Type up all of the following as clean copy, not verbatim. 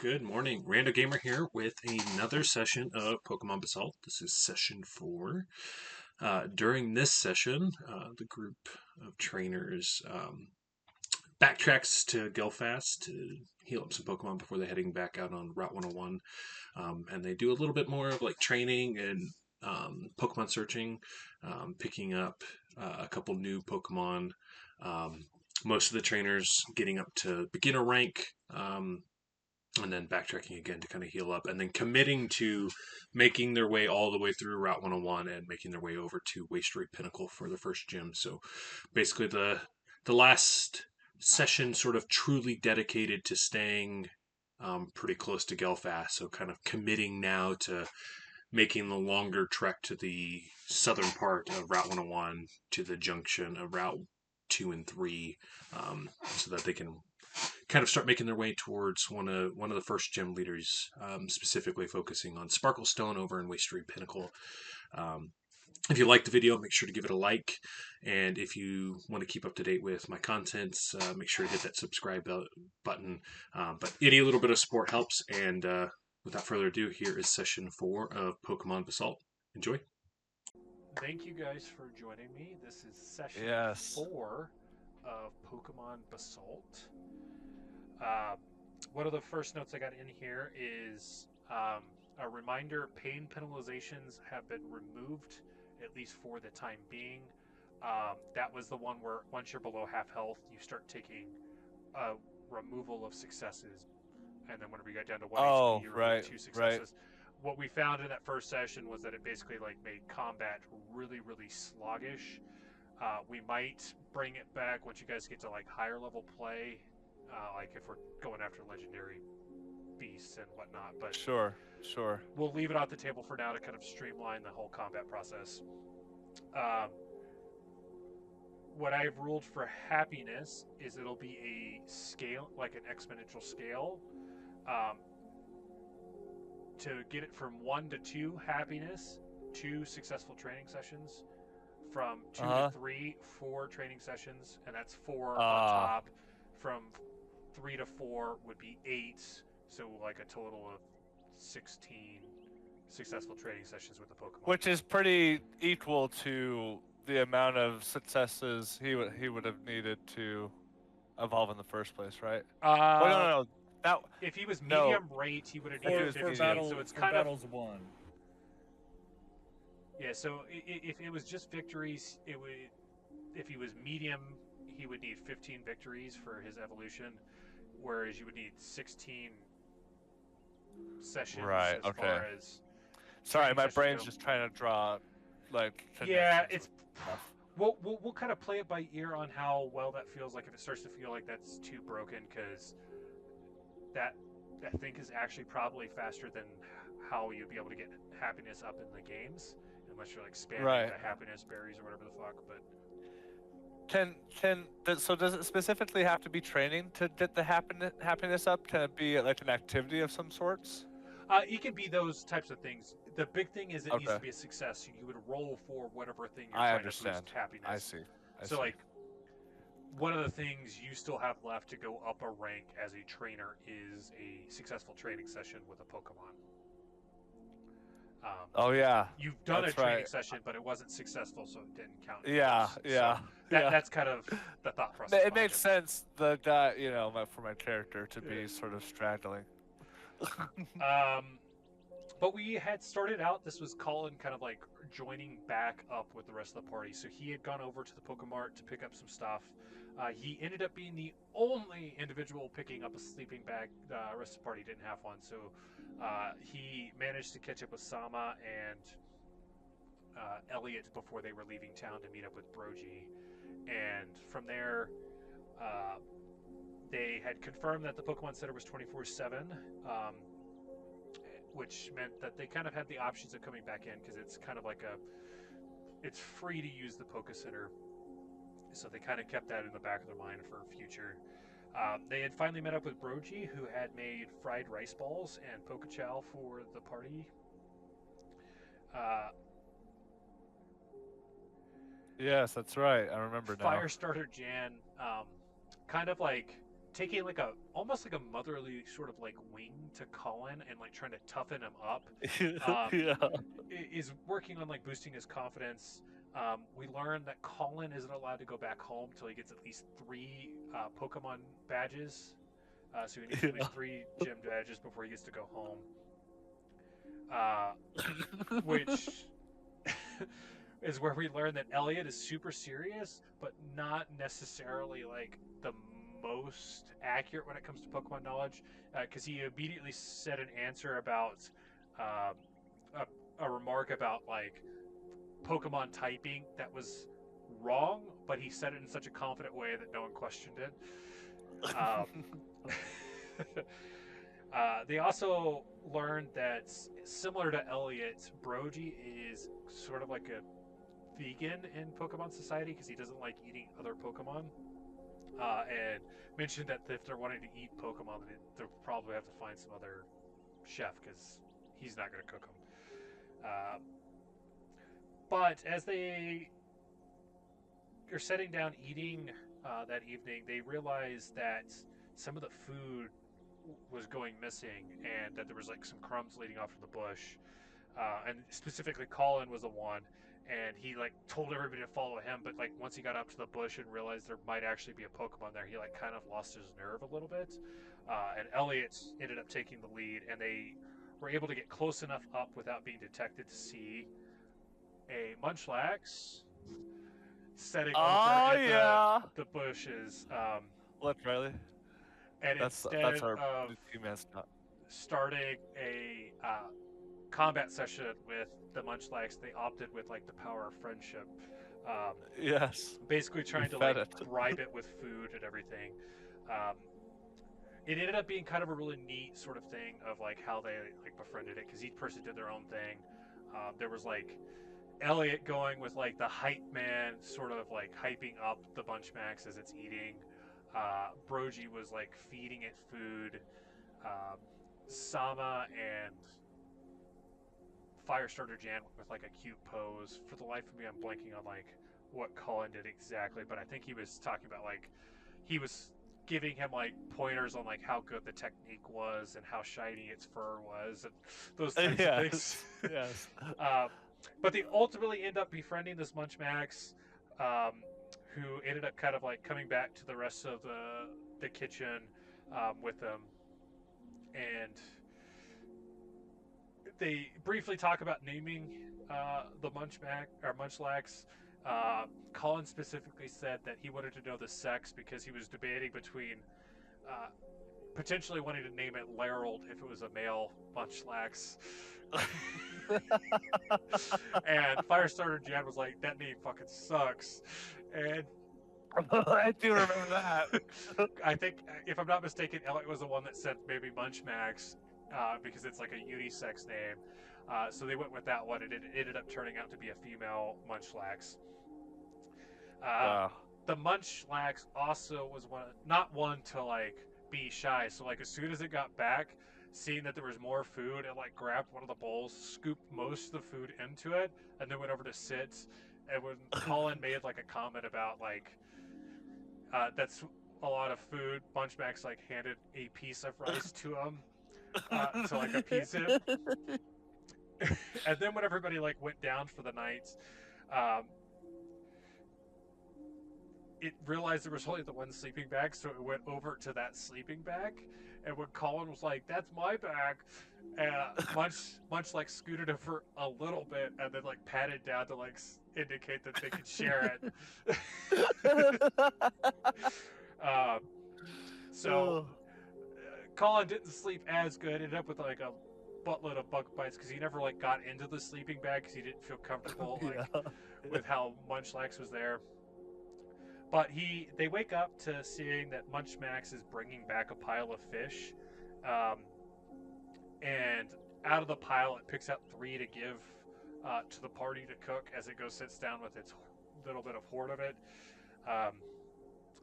Good morning. Rando Gamer here with another session of Pokemon Basalt. This is session 4. During this session, the group of trainers backtracks to Gelfast to heal up some Pokemon before they're heading back out on Route 101. And they do a little bit more of like training and Pokemon searching, picking up a couple new Pokemon. Most of the trainers getting up to beginner rank. And then backtracking again to kind of heal up, and then committing to making their way all the way through Route 101 and making their way over to Wasatry Pinnacle for the first gym. So basically the last session sort of truly dedicated to staying pretty close to Gelfast, so kind of committing now to making the longer trek to the southern part of Route 101 to the junction of Route 2 and 3, so that they can kind of start making their way towards one of the first gym leaders, specifically focusing on Sparkle Stone over in Wasatry Pinnacle. If you like the video, make sure to give it a like, and if you want to keep up to date with my contents, make sure to hit that subscribe button. But any little bit of support helps, and without further ado, here is session 4 of Pokemon Basalt. Enjoy. Thank you guys for joining me. This is session 4 of Pokemon Basalt. One of the first notes I got in here is a reminder: pain penalizations have been removed, at least for the time being. That was the one where once you're below half health, you start taking a removal of successes, and then whenever you got down to 1 HP, you remove 2 successes. Right. What we found in that first session was that it basically made combat really, really sluggish. We might bring it back once you guys get to higher level play, like if we're going after legendary beasts and whatnot. But sure. We'll leave it off the table for now to kind of streamline the whole combat process. What I've ruled for happiness is it'll be a scale, like an exponential scale. To get it from 1 to 2 happiness, 2 successful training sessions. From 2 to 3, 4 training sessions, and that's 4 on top. From 3 to 4 would be 8, so a total of 16 successful training sessions with the Pokemon. Which is pretty equal to the amount of successes he would have needed to evolve in the first place, right? No. If he was medium rate, he would have needed 15. So it's kind of battles 1. Yeah, so if it was just victories, it would. If he was medium, he would need 15 victories for his evolution, whereas you would need 16 sessions. Right. As far as sorry, my brain's just trying to draw Yeah, it's. We'll kind of play it by ear on how well that feels. If it starts to feel like that's too broken, because that I think is actually probably faster than how you'd be able to get happiness up in the games, unless you're spamming the happiness berries or whatever the fuck. But so does it specifically have to be training to get the happiness up? Can it be an activity of some sorts? It can be those types of things. The big thing is it needs to be a success. You would roll for whatever thing you're trying to boost happiness. I see. One of the things you still have left to go up a rank as a trainer is a successful training session with a Pokemon. You've done a training session, but it wasn't successful, so it didn't count. That's kind of the thought process. It makes sense that for my character to be sort of straddling. But we had started out. This was Collin kind of joining back up with the rest of the party. So he had gone over to the Pokemart to pick up some stuff. He ended up being the only individual picking up a sleeping bag. The rest of the party didn't have one, so he managed to catch up with Sama and Eliot before they were leaving town to meet up with Brogy. And from there, they had confirmed that the Pokemon Center was 24/7, which meant that they kind of had the options of coming back in, because it's kind of it's free to use the Poké Center. So they kind of kept that in the back of their mind for future. They had finally met up with Brogy, who had made fried rice balls and Pokechow for the party. Yes, that's right. I remember now. Firestarter Jan kind of taking like almost like a motherly sort of like wing to Collin and like trying to toughen him up. Yeah. Is working on like boosting his confidence. We learned that Collin isn't allowed to go back home until he gets at least 3 Pokemon badges. So he needs at least 3 gym badges before he gets to go home. Which is where we learn that Eliot is super serious, but not necessarily like the most accurate when it comes to Pokemon knowledge, because he immediately said an answer about a remark about like Pokemon typing that was wrong, but he said it in such a confident way that no one questioned it. They also learned that, similar to Eliot, Brogy is sort of like a vegan in Pokemon Society because he doesn't like eating other Pokemon. And mentioned that if they're wanting to eat Pokemon, they'll probably have to find some other chef because he's not going to cook them. But as they are setting down eating that evening, they realize that some of the food was going missing and that there was like some crumbs leading off from the bush. And specifically Collin was the one, and he like told everybody to follow him, but like once he got up to the bush and realized there might actually be a Pokemon there, he like kind of lost his nerve a little bit. And Eliot ended up taking the lead, and they were able to get close enough up without being detected to see a Munchlax setting over at the bushes. Literally. And that's our team mascot. Starting a combat session with the Munchlax, they opted with like the power of friendship. Yes. Basically trying to like bribe it with food and everything. It ended up being kind of a really neat sort of thing of like how they like befriended it, because each person did their own thing. There was like Eliot going with like the hype man, sort of like hyping up the Munchlax as it's eating. Brogy was like feeding it food. Sama and Firestarter Jan with like a cute pose. For the life of me, I'm blanking on like what Collin did exactly, but I think he was talking about like he was giving him like pointers on like how good the technique was and how shiny its fur was and those types of things. Yes. But they ultimately end up befriending this Munchlax, who ended up kind of like coming back to the rest of the kitchen with them, and they briefly talk about naming the Munchlax. Collin specifically said that he wanted to know the sex because he was debating between potentially wanting to name it Larold if it was a male Munchlax. And Firestarter Jan was like, that name fucking sucks. And I do remember that. I think, if I'm not mistaken, Eliot was the one that said maybe Munchlax, because it's like a unisex name. So they went with that one, and it ended up turning out to be a female Munchlax. The Munchlax also was not one to like be shy. So like as soon as it got back, seeing that there was more food, it like grabbed one of the bowls, scooped most of the food into it, and then went over to sit. And when Collin made like a comment about like that's a lot of food, Munchlax like handed a piece of rice to him to like appease him. And then when everybody like went down for the night, it realized there was only the one sleeping bag, so it went over to that sleeping bag. And when Collin was like, "That's my bag," Munch like scooted over a little bit and then like patted down to like indicate that they could share it. So Collin didn't sleep as good. Ended up with like a buttload of bug bites because he never like got into the sleeping bag because he didn't feel comfortable with how Munchlax was there. But they wake up to seeing that Munchlax is bringing back a pile of fish, and out of the pile it picks out 3 to give to the party to cook as it sits down with its little bit of hoard of it.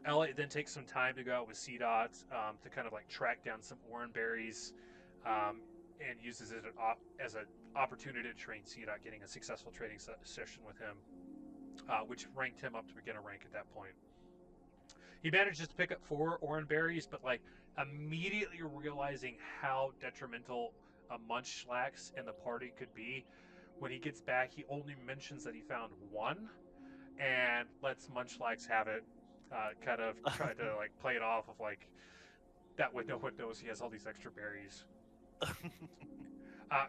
Eliot then takes some time to go out with C-Dot to kind of like track down some oranberries, and uses it as an opportunity to train C-Dot, getting a successful training session with him, which ranked him up to beginner rank at that point. He manages to pick up 4 orange berries, but like immediately realizing how detrimental a Munchlax in the party could be. When he gets back, he only mentions that he found 1 and lets Munchlax have it. Kind of try to like play it off of like that way no one knows he has all these extra berries.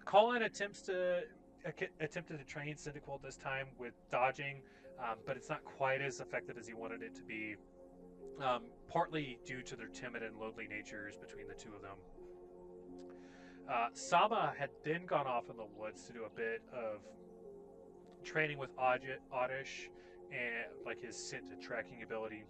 Collin attempted to train Cyndaquil this time with dodging, but it's not quite as effective as he wanted it to be. Partly due to their timid and lonely natures between the two of them. Sama had then gone off in the woods to do a bit of training with Oddish and like his scent and tracking ability,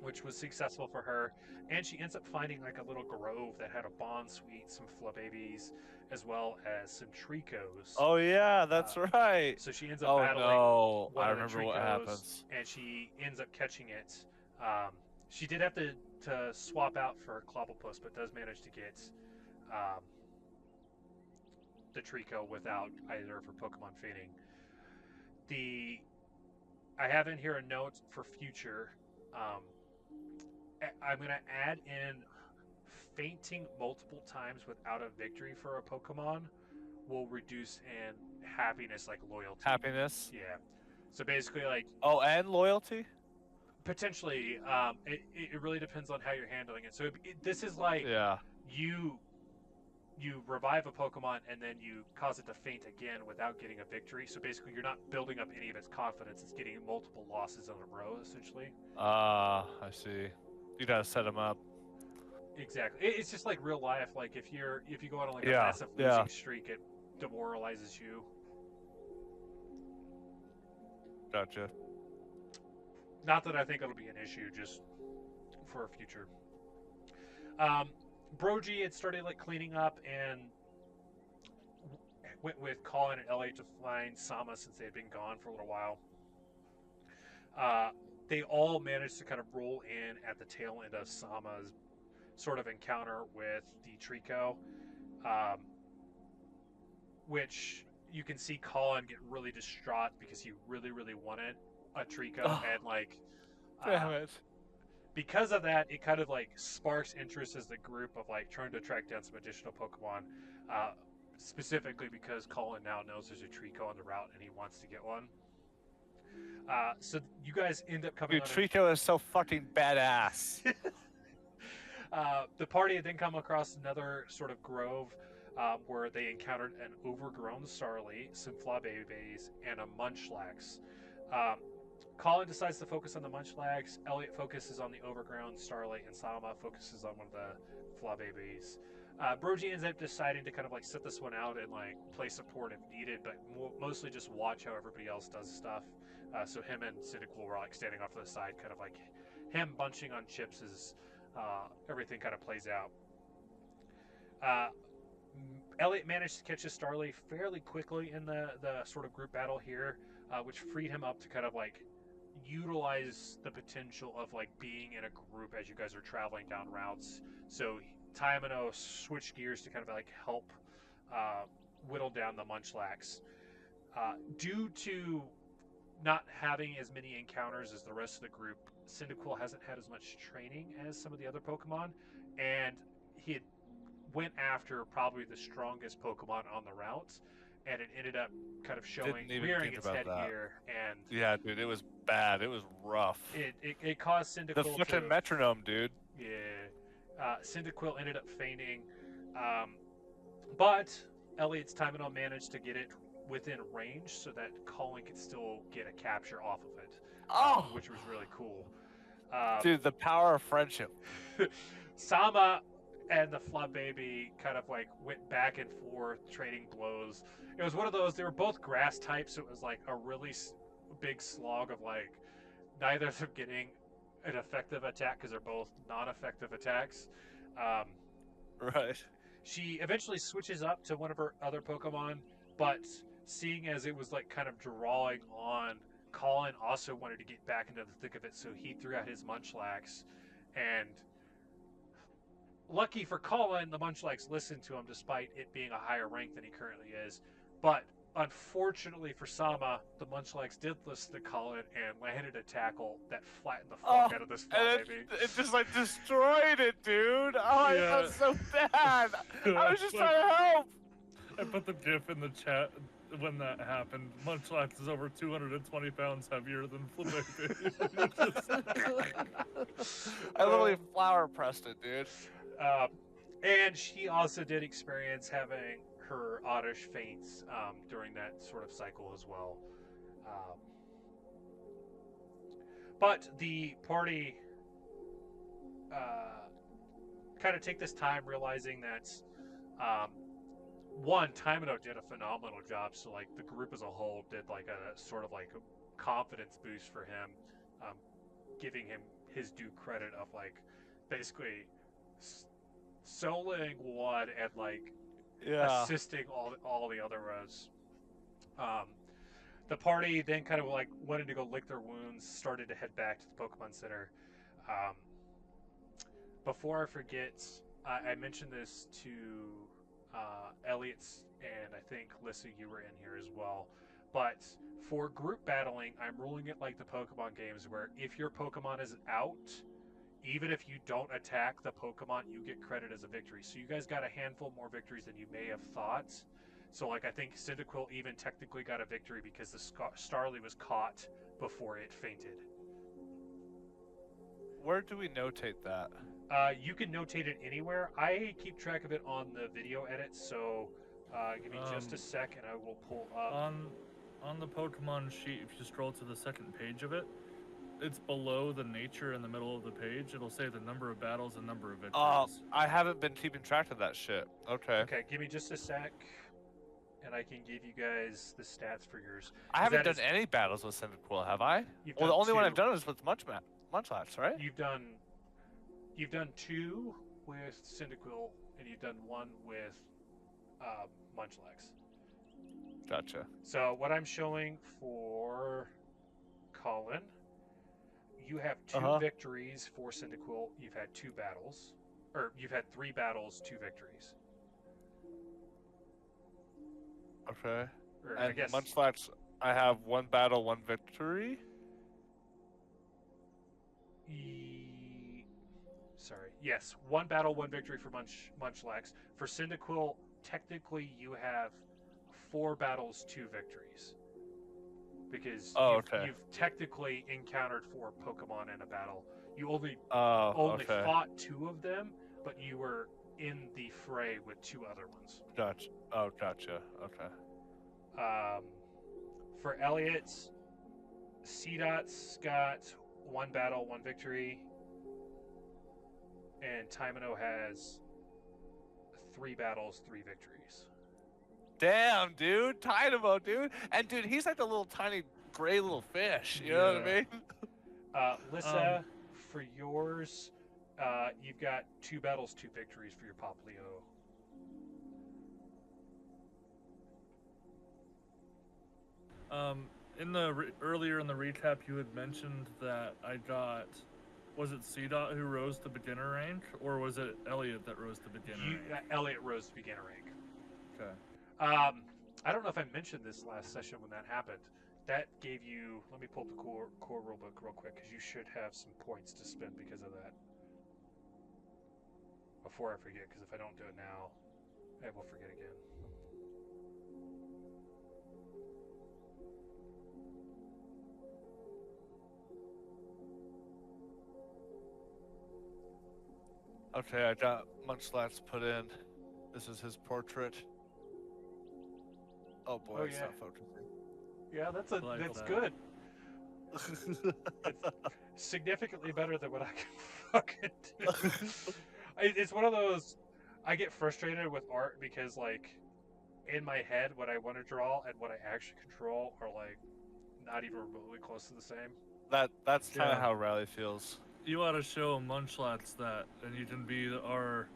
which was successful for her. And she ends up finding like a little grove that had a Bonsweet, some Flubbabies, as well as some Tricos. Oh yeah, that's right. So she ends up battling one I of the remember Tricos, what happens. and she ends up catching it. She did have to swap out for Clobblepus, but does manage to get the Trico without either of her Pokemon fainting. I have in here a note for future. I'm going to add in fainting multiple times without a victory for a Pokemon will reduce in happiness, like loyalty. Happiness? Yeah. So basically, like... Oh, and loyalty? Potentially. It really depends on how you're handling it. So this is like... Yeah. You revive a Pokemon and then you cause it to faint again without getting a victory. So basically, you're not building up any of its confidence. It's getting multiple losses in a row, essentially. I see. You gotta set them up. Exactly. It's just like real life. Like if you go on like a massive losing streak, it demoralizes you. Gotcha. Not that I think it'll be an issue, just for a future. Brogy had started like cleaning up and went with Collin and Elliot to find Sama since they had been gone for a little while. They all managed to kind of roll in at the tail end of Sama's sort of encounter with the Trico, which you can see Collin get really distraught because he really, really wanted a Trico, and like, damn it. Because of that, it kind of like sparks interest as the group of like trying to track down some additional Pokemon, specifically because Collin now knows there's a Trico on the route and he wants to get one. So you guys end up coming. Dude, Trico is so fucking badass. The party had then come across another sort of grove where they encountered an overgrown Starly, some Flubbabies, and a Munchlax. Collin decides to focus on the Munchlax. Elliot focuses on the overgrown Starlight, and Sama focuses on one of the Flubbabies. Brogy ends up deciding to kind of like sit this one out and like play support if needed, but mostly just watch how everybody else does stuff. So him and Cyndaquil were like standing off to the side, kind of like him bunching on chips as everything kind of plays out. Elliot managed to catch a Starly fairly quickly in the sort of group battle here, which freed him up to kind of like utilize the potential of like being in a group as you guys are traveling down routes. So Taimano switched gears to kind of like help whittle down the Munchlax. Due to not having as many encounters as the rest of the group, Cyndaquil hasn't had as much training as some of the other Pokemon, and he had went after probably the strongest Pokemon on the route, and it ended up kind of rearing its headgear. And yeah, dude, it was bad. It was rough. It caused Cyndaquil the fucking metronome, dude. Yeah, Cyndaquil ended up fainting, but Elliot's Taimano managed to get it within range so that Collin could still get a capture off of it, which was really cool. Dude, the power of friendship. Sama and the Flubbaby kind of like went back and forth trading blows. It was one of those, they were both grass types, so it was like a really big slog of like neither of them getting an effective attack because they're both non-effective attacks. Right. She eventually switches up to one of her other Pokemon, but seeing as it was like kind of drawing on, Collin also wanted to get back into the thick of it, so he threw out his Munchlax, and lucky for Collin, the Munchlax listened to him despite it being a higher rank than he currently is. But Unfortunately for Sama, the Munchlax did listen to Collin and landed a tackle that flattened the fuck out of this fly baby. It just like destroyed it, dude. Oh, I felt so bad. I was just trying to help. I put the GIF in the chat when that happened. Munchlax is over 220 pounds heavier than Flababy. I literally flower pressed it, dude. And she also did experience having her oddish faints during that sort of cycle as well. But the party kind of take this time realizing that one, Taimano did a phenomenal job, so like the group as a whole did like a sort of like a confidence boost for him, giving him his due credit of like basically soloing one and like assisting all the other rows. The party then kind of like wanted to go lick their wounds, started to head back to the Pokemon Center. Before I forget, I mentioned this to Elliot's, and I think Lissa, you were in here as well. But for group battling, I'm ruling it like the Pokemon games, where if your Pokemon is out, even if you don't attack the Pokemon, you get credit as a victory. So you guys got a handful more victories than you may have thought. So like I think Cyndaquil even technically got a victory because the Starly was caught before it fainted. Where do we notate that? You can notate it anywhere. I keep track of it on the video edit, so give me just a sec and I will pull up. On the Pokemon sheet, if you scroll to the second page of it, it's below the nature in the middle of the page. It'll say the number of battles and number of victories. I haven't been keeping track of that shit. Okay. Okay, give me just a sec, and I can give you guys the stats for yours. I haven't done any battles with Cyndaquil, have I? Well, the only one I've done is with Munchlax, right? You've done 2 with Cyndaquil, and you've done 1 with Munchlax. Gotcha. So what I'm showing for Collin, you have 2 victories for Cyndaquil. You've had 2 battles, or you've had 3 battles, 2 victories. Okay. Or, and I guess Munchlax, I have 1 battle, 1 victory. Sorry. Yes, 1 battle, 1 victory for Munchlax. For Cyndaquil, technically you have 4 battles, 2 victories. Because you've technically encountered 4 Pokemon in a battle. You only fought 2 of them, but you were in the fray with 2 other ones. Gotcha. Oh, gotcha. Okay. For Elliot, C-Dot's got 1 battle, 1 victory. And Taimano has 3 battles, 3 victories. Damn, dude. Dynamo, dude. And, dude, he's like the little tiny gray little fish. You know what I mean? Lissa, for yours, you've got 2 battles, 2 victories for your Poplio. Earlier in the recap, you had mentioned that I got... Was it C-Dot who rose to beginner rank, or was it Elliot that rose to beginner rank? Elliot rose to beginner rank. Okay. I don't know if I mentioned this last session when that happened. That gave you... Let me pull up the core rulebook real quick, because you should have some points to spend because of that. Before I forget, because if I don't do it now, I will forget again. Okay, I got Munchlax put in. This is his portrait. Oh boy, it's not focusing. Yeah, that's good. It's significantly better than what I can fucking do. It's one of those, I get frustrated with art because like in my head what I want to draw and what I actually control are like not even remotely close to the same. That's kind of how Riley feels. You ought to show Munchlax that, and you can be our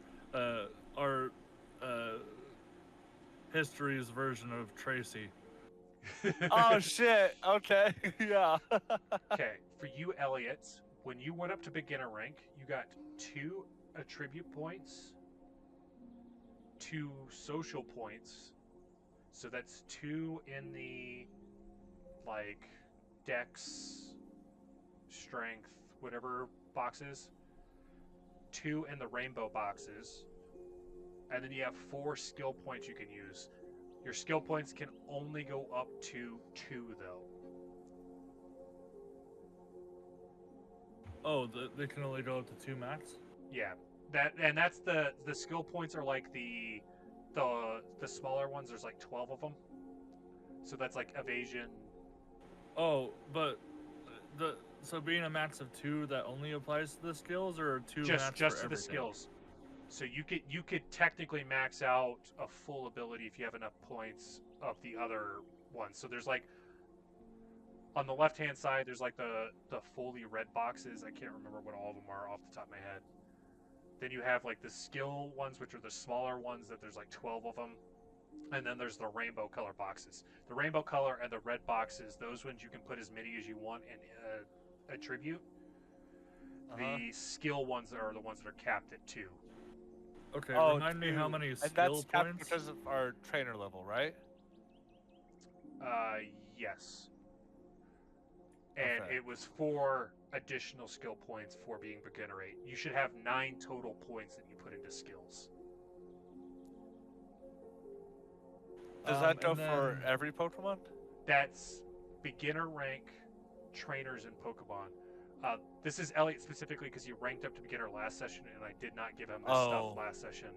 history's version of Tracy. Oh shit! Okay, yeah. Okay, for you, Elliot, when you went up to beginner rank, you got 2 attribute points, 2 social points. So that's 2 in the like Dex, Strength, whatever boxes. 2 in the rainbow boxes. And then you have 4 skill points you can use. Your skill points can only go up to 2, though. Oh, they can only go up to 2 max? Yeah. That's the skill points are like the smaller ones. There's like 12 of them. So that's like evasion. Oh, but so being a max of 2, that only applies to the skills, or 2 just max to for the everything? skills. So you could technically max out a full ability if you have enough points of the other ones. So there's like on the left hand side there's like the fully red boxes. I can't remember what all of them are off the top of my head. Then you have like the skill ones, which are the smaller ones that there's like 12 of them. And then there's the rainbow color boxes. The rainbow color and the red boxes, those ones you can put as many as you want in attribute. The skill ones are the ones that are capped at 2. Okay, remind me how many skill points? Because of our trainer level, right? Yes. And it was 4 additional skill points for being beginner rate. You should have 9 total points that you put into skills. Does that go for every Pokemon? That's beginner rank trainers in Pokemon. This is Elliot specifically because he ranked up to beginner last session, and I did not give him this stuff last session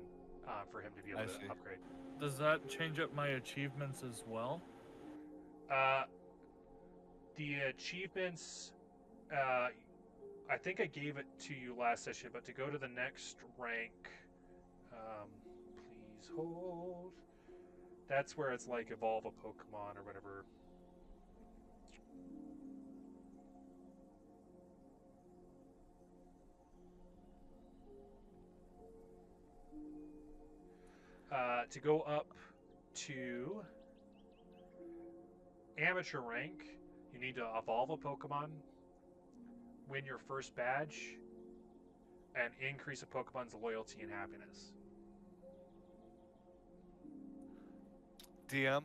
for him to be able to upgrade. Does that change up my achievements as well? The achievements, I think I gave it to you last session, but to go to the next rank, please hold. That's where it's like evolve a Pokemon or whatever. To go up to amateur rank, you need to evolve a Pokemon, win your first badge, and increase a Pokemon's loyalty and happiness. DM?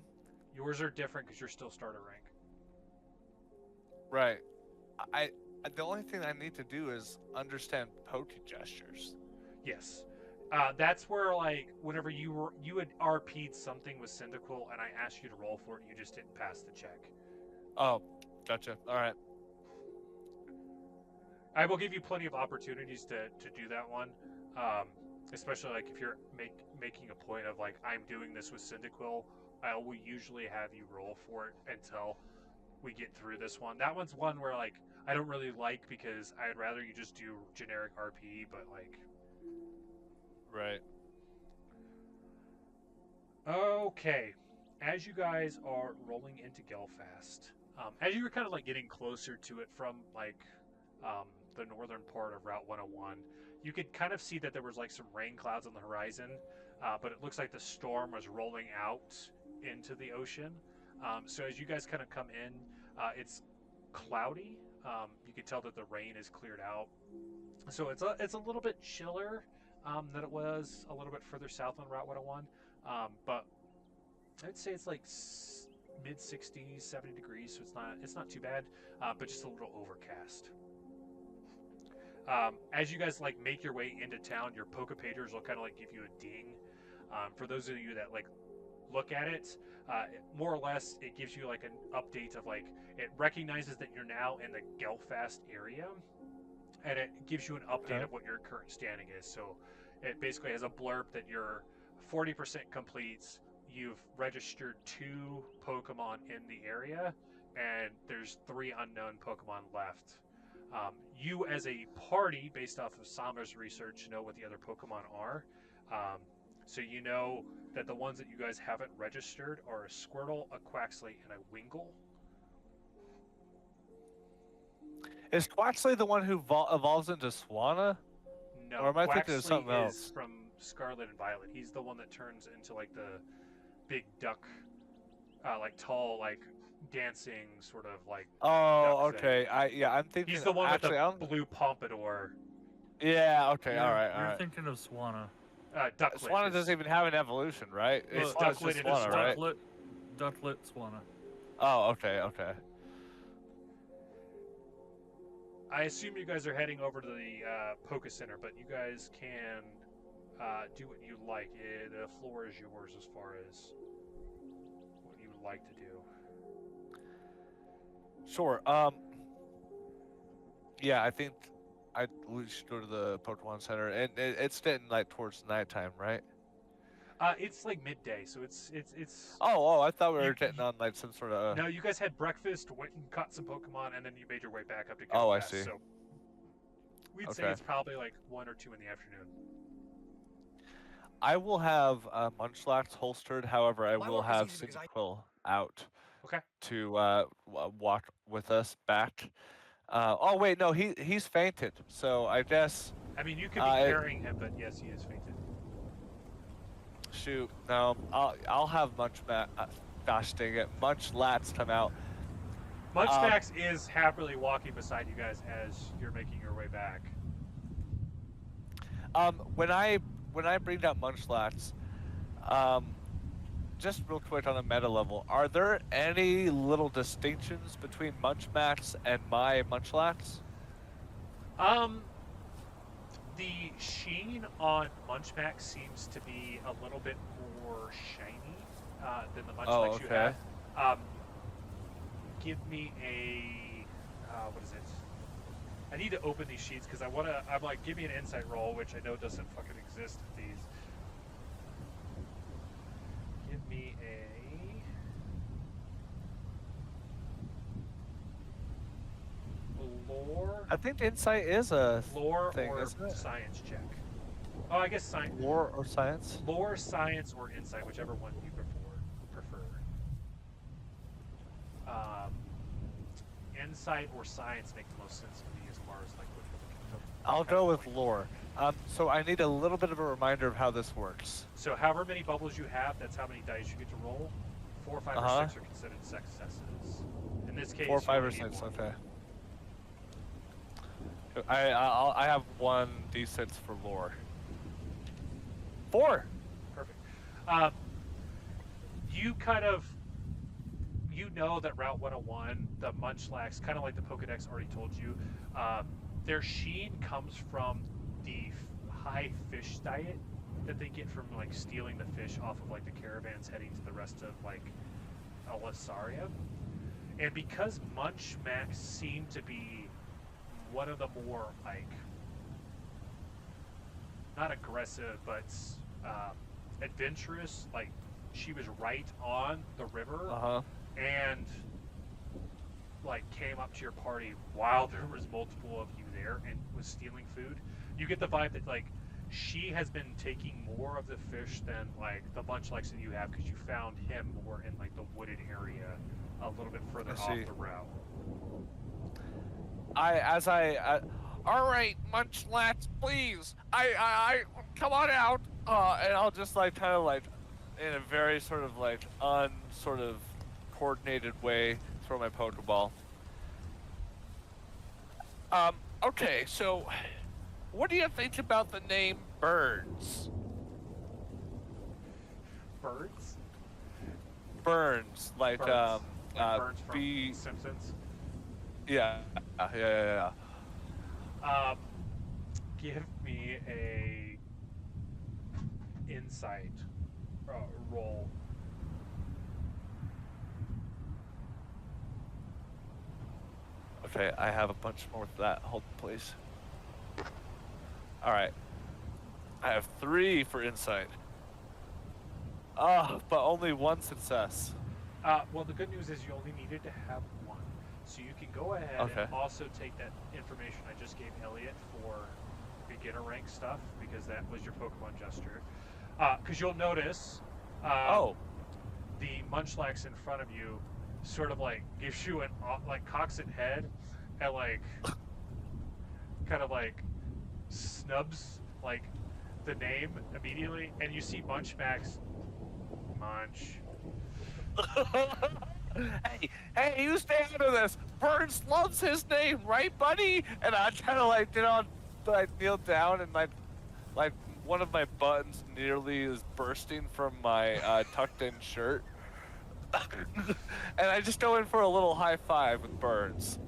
Yours are different because you're still starter rank. Right. The only thing I need to do is understand Poke gestures. Yes. That's where, like, whenever you had RP'd something with Cyndaquil and I asked you to roll for it, you just didn't pass the check. Oh, gotcha. All right. I will give you plenty of opportunities to do that one, especially like if you're making a point of like, I'm doing this with Cyndaquil. I will usually have you roll for it until we get through this one. That one's one where like I don't really like because I'd rather you just do generic RP, but like. Right. Okay. As you guys are rolling into Gelfast, as you were kind of like getting closer to it from like the northern part of Route 101, you could kind of see that there was like some rain clouds on the horizon, but it looks like the storm was rolling out into the ocean. So as you guys kind of come in, it's cloudy. You can tell that the rain is cleared out. So it's a little bit chiller than it was a little bit further south on Route 101. But I'd say it's like mid 60s, 70 degrees, so it's not too bad, but just a little overcast. As you guys like make your way into town, your Pokepagers will kind of like give you a ding. For those of you that like look at it, more or less it gives you like an update of like it recognizes that you're now in the Gelfast area, and it gives you an update of what your current standing is. So it basically has a blurb that you're 40% complete. You've registered 2 Pokemon in the area, and there's 3 unknown Pokemon left. You as a party, based off of Samra's research, know what the other Pokemon are. So you know that the ones that you guys haven't registered are a Squirtle, a Quaxley, and a Wingull. Is Quaxley the one who evolves into Swanna? No, or am I thinking Quaxley of something else? is from Scarlet and Violet. He's the one that turns into like the big duck, like tall, like dancing sort of like. Oh, okay. I'm thinking. He's the one actually, with the blue pompadour. Yeah. Okay. All right. You're thinking of Swanna. Ducklet. Swanna doesn't even have an evolution, right? It's Swanna's Ducklet just and Swanna, right? Ducklet, Ducklet Swana. Oh, okay, okay. I assume you guys are heading over to the Poke Center, but you guys can do what you like. The floor is yours as far as what you would like to do. Sure. Yeah, I think we should go to the Pokemon Center, and it's getting like towards nighttime, right? It's like midday, so it's. Oh! I thought we were getting on like some sort of. No, you guys had breakfast, went and caught some Pokemon, and then you made your way back up to Gelfast. Oh, I see. So we'd say it's probably like 1 or 2 in the afternoon. I will have Munchlax holstered. However, I will have Cyndaquil out. Okay. To walk with us back. Oh wait, no, he's fainted. So I guess. I mean, you could be carrying him, but yes, he is fainted. Shoot, no, I'll have gosh dang it, Munchlax come out. Munchlax is happily walking beside you guys as you're making your way back. When I bring down Munchlax, just real quick on a meta level, are there any little distinctions between Munchlax and my Munchlax? The sheen on Munchlax seems to be a little bit more shiny than the Munchlax you have. Give me a what is it? I need to open these sheets because I'm like, give me an insight roll, which I know doesn't fucking exist with these. Give me a lore. I think insight is a lore thing, or isn't it? science check. Oh, I guess science. Lore or science? Lore, science, or insight, whichever one you prefer. Insight or science make the most sense to me as far as like what you're looking for. I'll go with lore. So I need a little bit of a reminder of how this works. So however many bubbles you have, that's how many dice you get to roll. 4, 5, or 6 are considered successes. In this case, 4, 5, or 6. Okay. I have 1 d6 for lore. 4. Perfect. You kind of, you know that Route 101, the Munchlax, kind of like the Pokedex already told you, their sheen comes from the high fish diet that they get from like stealing the fish off of like the caravans heading to the rest of like Elysara. And because Munchlax seem to be one of the more like, not aggressive, but adventurous, like she was right on the river and like came up to your party while there was multiple of you there and was stealing food. You get the vibe that like she has been taking more of the fish than like the Munchlax that you have, because you found him more in like the wooded area a little bit further off the route. All right, Munchlax, please. I come on out. And I'll just like kind of like in a very sort of like sort of coordinated way throw my Pokeball. Okay, so what do you think about the name Birds? Birds? Burns, like Burns from B. Simpsons. Yeah. Give me a insight roll. Okay, I have a bunch more of that. Hold please. All right. I have 3 for insight. But only 1 success. Well, the good news is you only needed to have 1. So you can go ahead and also take that information I just gave Elliot for beginner rank stuff, because that was your Pokemon gesture. Because you'll notice the Munchlax in front of you sort of like gives you an like cocks its head and like kind of like snubs like the name immediately, and you see Munchlax. Munch. Hey, you stay out of this. Burns loves his name, right, buddy? And I kind of like kneel down, and like one of my buttons nearly is bursting from my tucked-in shirt. and I just go in for a little high five with Burns.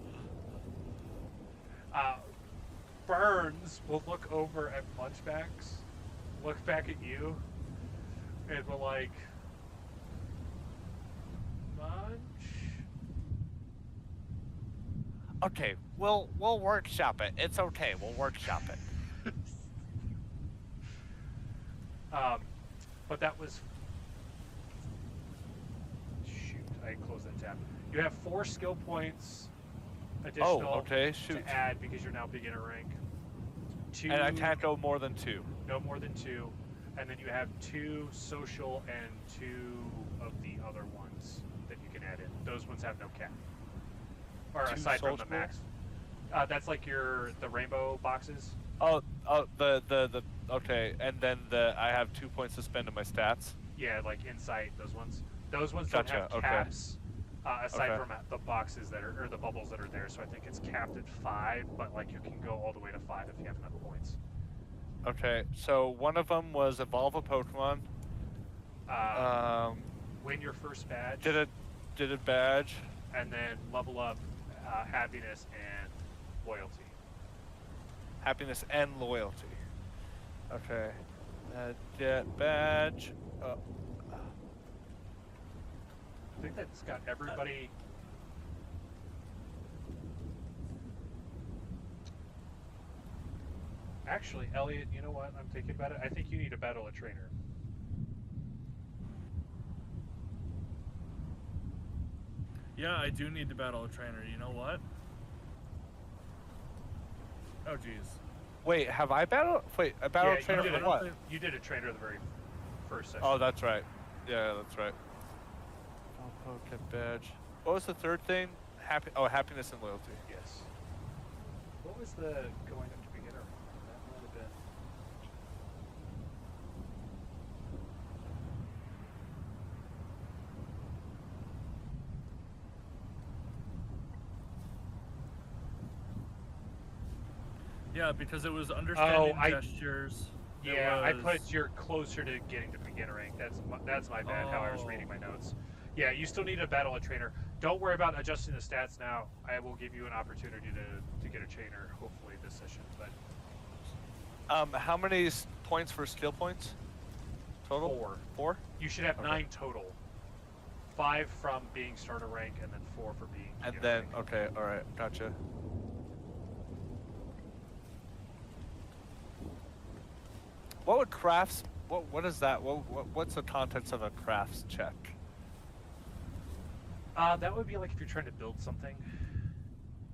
Burns will look over at Munchbacks, look back at you, and will like, Munch? Okay, we'll workshop it. It's okay, we'll workshop it. But that was... Shoot, I closed that tab. You have 4 skill points additional okay, shoot. to add because you're now beginner rank. 2, And I can't go more than 2. no more than 2. And then you have 2 social and 2 of the other ones that you can add in. Those ones have no cap. Or 2 aside from the social? max. That's like the rainbow boxes. The okay, and then I have 2 points to spend on my stats. Yeah, like insight, those ones. Those ones Gotcha, don't have okay. caps. Aside Okay. from the boxes that are, or the bubbles that are there, so I think it's capped at 5, but like you can go all the way to 5 if you have enough points. Okay, so one of them was evolve a Pokemon. Win your first badge. Did a badge. And then level up happiness and loyalty. Happiness and loyalty. Okay. Get badge. I think that's got everybody. Actually, Elliot, you know what? I'm thinking about it. I think you need to battle a trainer. Yeah, I do need to battle a trainer. You know what? Oh, jeez. Wait, have I battled? Wait, I battled Yeah, trainer you did for what? You did a trainer the very first session. Oh, that's right. Yeah, that's right. Oh, get badge. What was the third thing? Happiness and loyalty. Yes. What was the going up to beginner? That might have been. Yeah, because it was understanding I- gestures. It Yeah, I was- put you're closer to getting to beginner rank. That's my bad. How I was reading my notes. Yeah, you still need to battle a trainer. Don't worry about adjusting the stats now. I will give you an opportunity to get a trainer hopefully this session. But How many points for skill points? Total? 4. 4? You should have Okay. 9 total. 5 from being starter rank, and then 4 for being. And beginner then, rank. okay, alright, gotcha. What would crafts, what is that? What's the contents of a crafts check? That would be like if you're trying to build something,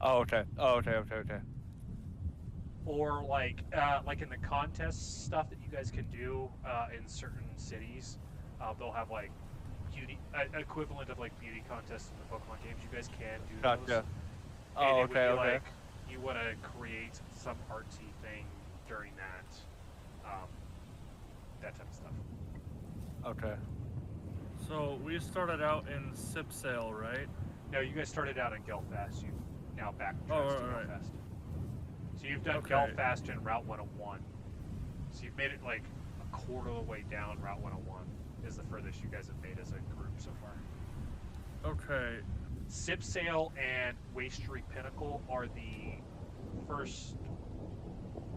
Oh, okay. Okay. or like in the contest stuff that you guys can do in certain cities. They'll have like beauty equivalent of like beauty contests in the Pokemon games. You guys can do those. Gotcha. And Oh, it would be okay, okay. like you want to create some artsy thing during that, that type of stuff. Okay. So we started out in Sipsale, right? No, you guys started out in Gelfast. You now back to Oh, right. Gelfast. So you've done Okay. Gelfast and Route 101. So you've made it like a quarter of the way down Route 101 is the furthest you guys have made as a group so far. Okay. Sipsale and Wasatry Pinnacle are the first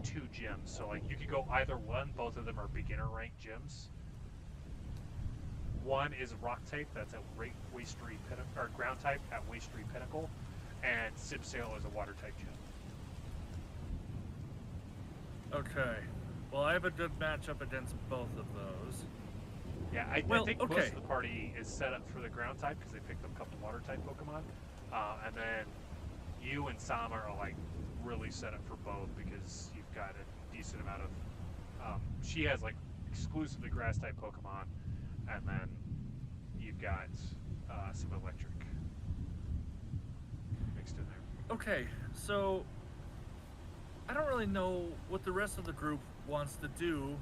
2 gyms. So like you could go either one. Both of them are beginner rank gyms. One is rock type, that's at Wasatry Pinnacle, or ground type at Wasatry Pinnacle, and Sipsale is a water type gym. Okay. Well, I have a good matchup against both of those. Yeah, I Well, think okay. most of the party is set up for the ground type because they picked up a couple water type Pokemon, and then you and Sama are like really set up for both because you've got a decent amount of. She has like exclusively grass type Pokemon, and then you've got some electric mixed in there. Okay, so I don't really know what the rest of the group wants to do,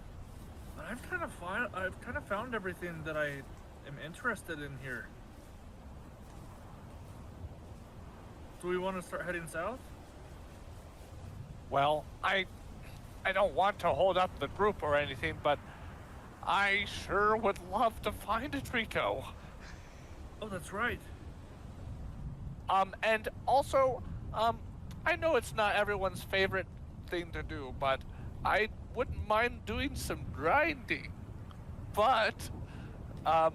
but I've kind of found everything that I am interested in here. Do we want to start heading south? Well, I don't want to hold up the group or anything, but I sure would love to find a Trico. Oh, that's right. And also, I know it's not everyone's favorite thing to do, but I wouldn't mind doing some grinding. But, I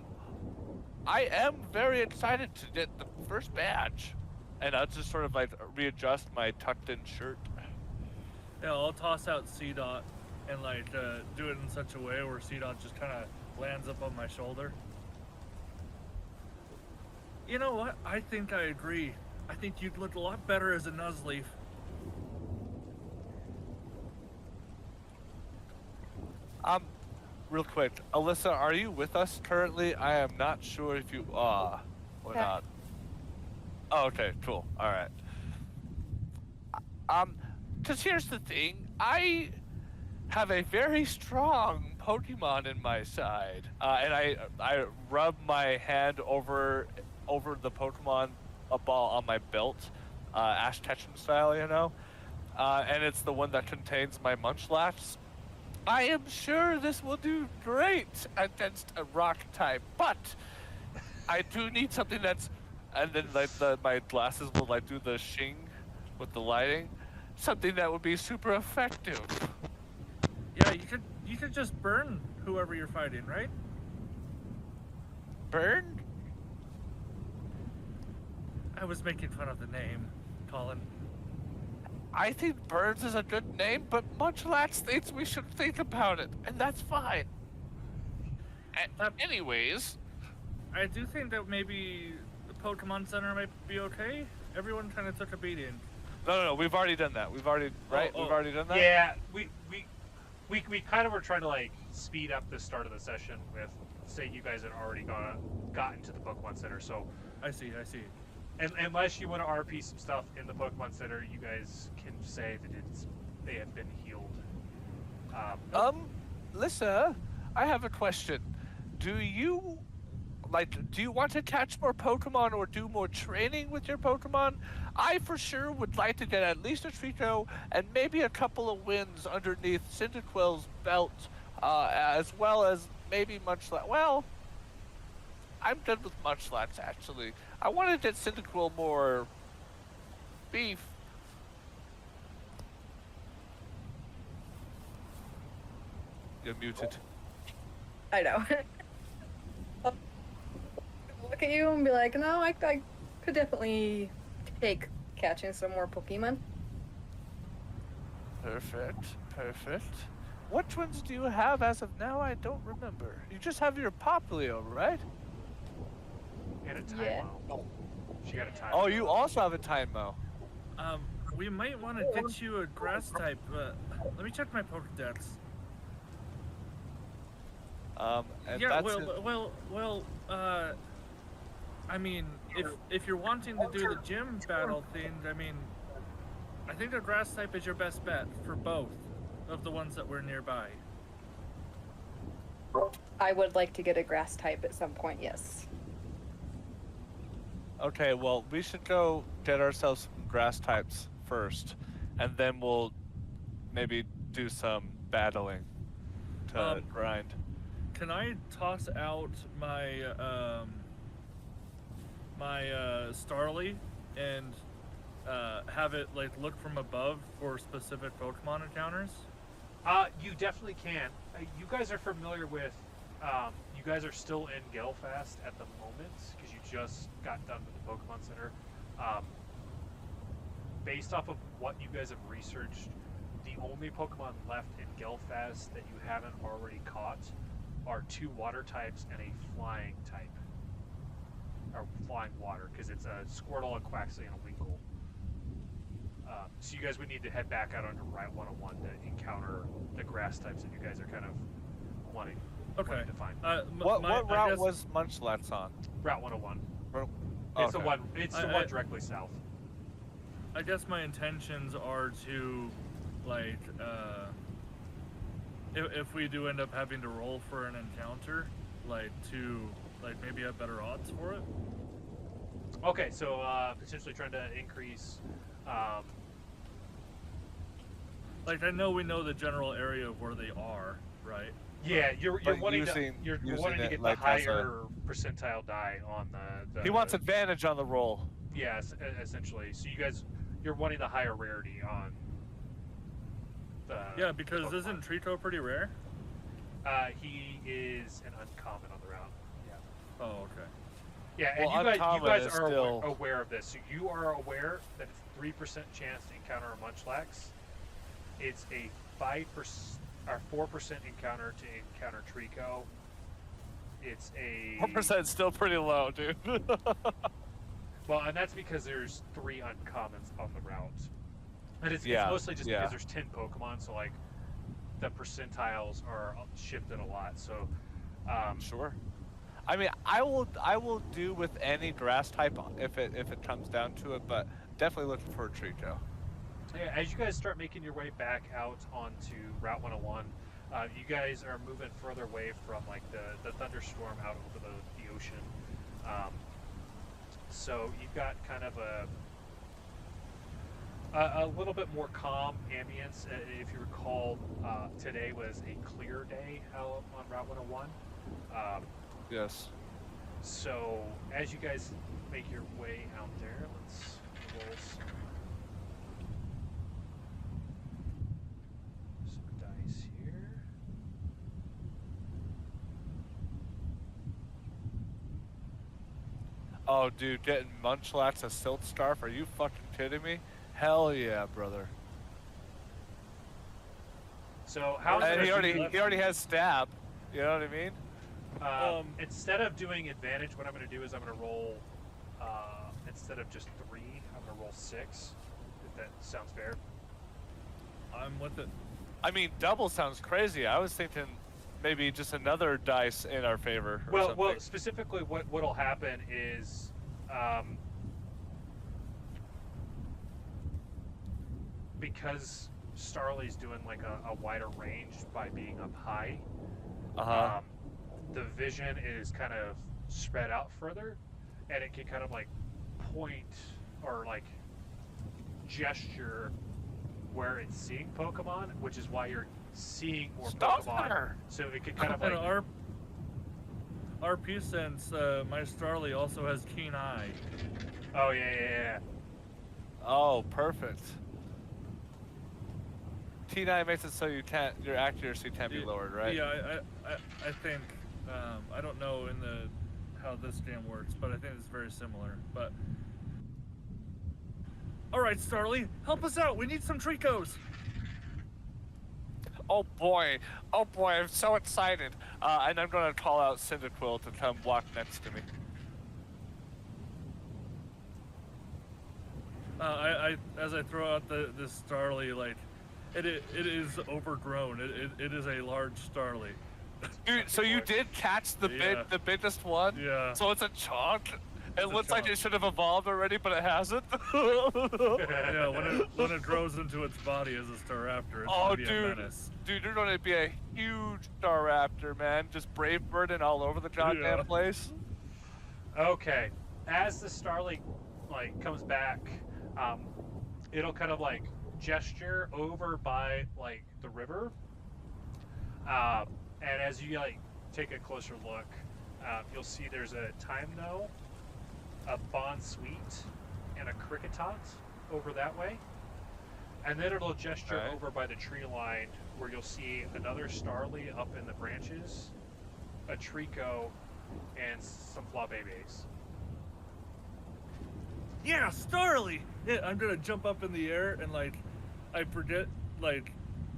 am very excited to get the first badge. And I'll just sort of like readjust my tucked in shirt. Yeah, I'll toss out C-Dot and like do it in such a way where C-Dot just kind of lands up on my shoulder. You know what? I think I agree. I think you'd look a lot better as a Nuzleaf. Real quick, Alyssa, are you with us currently? I am not sure if you are or not. Oh, okay, cool. All right. Because here's the thing, I have a very strong Pokemon in my side, and I rub my hand over the Pokemon ball on my belt, Ash Ketchum style, you know, and it's the one that contains my Munchlax. I am sure this will do great against a rock type, but I do need something that's, and then like my glasses will like do the shing with the lighting, something that would be super effective. Yeah, you could just burn whoever you're fighting, right? Burn? I was making fun of the name, Colin. I think Burns is a good name, but Munchlax thinks we should think about it, and that's fine. Anyways, I do think that maybe the Pokemon Center might be okay. Everyone kind of took a beating. no, we've already done that. We've already, right? Oh. We've already done that? Yeah, we kind of were trying to like speed up the start of the session with, say, you guys had already gotten to the Pokemon Center, so. I see. And unless you want to RP some stuff in the Pokemon Center, you guys can say that they have been healed. Lissa, I have a question. Do you want to catch more Pokemon or do more training with your Pokemon? I for sure would like to get at least a Trico and maybe a couple of wins underneath Cyndaquil's belt, as well as maybe Munchlax. Well, I'm good with Munchlax, actually. I want to get Cyndaquil more beef. You're muted. I know. I'll look at you and be like, no, I could definitely take catching some more Pokemon. Perfect. What ones do you have as of now? I don't remember. You just have your Popplio, right? And a Yeah. Time-O. She got a time. Oh, you also have a Time-O. We might want to get you a grass type. Let me check my Pokedex. And Yeah, that's I mean, if you're wanting to do the gym battle thing, I mean, I think the grass type is your best bet for both of the ones that were nearby. I would like to get a grass type at some point, yes. Okay, well, we should go get ourselves some grass types first, and then we'll maybe do some battling to grind. Can I toss out my Starly and have it like look from above for specific Pokemon encounters? You definitely can. You guys are familiar with. You guys are still in Gelfast at the moment because you just got done with the Pokemon Center. Based off of what you guys have researched, the only Pokemon left in Gelfast that you haven't already caught are 2 water types and a flying type. Or flying water, because it's a Squirtle, a Quaxley, and a Winkle. So you guys would need to head back out onto Route 101 to encounter the grass types that you guys are kind of wanting to find. What route was Munchlax on? Route 101. Okay. It's the one directly south. I guess my intentions are to, like, if we do end up having to roll for an encounter, maybe have better odds for it. Okay, so potentially trying to increase. Like, I know we know the general area of where they are, right? Yeah, you're wanting using to it get like the as a- higher percentile die on the. He wants advantage on the roll. Yes, essentially. So you're wanting the higher rarity on the. Yeah, because the isn't Pokemon. Trito pretty rare? He is an uncommon on the route. Yeah. Oh, okay. Yeah, and Well, you uncommon guys is are still- aware of this. So you are aware that it's 3% chance to encounter a Munchlax. It's a 5% or 4% encounter to encounter Trico. It's a 4% is still pretty low, dude. well, and that's because there's 3 uncommons on the route, and it's mostly just because there's 10 Pokemon. So like the percentiles are shifted a lot. So Sure. I mean, I will do with any grass type if it comes down to it, but definitely looking for a Trico. yeah, as you guys start making your way back out onto Route 101, you guys are moving further away from like the thunderstorm out over the ocean. So you've got kind of a little bit more calm ambience. If you recall, today was a clear day out on Route 101. Yes. So as you guys make your way out there, let's roll some dice here. Oh, dude, getting Munchlax a Silt Scarf? Are you fucking kidding me? Hell yeah, brother. So how? And he already has stab. You know what I mean? Instead of doing advantage, what I'm going to do is I'm going to roll, instead of just 3, I'm going to roll 6, if that sounds fair. I'm with it. I mean, double sounds crazy. I was thinking maybe just another dice in our favor. Or Well, something. specifically what'll happen is, because Starly's doing like a wider range by being up high, the vision is kind of spread out further, and it can kind of like point or like gesture where it's seeing Pokemon, which is why you're seeing more Pokemon. So it could kind of like. And RP sense, my Starly also has keen eye. Oh yeah. Oh, perfect. T9 makes it so your accuracy can't be lowered, right? Yeah, I think I don't know how this game works, but I think it's very similar. But all right, Starly, help us out. We need some Tricos. Oh boy, I'm so excited. And I'm gonna call out Cyndaquil to come walk next to me. As I throw out this Starly, like it is overgrown. It is a large Starly. Dude, so you did catch the biggest one? Yeah. So it's a chunk? It It's a looks like chunk. it should have evolved already, but it hasn't. Yeah, when it grows into its body as a Staraptor, it's gonna be a menace. Dude, you're gonna be a huge Staraptor, man. Just brave birding all over the goddamn place. Okay, as the Starly like comes back, it'll kind of like gesture over by like the river, and as you like take a closer look, you'll see there's a Timeno, a Bond Sweet, and a Cricketot over that way, and then it'll gesture over by the tree line where you'll see another Starly up in the branches, a Trico, and some Flabébés. Yeah, Starly! Yeah, I'm gonna jump up in the air and like, I forget, like,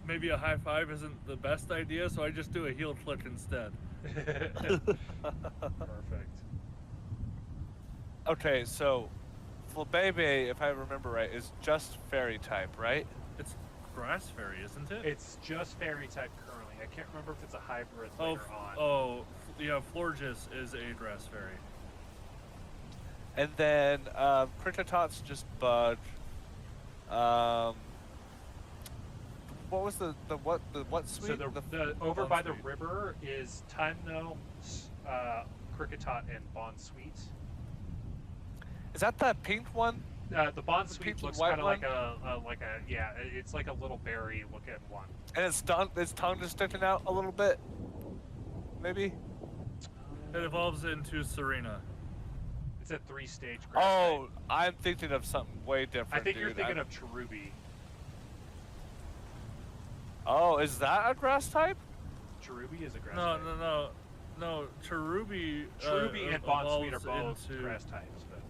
maybe a high five isn't the best idea, so I just do a heel click instead. Perfect. Okay, so Flabébé, if I remember right, is just fairy type, right? It's grass fairy, isn't it? It's just fairy type currently. I can't remember if it's a hybrid later on. Oh, yeah, Florges is a grass fairy. And then Cricketot's just bug. What was the what suite? So the over by the river is Timeno, Cricketot, and Bond Sweet. Is that the pink one? The Bond The Sweet pink and looks white kind of like a yeah. It's like a little berry looking one. And its tongue is sticking out a little bit. Maybe. It evolves into Serena. It's a 3-stage grass Oh, type. I'm thinking of something way different. I think you're dude. thinking of Cherubi. Oh, is that a grass type? Cherubi is a grass No, type. no. Cherubi. Cherubi and Bond Sweet are evolves both into... grass types, but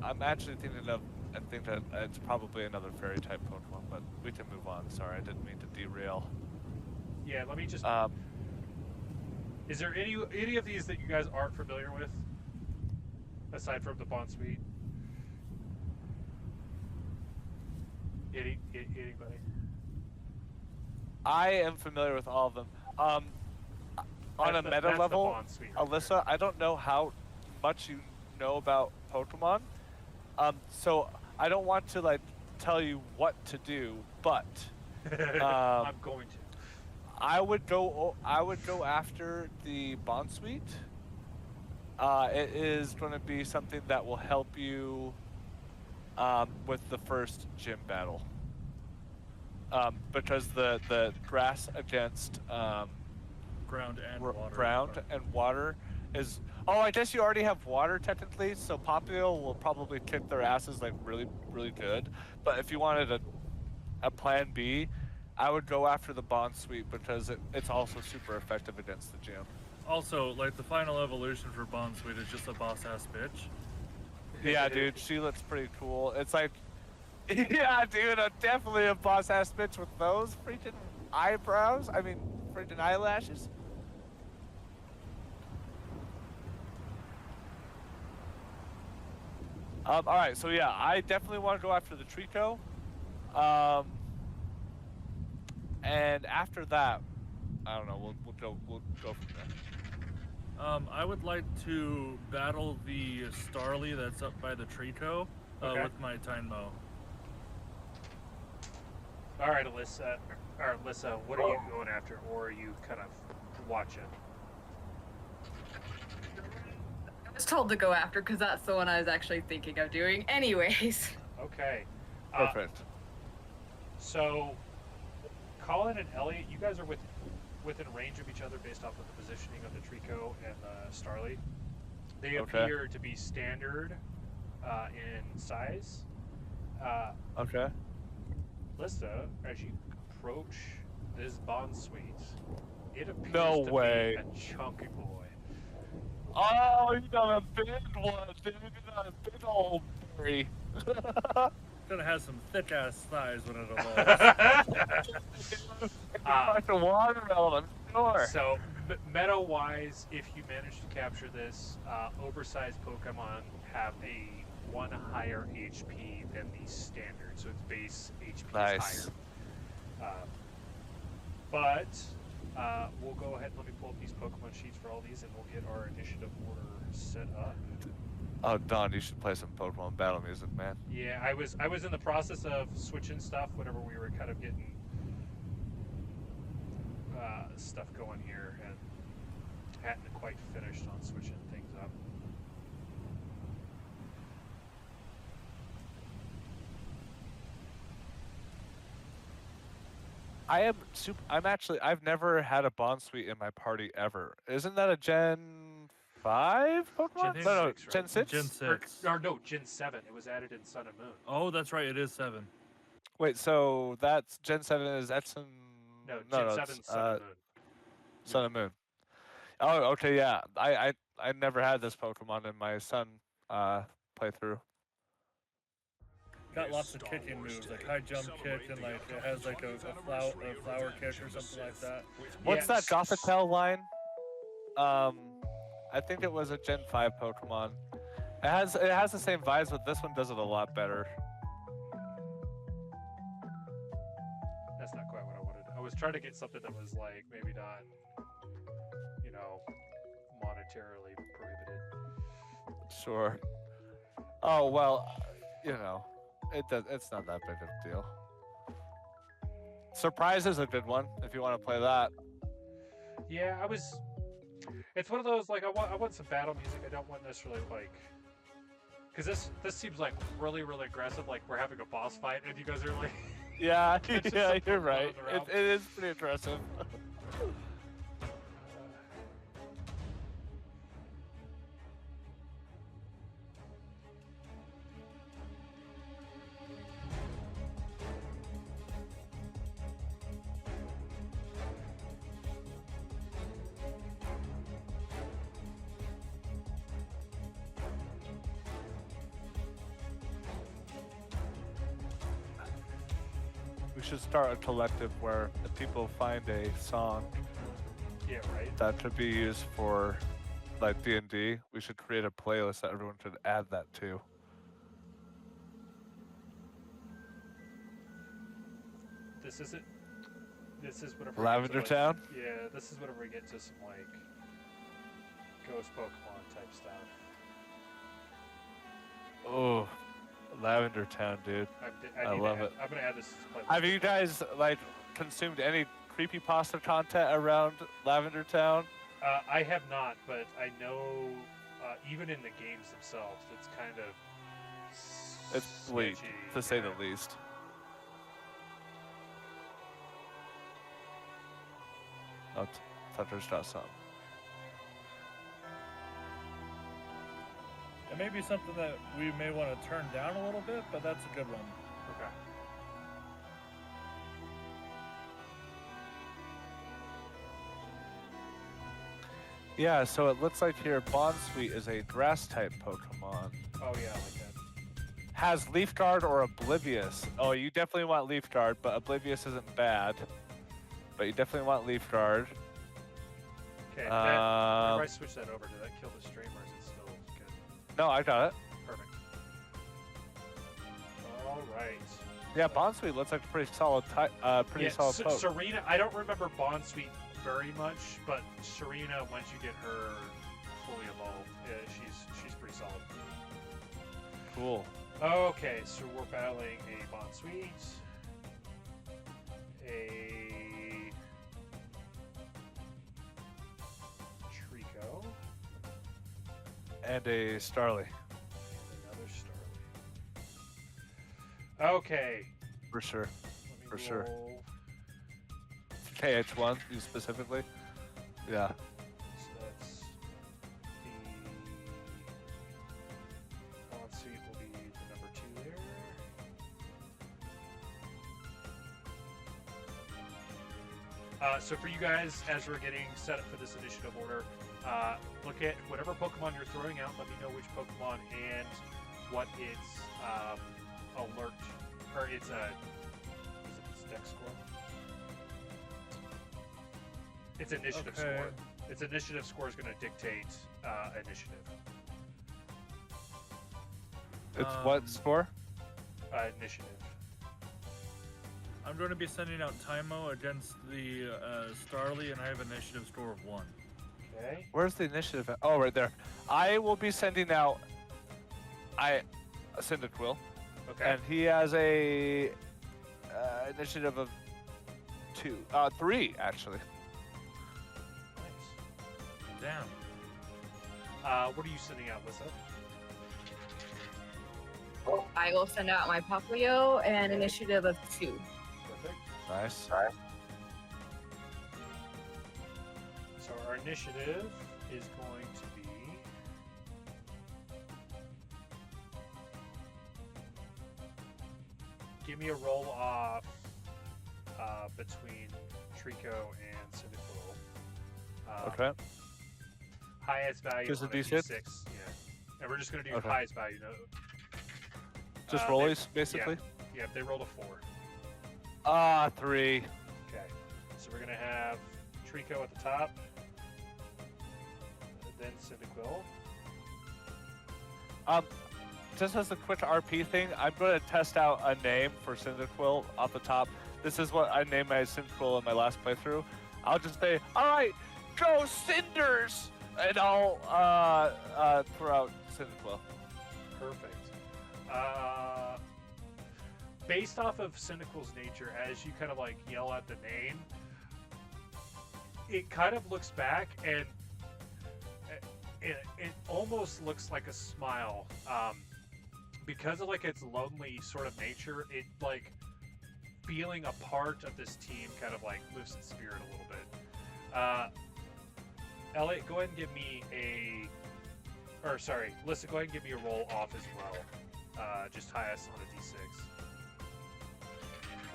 I'm actually thinking of. I think that it's probably another fairy type Pokemon, but we can move on. Sorry, I didn't mean to derail. yeah. Let me just. Is there any of these that you guys aren't familiar with, aside from the Bond Sweet? Anybody? I am familiar with all of them. On a meta that's the level, Bond Sweet right Alyssa, I don't know how much you know about Pokemon, so I don't want to like tell you what to do, but there. I'm going to. I would go after the Bond Suite. It is going to be something that will help you with the first gym battle. Because the grass against ground and water is. Oh, I guess you already have water technically, so Popplio will probably kick their asses like really, really good. But if you wanted a plan B, I would go after the Bond Suite because it's also super effective against the gym. Also, like the final evolution for Bond Sweet is just a boss ass bitch. Yeah, dude, she looks pretty cool. It's like, yeah, dude, definitely a boss ass bitch with those freaking eyebrows. I mean, freaking eyelashes. All right, so yeah, I definitely want to go after the Trico. And after that, I don't know. We'll go from there. I would like to battle the Starly that's up by the Trico Okay. with my Tynmo. All right, Alyssa. What are you going after, or are you kind of watching? I was told to go after because that's the one I was actually thinking of doing. Anyways. Okay. Perfect. So, Collin and Elliot, you guys are within range of each other based off of the positioning of the Trico and the Starly. They appear to be standard in size. Okay. Lissa, as you approach this Bond Suite, it appears No to way. be a chunky boy. Oh, you got a big one, dude. You got a big old berry. Gonna have some thick ass thighs when it evolves. Like a watermelon, I'm sure. So, meta-wise, if you manage to capture this, oversized Pokemon have a 1 higher HP than the standard, so its base HP Nice. is higher. But we'll go ahead and let me pull up these Pokemon sheets for all these, and we'll get our initiative order set up. Oh, Don, you should play some Pokemon battle music, man. Yeah, I was in the process of switching stuff whenever we were kind of getting stuff going here, and hadn't quite finished on switching things up. I've never had a Bond Suite in my party ever. Isn't that a Gen 5 Pokemon? Gen No, 6, right? Gen 6? Gen 6. Or no, Gen 7. It was added in Sun and Moon. Oh, that's right. It is 7. Wait, so that's Gen 7 is Edson? No, Gen 7 Sun and Moon. Sun and Moon. Oh, okay, yeah. I never had this Pokemon in my Sun playthrough. Got lots of kicking moves, like high jump kick, and like it has like a flower kick or something like that. What's that Gothitelle line? I think it was a Gen 5 Pokemon. It has the same vibes, but this one does it a lot better. That's not quite what I wanted. I was trying to get something that was like maybe not, monetarily prohibited. Sure. Oh well, it's not that big of a deal. Surprise is a good one if you want to play that. Yeah, it's one of those like I want some battle music. I don't want necessarily like Because this seems like really aggressive. Like we're having a boss fight, and you guys are like. Yeah, It's just yeah, some you're Pokemon right. around. It is pretty aggressive. We should start a collective where if people find a song Yeah, right. that could be used for like D&D, we should create a playlist that everyone should add that to. This is it. This is whatever. Lavender Town? Yeah, this is whenever we get to some like ghost Pokemon type stuff. Oh, Lavender Town, dude. I love it. I'm gonna add this to the playlist. Have you guys like consumed any creepypasta content around Lavender Town? I have not, but I know even in the games themselves, it's kind of It's bleak, sketchy, to say yeah. the least. Oh, Touchers.some. It may be something that we may want to turn down a little bit, but that's a good one. Okay. Yeah, so it looks like here Bonsweet is a grass type Pokemon. Oh yeah, I like that. Has Leaf Guard or Oblivious. Oh, you definitely want Leaf Guard, but Oblivious isn't bad. But you definitely want Leaf Guard. Okay. Whenever I switch that over, did that kill the stream, or is it still good? No, I got it. Perfect. All right. Yeah, Bonsweet looks like a pretty solid solid poke. Serena, I don't remember Bonsweet very much, but Serena, once you get her fully evolved, she's pretty solid. Cool. Okay, so we're battling a Bonsweet, a Trico, And a Starly. and another Starly. Okay. For sure. Let me For sure. roll. KH1, you specifically? Yeah. So that's the Bonsweet will be the number 2 there. So for you guys, as we're getting set up for this initiative order, look at whatever Pokemon you're throwing out. Let me know which Pokemon and what its alert or its its dex score. Its initiative Okay. score. Its initiative score is going to dictate initiative. It's what score? Initiative. I'm going to be sending out Tymo against the Starly, and I have initiative score of 1. Okay. Where's the initiative at? Oh, right there. I will be sending out Cyndaquil, Okay. and he has a initiative of 3 actually. Nice. Damn. What are you sending out, Lissa? I will send out my Papio and initiative of 2. Perfect. Nice. So our initiative is going to be give me a roll off between Trico and Cyndaquil. Okay. Highest value Just a on D6? D6. Yeah. And we're just going to do Okay. highest value. No, Just they- rollies, basically. Yeah, they rolled a 4. 3. Okay. So we're going to have Trico at the top. Then Cyndaquil. Just as a quick RP thing, I'm going to test out a name for Cyndaquil off the top. This is what I named my Cyndaquil in my last playthrough. I'll just say, all right, go Cinders! And I'll throw out Cyndaquil. Perfect. Based off of Cyndaquil's nature, as you kind of like yell at the name, it kind of looks back and it almost looks like a smile because of like its lonely sort of nature, it like feeling a part of this team kind of like lifts its spirit a little bit. Elliot, go ahead and give me Lissa, go ahead and give me a roll off as well. Just highest on a d6.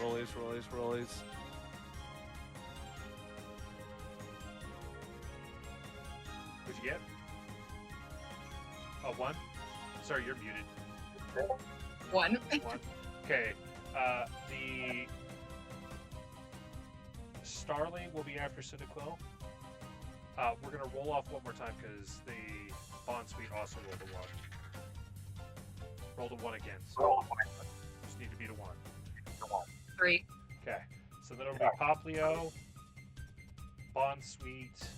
Rollies. What'd you get? A 1? Sorry, you're muted. 1. 1. Okay. The Starling will be after Cyndaquil. We're going to roll off one more time because the Bond Suite also rolled a 1. Rolled a 1 again. So just need to beat a 1. 3. Okay. So then it'll be Poplio, Bond Suite,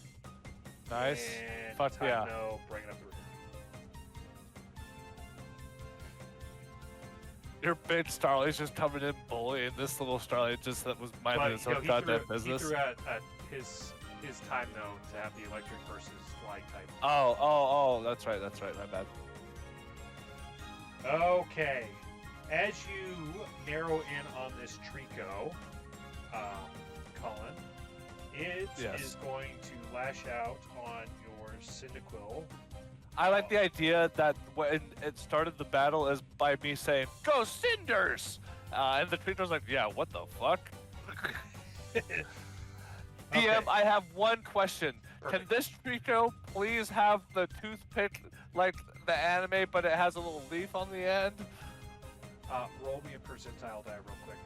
Nice. and Fuck yeah. Tyno bringing up the rear. Your big Starlight's just coming in bullying this little Starlight just that was minding his own goddamn business. He threw out his time though to have the electric versus fly type. Oh, that's right, my bad. Okay. As you narrow in on this Trico, Colin, it is going to lash out on your Cyndaquil. I like the idea that when it started the battle is by me saying, "Go Cinders!" And the Trico's like, "Yeah, what the fuck?" DM, I have one question. Perfect. Can this Trico please have the toothpick like the anime, but it has a little leaf on the end? Roll me a percentile die real quick.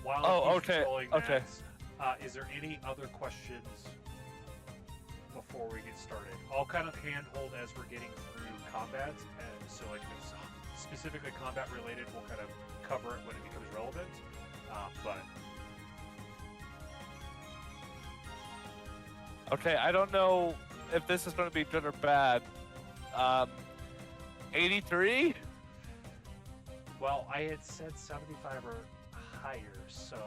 While he's rolling that, is there any other questions before we get started? I'll kind of handhold as we're getting through combat, and so like if it's specifically combat related, we'll kind of cover it when it becomes relevant. Okay, I don't know if this is going to be good or bad. 83? Well, I had said 75 or higher, so...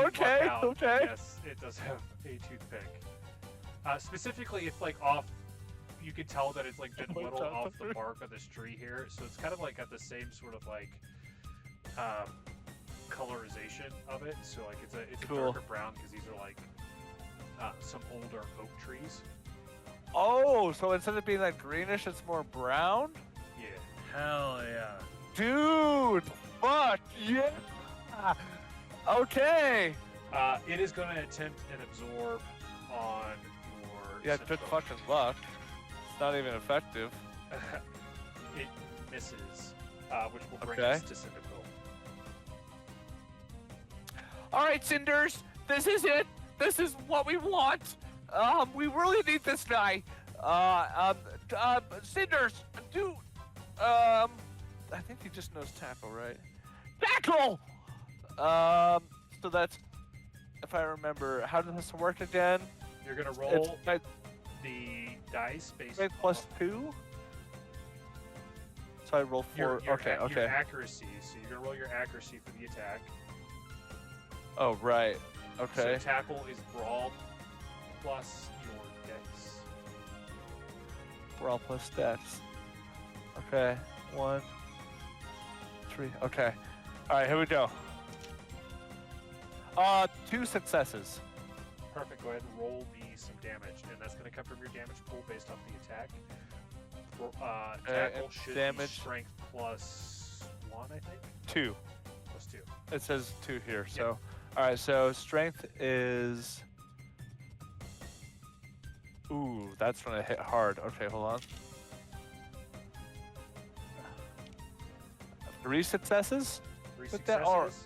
okay. Yes, it does have a toothpick. Specifically, it's like off... You can tell that it's like been whittled off the bark of this tree here, so it's kind of like got the same sort of like colorization of it. So like it's a Cool. darker brown because these are like some older oak trees. Oh, so instead of being like greenish, it's more brown? Yeah. Hell yeah. Dude, fuck yeah! Okay. It is going to attempt and absorb on your. Yeah, good Cyndaquil. fucking luck. It's not even effective. It misses, which will bring Okay. us to Cyndaquil. All right, Cinders, this is it. This is what we want. We really need this guy. Cinders, do. I think he just knows tackle, right? Tackle. So that's, if I remember, how does this work again? You're going to roll It's the dice based strength plus 2. So I roll 4. your Okay. accuracy. So you're going to roll your accuracy for the attack. Oh, right. Okay. So tackle is brawl plus your dex. Brawl plus stats. Okay. 1, 3. Okay. All right, here we go. 2 successes. Perfect. Go ahead and roll me some damage, and that's going to come from your damage pool based off the attack. Tackle should damage. be strength plus 1, I think. 2. Plus 2. It says 2 here. So, all right. So strength is. Ooh, that's when I hit hard. Okay, hold on. 3 successes? 3 But that successes.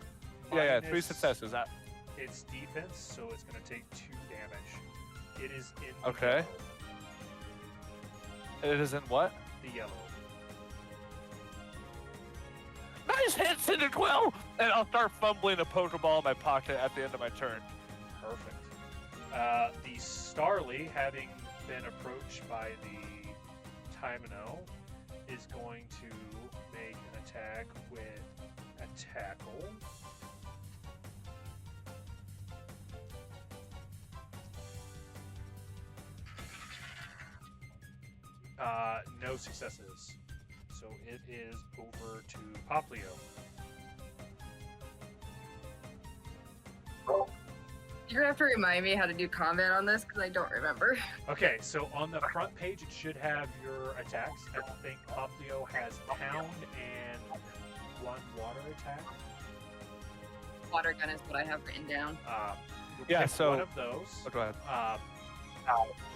are- Yeah, 3 minus successes. It's defense, so it's going to take 2 damage. It is in the Okay. yellow. It is in what? The yellow. Nice hit, Cyndaquil! And I'll start fumbling a Pokeball in my pocket at the end of my turn. Perfect. The Starly, having been approached by the Tymino, is going to make an attack with a tackle. No successes. So So it is over to Poplio. You're gonna have to remind me how to do combat on this because I don't remember. Okay, so on the front page it should have your attacks. I think Poplio has pound and 1 water attack. Water gun is what I have written down. You'll Yeah, pick so- one of those. Oh, go ahead.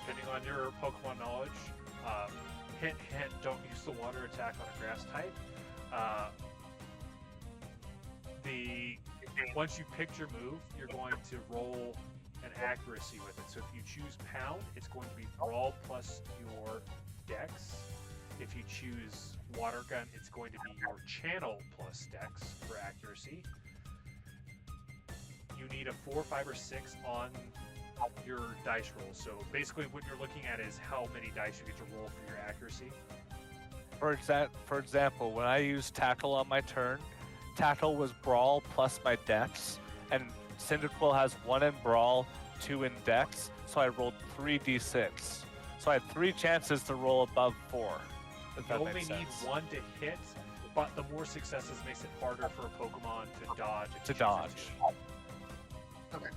Depending on your Pokemon knowledge, hint, hint, don't use the water attack on a grass type. Once you picked your move, you're going to roll an accuracy with it. So if you choose pound, it's going to be brawl plus your dex. If you choose water gun, it's going to be your channel plus dex for accuracy. You need a 4, 5, or 6 on your dice roll. So basically what you're looking at is how many dice you get to roll for your accuracy. For example, when I used tackle on my turn, tackle was brawl plus my dex, and Cyndaquil has 1 in brawl, 2 in dex, so I rolled 3d6. So I had 3 chances to roll above 4. If You that only makes need sense. 1 to hit, but the more successes makes it harder for a Pokemon to dodge. if To you choose it dodge. to. Okay.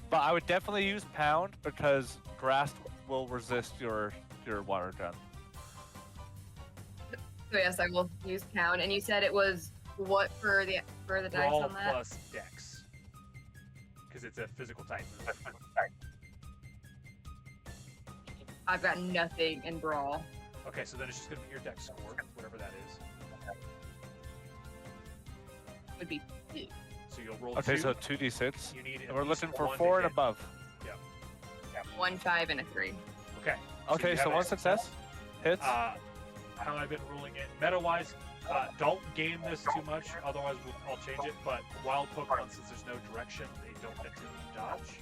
But I would definitely use pound because grass will resist your water gun. So yes, I will use pound. And you said it was what for the dice Brawl on that? plus dex. Because it's a physical type move. I've got nothing in brawl. Okay, so then it's just going to be your dex score, whatever that is. Would be 2. So you'll roll Okay, 2. so 2d6. You need at And we're least looking for 1 to 4 and hit. above. 1, 5, and a 3. Okay. Okay, you so have one a success hits. How I've been ruling it, meta-wise, don't game this too much, otherwise I'll change it, but wild Pokemon, since there's no direction, they don't tend to dodge.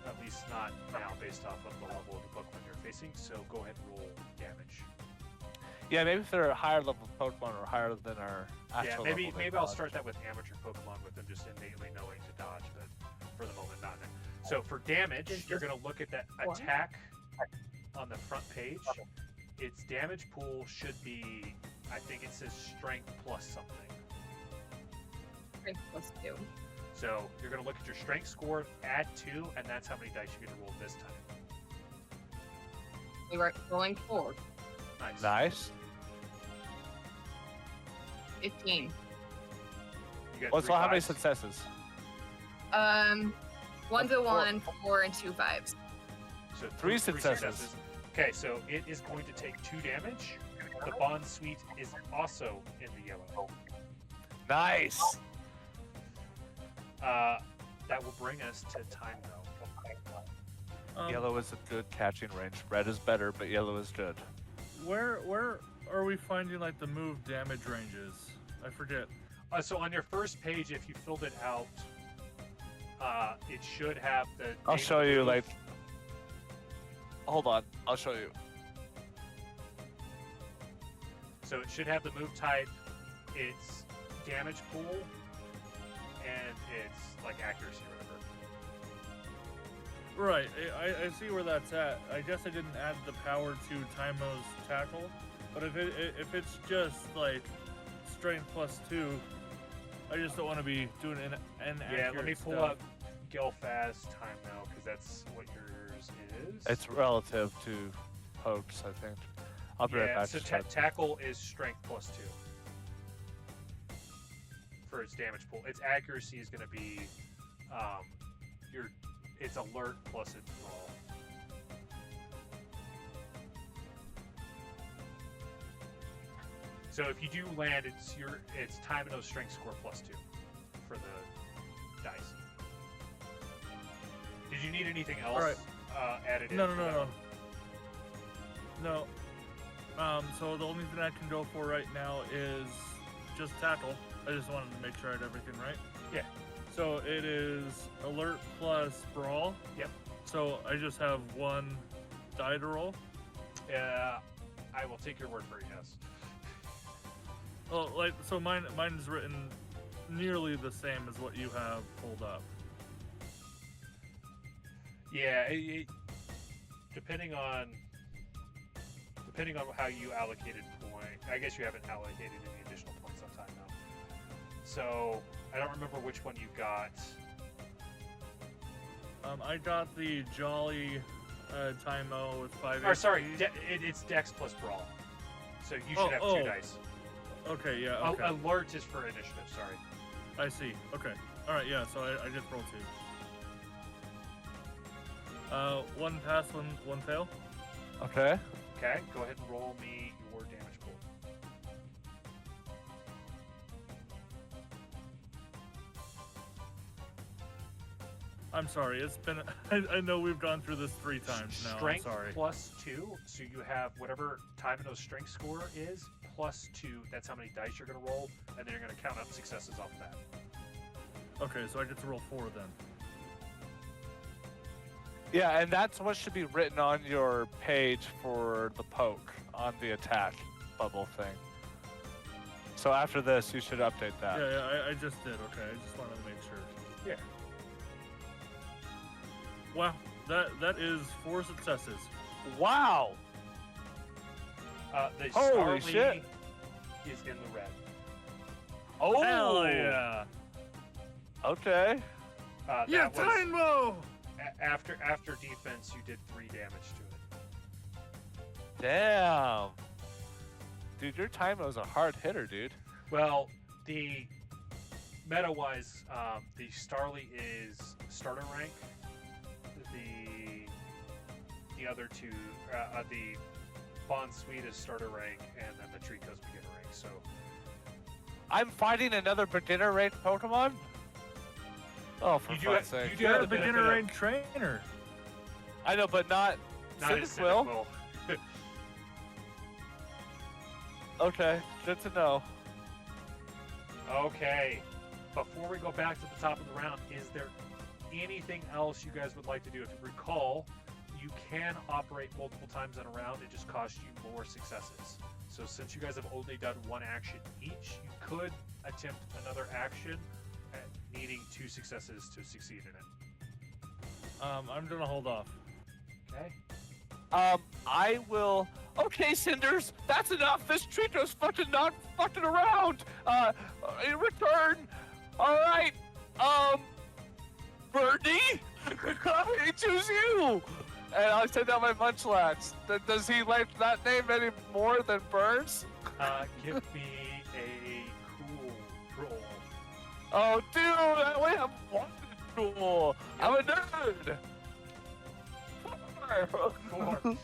At least not now, based off of the level of the Pokemon you're facing, so go ahead and roll damage. Yeah, maybe if they're a higher level Pokemon or higher than our Yeah, actual maybe level, they maybe I'll dodge. start that with amateur Pokemon with them just innately knowing to dodge, but for the moment, not now. So for damage, you're going to look at that What? attack on the front page. Its damage pool should be, I think it says strength plus something. Strength plus 2. So you're going to look at your strength score, add 2, and that's how many dice you get to roll this time. We were rolling 4. Nice. Nice. 15. You got Well, 3 so how many fives. successes? 1's a 1, 4, and 2 5s. So Three successes. Okay, so it is going to take 2 damage. The Bond Suite is also in the yellow. Nice. That will bring us to time though. Yellow is a good catching range. Red is better, but yellow is good. Where are we finding like the move damage ranges? I forget. So on your first page, if you filled it out, it should have the. I'll name show of the you, move. like- Hold on, I'll show you. So it should have the move type, its damage pool, and its like accuracy or whatever. Right, I see where that's at. I guess I didn't add the power to Tymo's tackle, but if it's just like strength plus 2, I just don't want to be doing an Yeah, let me accurate pull stuff. up Gelfast time now because that's what yours is. It's relative to pokes, I think. I'll be right Yeah, back. so just try to- tackle is strength plus 2 for its damage pool. Its accuracy is going to be its alert plus its brawl. So if you do land, it's time and strength score plus 2 for the dice. Did you need anything else Alright. added in? No. for that? No. So the only thing I can go for right now is just tackle. I just wanted to make sure I had everything right. Yeah. So it is alert plus brawl. Yep. So I just have 1 die to roll. I will take your word for it, yes. Oh, like so mine's written nearly the same as what you have pulled up. Yeah, depending on depending on how you allocated point. I guess you haven't allocated any additional points on time now. So I don't remember which one you got. I got the Jolly Time-O with 5 Or sorry, HP. it's Dex plus Brawl. So you should have 2 dice. Okay, yeah, okay. Alert is for initiative, sorry. I see. Okay. Alright, yeah, so I just rolled 2. 1 pass, 1 fail. Okay. Okay, go ahead and roll me your damage pool. I'm sorry, it's been... I know we've gone through this 3 times now, Strength I'm sorry. plus 2, so you have whatever Time-O strength score is, plus 2, that's how many dice you're going to roll, and then you're going to count up successes off of that. Okay, so I get to roll 4 then. Yeah, and that's what should be written on your page for the poke on the attack bubble thing. So after this, you should update that. Yeah, I just did, okay, I just wanted to make sure. Yeah. Wow, that is 4 successes. Wow! The Holy Starly shit. is in the red. Oh! Hell yeah! Okay. That Yeah, was, Time-O! after defense, you did 3 damage to it. Damn. Dude, your Time-O's a hard hitter, dude. Well, the meta-wise, the Starly is starter rank. The other 2, the Bond Suite is starter rank, and then the Trico's beginner rank. So I'm fighting another beginner ranked Pokemon? Oh, for fuck's sake. you do You're have a the benefit beginner of- rank trainer. I know, but not Not as Cyndaquil. Cyndaquil. Okay, good to know. Okay. Before we go back to the top of the round, is there anything else you guys would like to do? If you recall, you can operate multiple times in a round. It just costs you more successes. So since you guys have only done 1 action each, you could attempt another action at needing 2 successes to succeed in it. I'm gonna hold off. Okay. I will. Okay, Cinders, that's enough. This Trico's fucking not fucking around. In return. All right. Birdie, I choose you. And I'll send out my Munchlax. Does he like that name any more than Burns? Give me a cool roll. Oh, dude, I only have 1 tool. I'm a nerd. 4.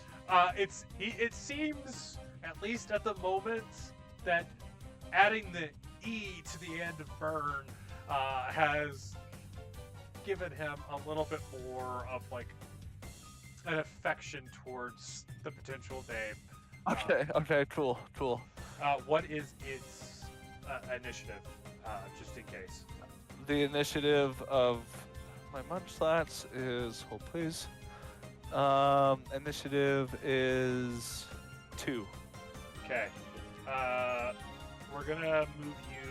It seems, at least at the moment, that adding the E to the end of burn has given him a little bit more of like an affection towards the potential name. Okay, cool. What is its initiative, just in case? The initiative of my Munchlax is, hold please. Initiative is 2. Okay. We're gonna move you.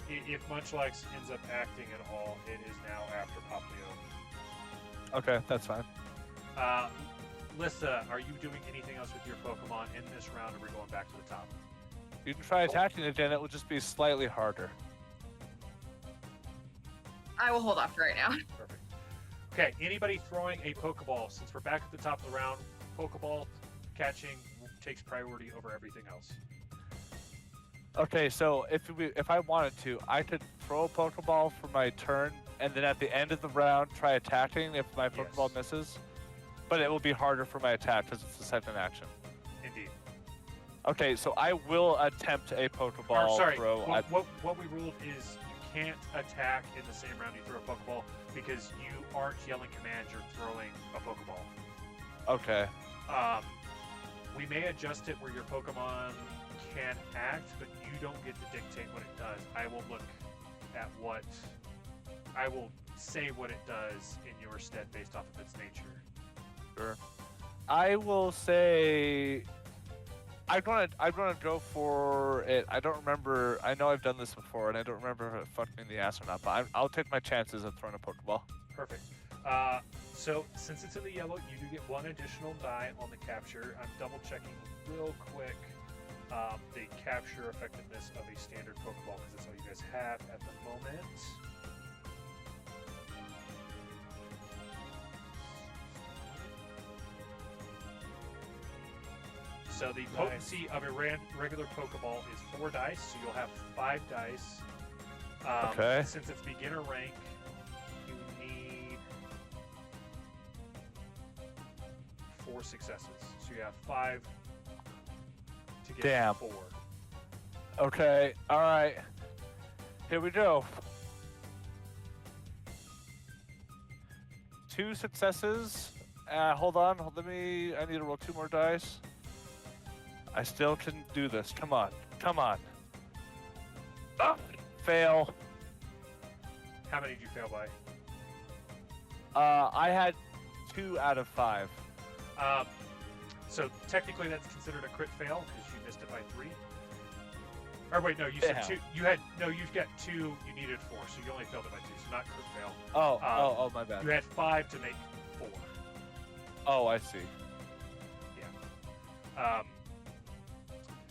If Munchlax ends up acting at all, it is now after Poplio. Okay, that's fine. Lissa, are you doing anything else with your Pokemon in this round, or are we going back to the top? You can try attacking it, and it will just be slightly harder. I will hold off for right now. Perfect. Okay, anybody throwing a Pokeball? Since we're back at the top of the round, Pokeball catching takes priority over everything else. Okay, so if I wanted to, I could throw a Pokeball for my turn, and then at the end of the round, try attacking if my Pokeball misses. But it will be harder for my attack because it's the second action. Indeed. Okay, so I will attempt a Pokeball throw. What we ruled is you can't attack in the same round you throw a Pokeball because you aren't yelling commands, you're throwing a Pokeball. Okay. We may adjust it where your Pokemon can act, but you don't get to dictate what it does. I will look at what... I will say what it does in your stead based off of its nature. Sure. I will say... I'm gonna go for it. I don't remember. I know I've done this before, and I don't remember if it fucked me in the ass or not. But I'll take my chances of throwing a Pokeball. Perfect. So, since it's in the yellow, you do get one additional die on the capture. I'm double checking real quick the capture effectiveness of a standard Pokeball because that's all you guys have at the moment. So the potency of a regular Pokeball is 4 dice, so you'll have 5 dice. Okay. Since it's beginner rank, you need 4 successes. So you have 5 to get 4. Okay, alright. Here we go. 2 successes. Hold on, I need to roll 2 more dice. I still can do this. Come on. Oh, fail. How many did you fail by? I had 2 out of 5. So technically that's considered a crit fail because you missed it by 3. Or wait, no, you said 2. You've got 2. You needed 4, so you only failed it by 2. So not crit fail. Oh, my bad. You had 5 to make 4. Oh, I see. Yeah.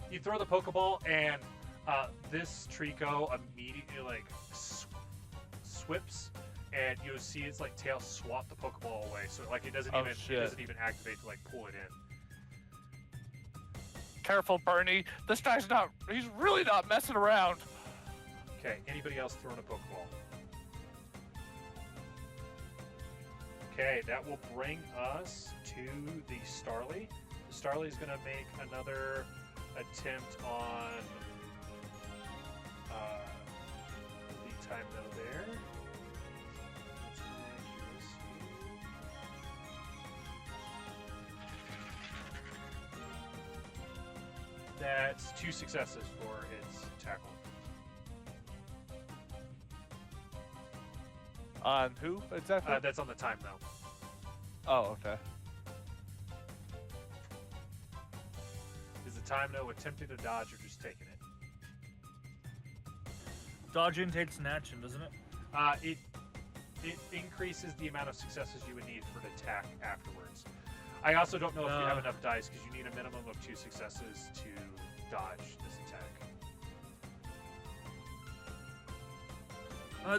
You throw the Pokeball, and this Trico immediately swips, and you see its tail swat the Pokeball away. So it doesn't even activate to pull it in. Careful, Bernie. This guy's he's really not messing around. Okay, anybody else throwing a Pokeball? Okay, that will bring us to the Starly. The Starly is going to make another attempt on the time though there. That's 2 successes for its tackle. On who exactly? That's on the time though. Oh, okay. Is the time though attempting to dodge or just taking it? Dodging takes an action, doesn't it? It increases the amount of successes you would need for an attack afterwards. I also don't know if you have enough dice because you need a minimum of 2 successes to dodge this attack.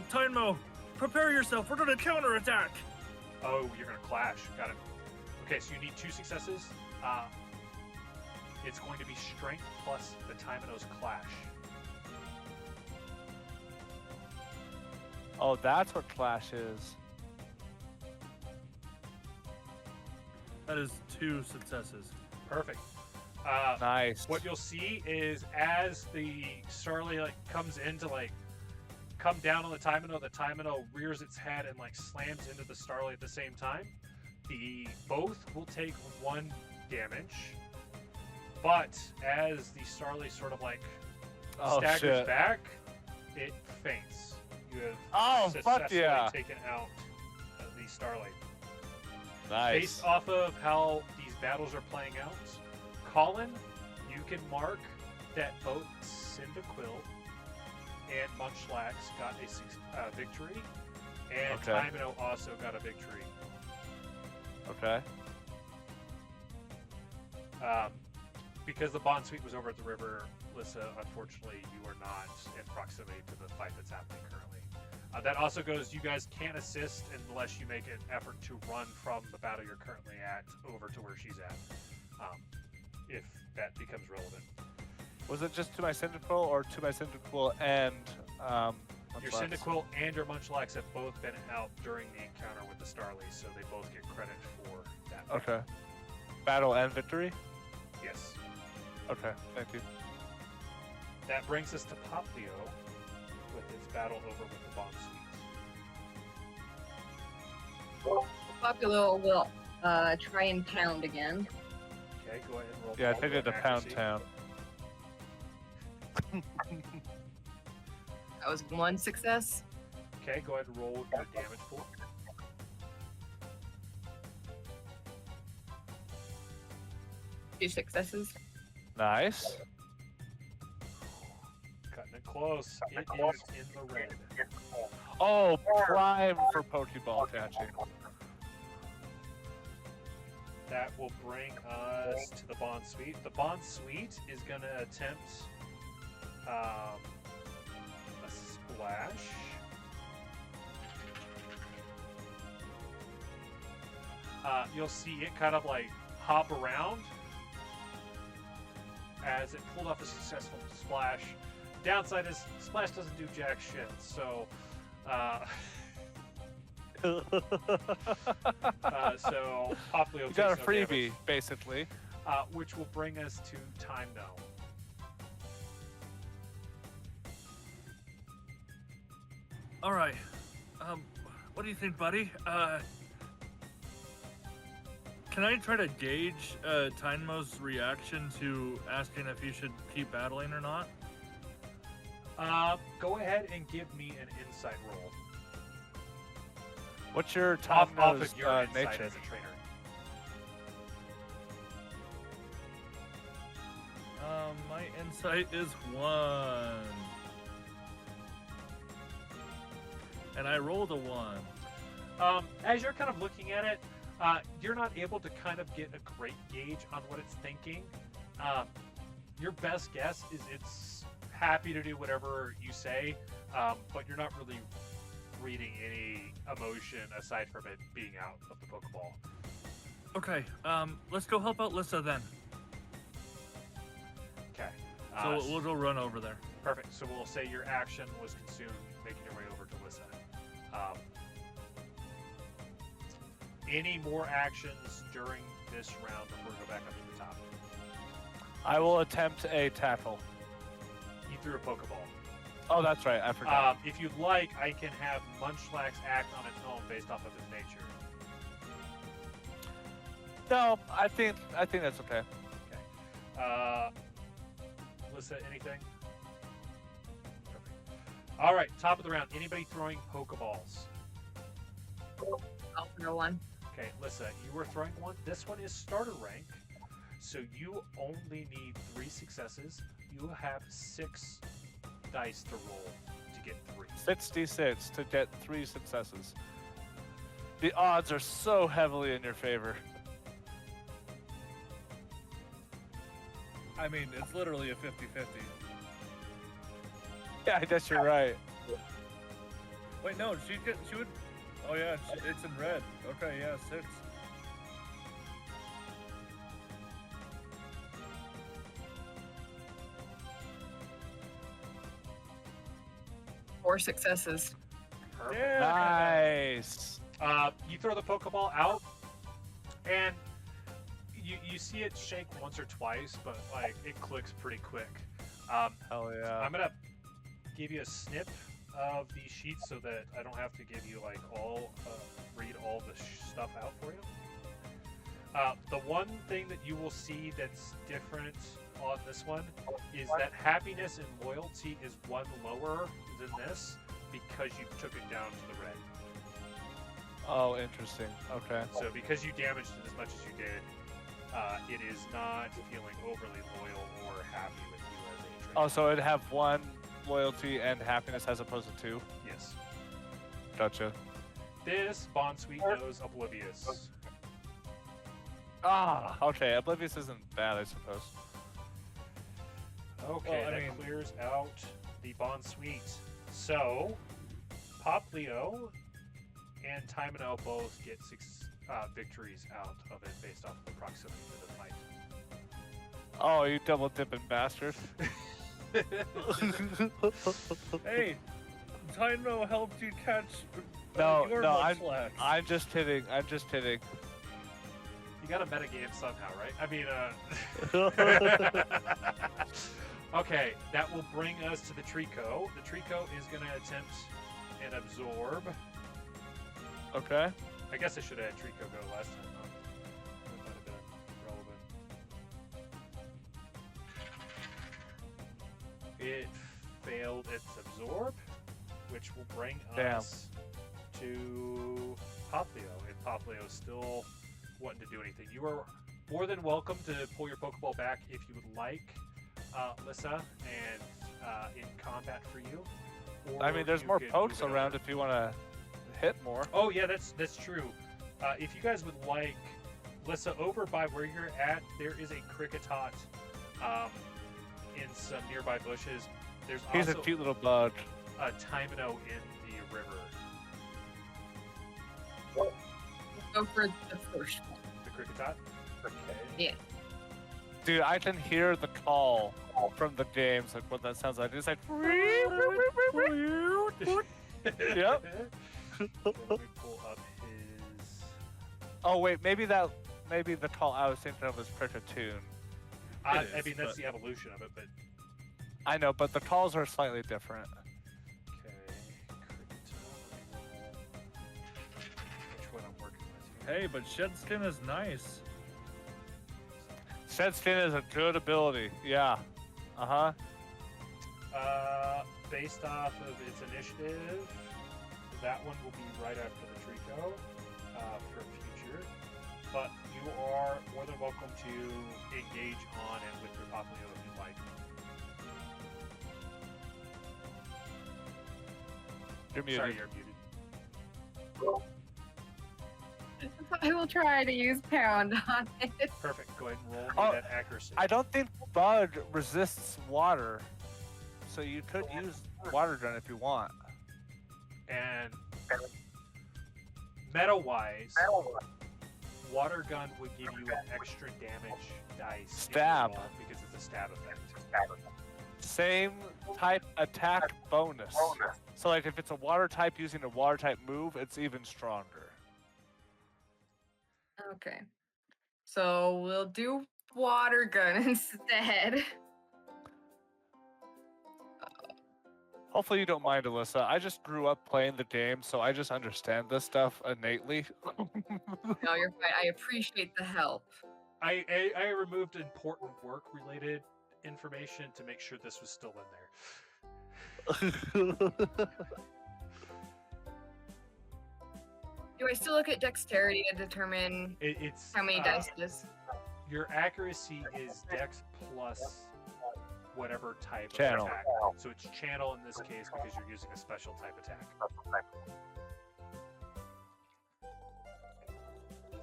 Tynmo, prepare yourself. We're going to counterattack. Oh, you're going to clash. Got it. Okay, so you need 2 successes. It's going to be strength plus the Tymano's clash. Oh, that's what clash is. That is 2 successes. Perfect. Nice. What you'll see is as the Starly comes in to come down on the Tymano rears its head and slams into the Starly at the same time. Both will take 1 damage, but as the Starly sort of staggers back, it faints. You have successfully taken out the Starly. Nice. Based off of how these battles are playing out, Collin, you can mark that both Cyndaquil and Munchlax got a victory, and Tymano also got a victory. Okay. Because the Bond Suite was over at the river, Lissa, unfortunately, you are not in proximity to the fight that's happening currently. That also goes, you guys can't assist unless you make an effort to run from the battle you're currently at over to where she's at, if that becomes relevant. Was it just to my Cyndaquil or to my Cyndaquil and Your Cyndaquil and your Munchlax have both been out during the encounter with the Starly, so they both get credit for that. Okay. Battle and victory? Yes. Okay, thank you. That brings us to Poplio with its battle over with the Bomb Suite. Populo will try and pound again. Okay, go ahead and roll. Yeah, I think it's a pound town. That was 1 success. Okay, go ahead and roll your damage pool. Two successes. Nice. Cutting it close. It is in the red. Oh, prime for Pokeball catching. that will bring us to the Bond Suite. The Bond Suite is going to attempt a splash. You'll see it kind of like hop around as it pulled off a successful splash. Downside is splash doesn't do jack shit, so so Poplio You got a takes no freebie, damage, basically. which will bring us to Time No. All right. What do you think, buddy? Can I try to gauge Tynmo's reaction to asking if you should keep battling or not? Go ahead and give me an insight roll. What's your Off Tynmo's of your insight nature? as a trainer. My insight is 1. And I rolled a 1. As you're kind of looking at it, you're not able to kind of get a great gauge on what it's thinking. Your best guess is it's happy to do whatever you say, but you're not really reading any emotion aside from it being out of the Pokeball. Okay, let's go help out Lissa then. Okay. So we'll go run over there. Perfect. So we'll say your action was consumed making your way over to Lissa. Any more actions during this round before we go back up to the top? I will attempt a tackle. You threw a Pokeball. Oh, that's right. I forgot. If you'd like, I can have Munchlax act on its own based off of its nature. No, I think that's okay. Okay. Lissa, anything? Perfect. All right, top of the round. Anybody throwing Pokeballs? I'll throw one. Okay, Lissa, you were throwing one. This one is starter rank, so you only need 3 successes. You have 6 dice to roll to get 3. 66 to get 3 successes. The odds are so heavily in your favor. I mean, it's literally a 50-50. Yeah, I guess you're right. Wait, no, she would... Oh yeah, it's in red. Okay, yeah, 6. Four successes. Perfect. Nice. You throw the Pokeball out, and you see it shake once or twice, but like it clicks pretty quick. Hell yeah. I'm gonna give you a snip of these sheets so that I don't have to give you like read all the stuff out for you. The one thing that you will see that's different on this one is that happiness and loyalty is 1 lower than this because you took it down to the red. Oh, interesting. Okay. So because you damaged it as much as you did, it is not feeling overly loyal or happy with you as a trainer. Oh, so it'd have 1 loyalty and happiness as opposed to 2? Yes. Gotcha. This Bond Suite knows Oblivious. Ah, okay. Oblivious isn't bad, I suppose. Okay, Well, I that mean- clears out the Bond Suite. So, Poplio and Tymino both get 6 victories out of it based off of the proximity to the fight. Oh, you double dipping bastard. Hey, Tyno helped you catch No, your no, Munchlax. I'm just kidding. I'm just kidding. You gotta metagame somehow, right? I mean, okay, that will bring us to the Trico. The Trico is gonna attempt an absorb. Okay. I guess I should have had Trico go last time, huh? That might have been relevant. It failed its absorb, which will bring Damn. us to Poplio. And Poplio is still wanting to do anything. You are more than welcome to pull your Pokeball back if you would like, Lissa, and in combat for you. Or I mean, there's you more could pokes move it around over. if you want to hit more. Oh yeah, that's true. If you guys would like Lissa, over by where you're at, there is a cricketot in some nearby bushes. There's He's also a cute little bug. a Timino in the river. We'll go for the first one. The cricketot? Okay. Yeah. Dude, I can hear the call from the games, like what that sounds like. It's like. Yep. Let me pull up his. Oh wait, maybe the call I was thinking of was Prickatoon. I is, mean, that's but- the evolution of it, but. I know, but the calls are slightly different. Okay. Cricketot. Which one I'm working with here? Hey, but shed skin is nice. Shed skin is a good ability. Yeah. Uh-huh. Based off of its initiative, that one will be right after the Trico for future. But you are more than welcome to engage on and with your Poplio if you'd like. You're muted. Sorry, you're muted. I will try to use pound on it. Perfect. Go ahead and roll me Oh, that accuracy. I don't think Bud resists water, so you could use water gun if you want. And meta-wise, water gun would give you an extra damage dice if you Stab. roll because it's a stab effect. Same type attack bonus. So like if it's a water type using a water type move, it's even stronger. Okay. So we'll do water gun instead. Hopefully you don't mind, Alyssa. I just grew up playing the game, so I just understand this stuff innately. No, you're fine. I appreciate the help. I removed important work-related information to make sure this was still in there. Do I still look at dexterity to determine It's how many dice it is? Your accuracy is Dex plus whatever type Channel. of attack. So it's channel in this case because you're using a special type attack.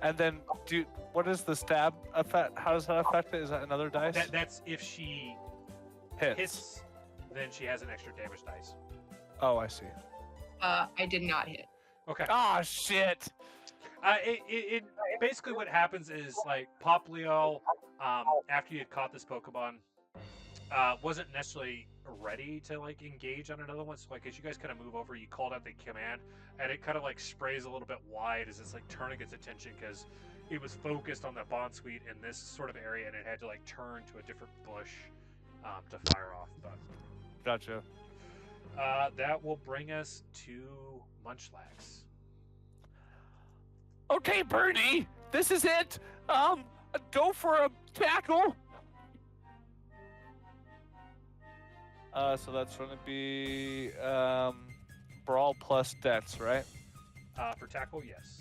And then, what is the stab effect? How does that affect it? Is that another dice? That's if she Hits. hits, then she has an extra damage dice. Oh, I see. I did not hit. Okay. Ah, shit! It basically what happens is like Poplio, after you had caught this Pokemon, wasn't necessarily ready to like engage on another one. So like as you guys kind of move over, you called out the command, and it kind of like sprays a little bit wide as it's like turning its attention because it was focused on the Bond Suite in this sort of area, and it had to like turn to a different bush to fire off. But Gotcha. that will bring us to Munchlax. Okay, Bernie, this is it. Go for a tackle. So that's going to be brawl plus dex, right? For tackle, yes.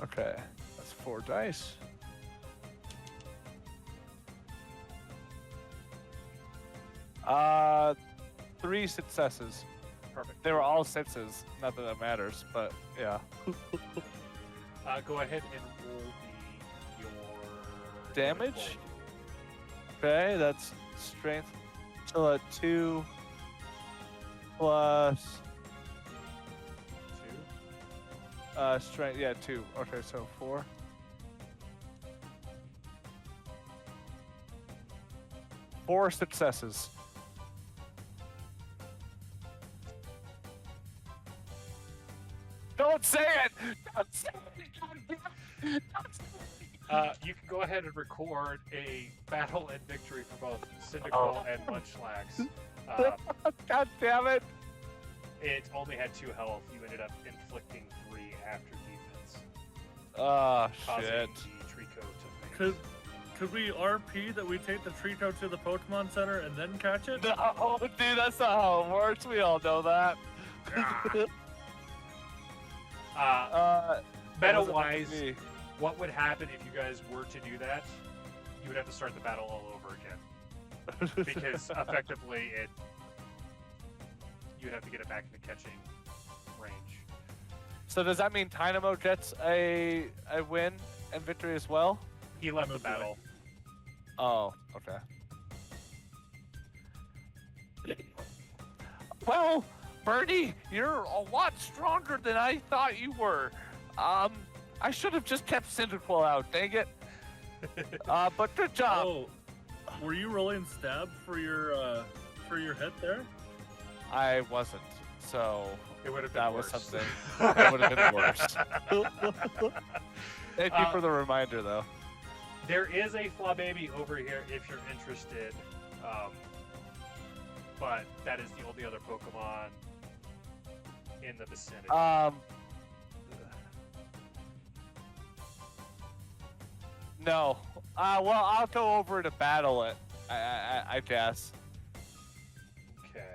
Okay, that's 4 dice. Uh, 3 successes. Perfect. They were all 6s. Not that that matters, but yeah. Go ahead and roll your Damage? Okay, that's strength. So 2 plus 2. strength. Yeah, 2. Okay, so 4. Four successes. Don't say it! Don't say it! You can go ahead and record a battle and victory for both Cyndaquil and Munchlax. God damn it! It only had 2 health. You ended up inflicting 3 after defense, Oh, causing shit. the Trico to faint. Could we RP that we take the Trico to the Pokemon Center and then catch it? No, dude, that's not how it works. We all know that. Meta-wise, what would happen if you guys were to do that? You would have to start the battle all over again. Because effectively, you'd have to get it back into catching range. So does that mean Dynamo gets a win and victory as well? He left the battle. Oh, okay. Well, Bernie, you're a lot stronger than I thought you were. I should have just kept Cyndaquil out, dang it. But good job. Oh, were you rolling stab for your hit there? I wasn't, so It would have been that worse. was something. That would have been worse. Thank you for the reminder, though. There is a Flaw Baby over here if you're interested. But that is the only other Pokemon in the vicinity. No. Well, I'll go over to battle it, I guess. Okay.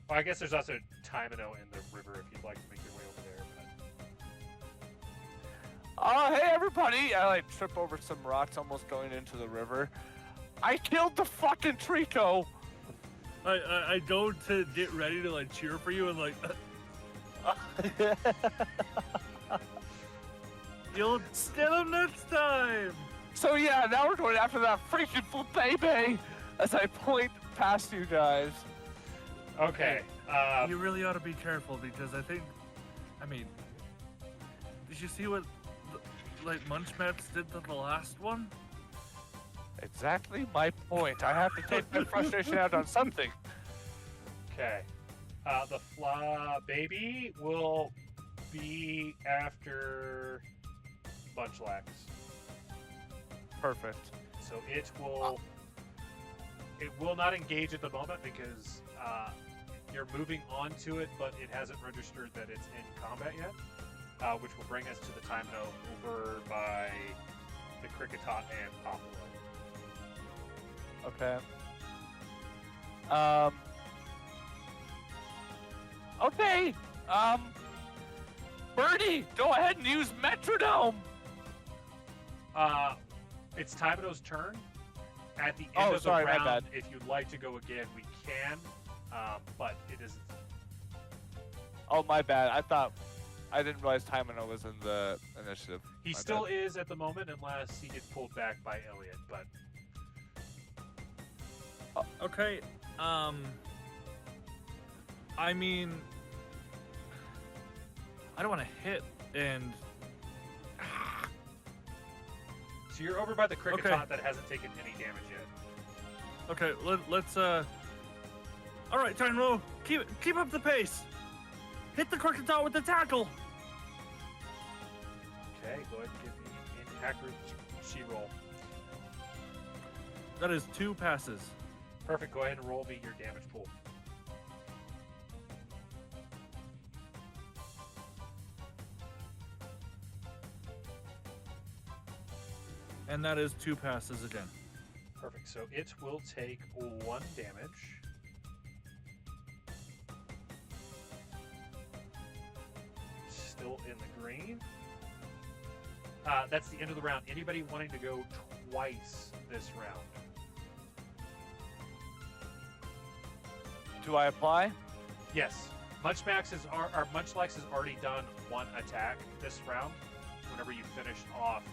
Well, I guess there's also Timino in the river if you'd like to make your way over there. But... Hey everybody! I like trip over some rocks almost going into the river. I killed the fucking Trico! I go to get ready to like cheer for you and like you'll get him next time. So yeah, now we're going after that freaking baby as I point past you guys. Okay. You really ought to be careful because I mean, did you see what like Munchmats did to the last one? Exactly my point. I have to take my frustration out on something. Okay. The Flaw Baby will be after Munchlax. Perfect. So it will not engage at the moment because you're moving onto it, but it hasn't registered that it's in combat yet, which will bring us to the Timino over by the Kricketot and Popolo. Okay. Okay. Birdie, go ahead and use Metronome. It's Timino's turn. At the end of the sorry, my round, bad. if you'd like to go again, we can. But it is. Oh, my bad. I didn't realize Timino was in the initiative. He My still bad. is at the moment, unless he gets pulled back by Elliot. But Okay. I mean, I don't want to hit and. so you're over by the Kricketot Okay. that hasn't taken any damage yet. Okay, let's All right, Dynamo, keep up the pace. Hit the Kricketot with the tackle. Okay, go ahead and give me an accuracy roll. That is 2 passes. Perfect. Go ahead and roll me your damage pool. And that is 2 passes again. Perfect. So it will take 1 damage. Still in the green. That's the end of the round. Anybody wanting to go twice this round? Do I apply? Yes. Munchlax has already done 1 attack this round. Whenever you finished off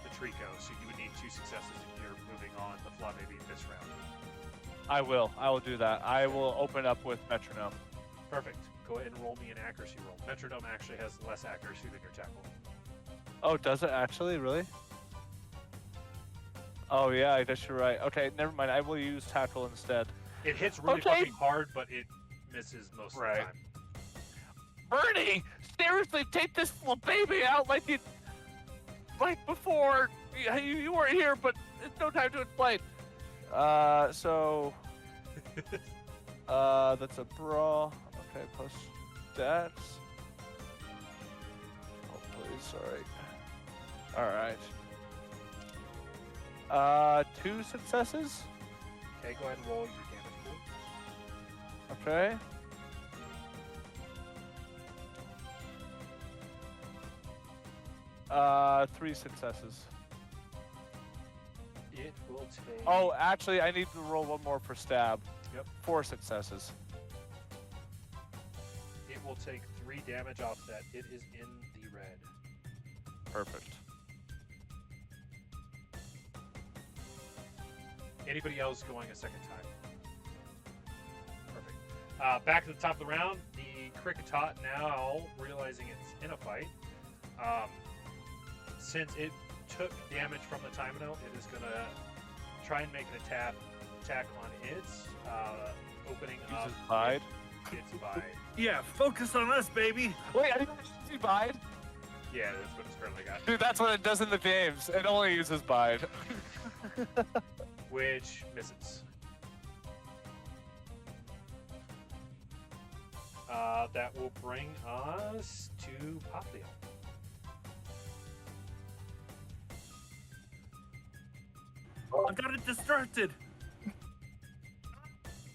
the Trico, so you would need 2 successes if you're moving on the Flaw Baby this round. I will do that. I will open up with Metronome. Perfect. Go ahead and roll me an accuracy roll. Metronome actually has less accuracy than your tackle. Oh, does it actually? Really? Oh yeah, I guess you're right. Okay, never mind. I will use tackle instead. It hits really Okay. fucking hard, but it misses most of the time. Bernie, seriously, take this little baby out like before. You weren't here, but it's no time to explain. So that's a brawl. Okay, plus stats. Oh, please, sorry. All right. 2 successes. Okay, go ahead and roll your damage pool. Okay. Uh, 3 successes. It will take. Oh, actually, I need to roll 1 more for stab. Yep. 4 successes. It will take 3 damage off that. It is in the red. Perfect. Anybody else going a second time? Perfect. Back to the top of the round. The Cricketot now realizing it's in a fight. Since it took damage from the Timino, it is going to try and make an attack on its opening up. Uses Bide. Its Bide. Yeah, focus on us, baby. Wait, I didn't see Bide. Yeah, that's what it's currently got. Dude, that's what it does in the games. It only uses Bide. Which misses. That will bring us to Poplio. I got it distracted.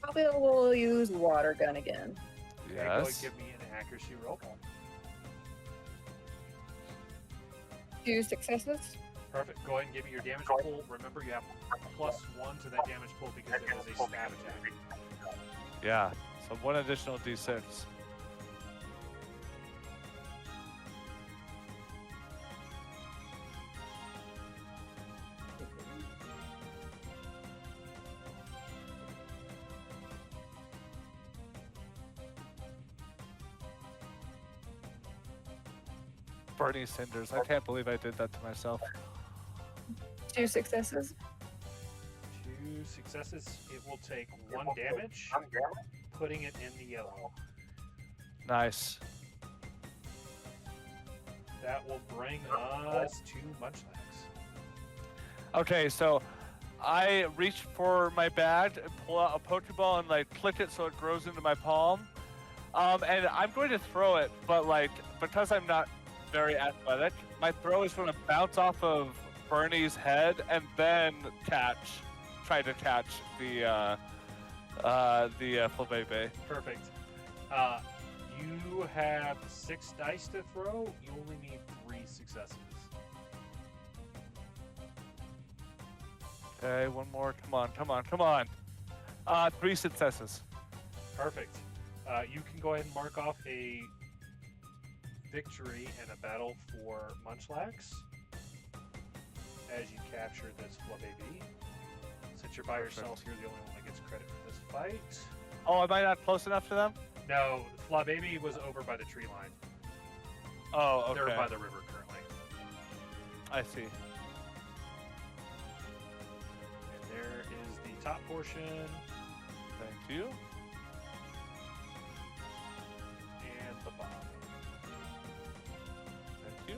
Probably will use water gun again. Okay, go and Yes. give me an accuracy roll. 2 successes. Perfect. Go ahead and give me your damage pool. Remember, you have +1 to that damage pool because it is a stab attack. Yeah. So 1 additional d6. Burning cinders. I can't believe I did that to myself. 2 successes. 2 successes. It will take 1 damage, putting it in the yellow. Nice. That will bring us to Munchlax. Okay, so I reach for my bag and pull out a Pokeball and like click it so it grows into my palm. And I'm going to throw it, but like because I'm not very athletic, my throw is going to bounce off of Bernie's head and then try to catch the Flabébé. Perfect. You have 6 dice to throw. You only need 3 successes. Okay, one more. Come on. 3 successes. Perfect. You can go ahead and mark off a victory in a battle for Munchlax as you capture this Flabébé. Since you're by yourself, you're the only one that gets credit for this fight. Oh, am I not close enough to them? No, Flabébé was over by the tree line. Oh, okay. They're by the river currently. I see. And there is the top portion Thank you. and the bottom. Thank you.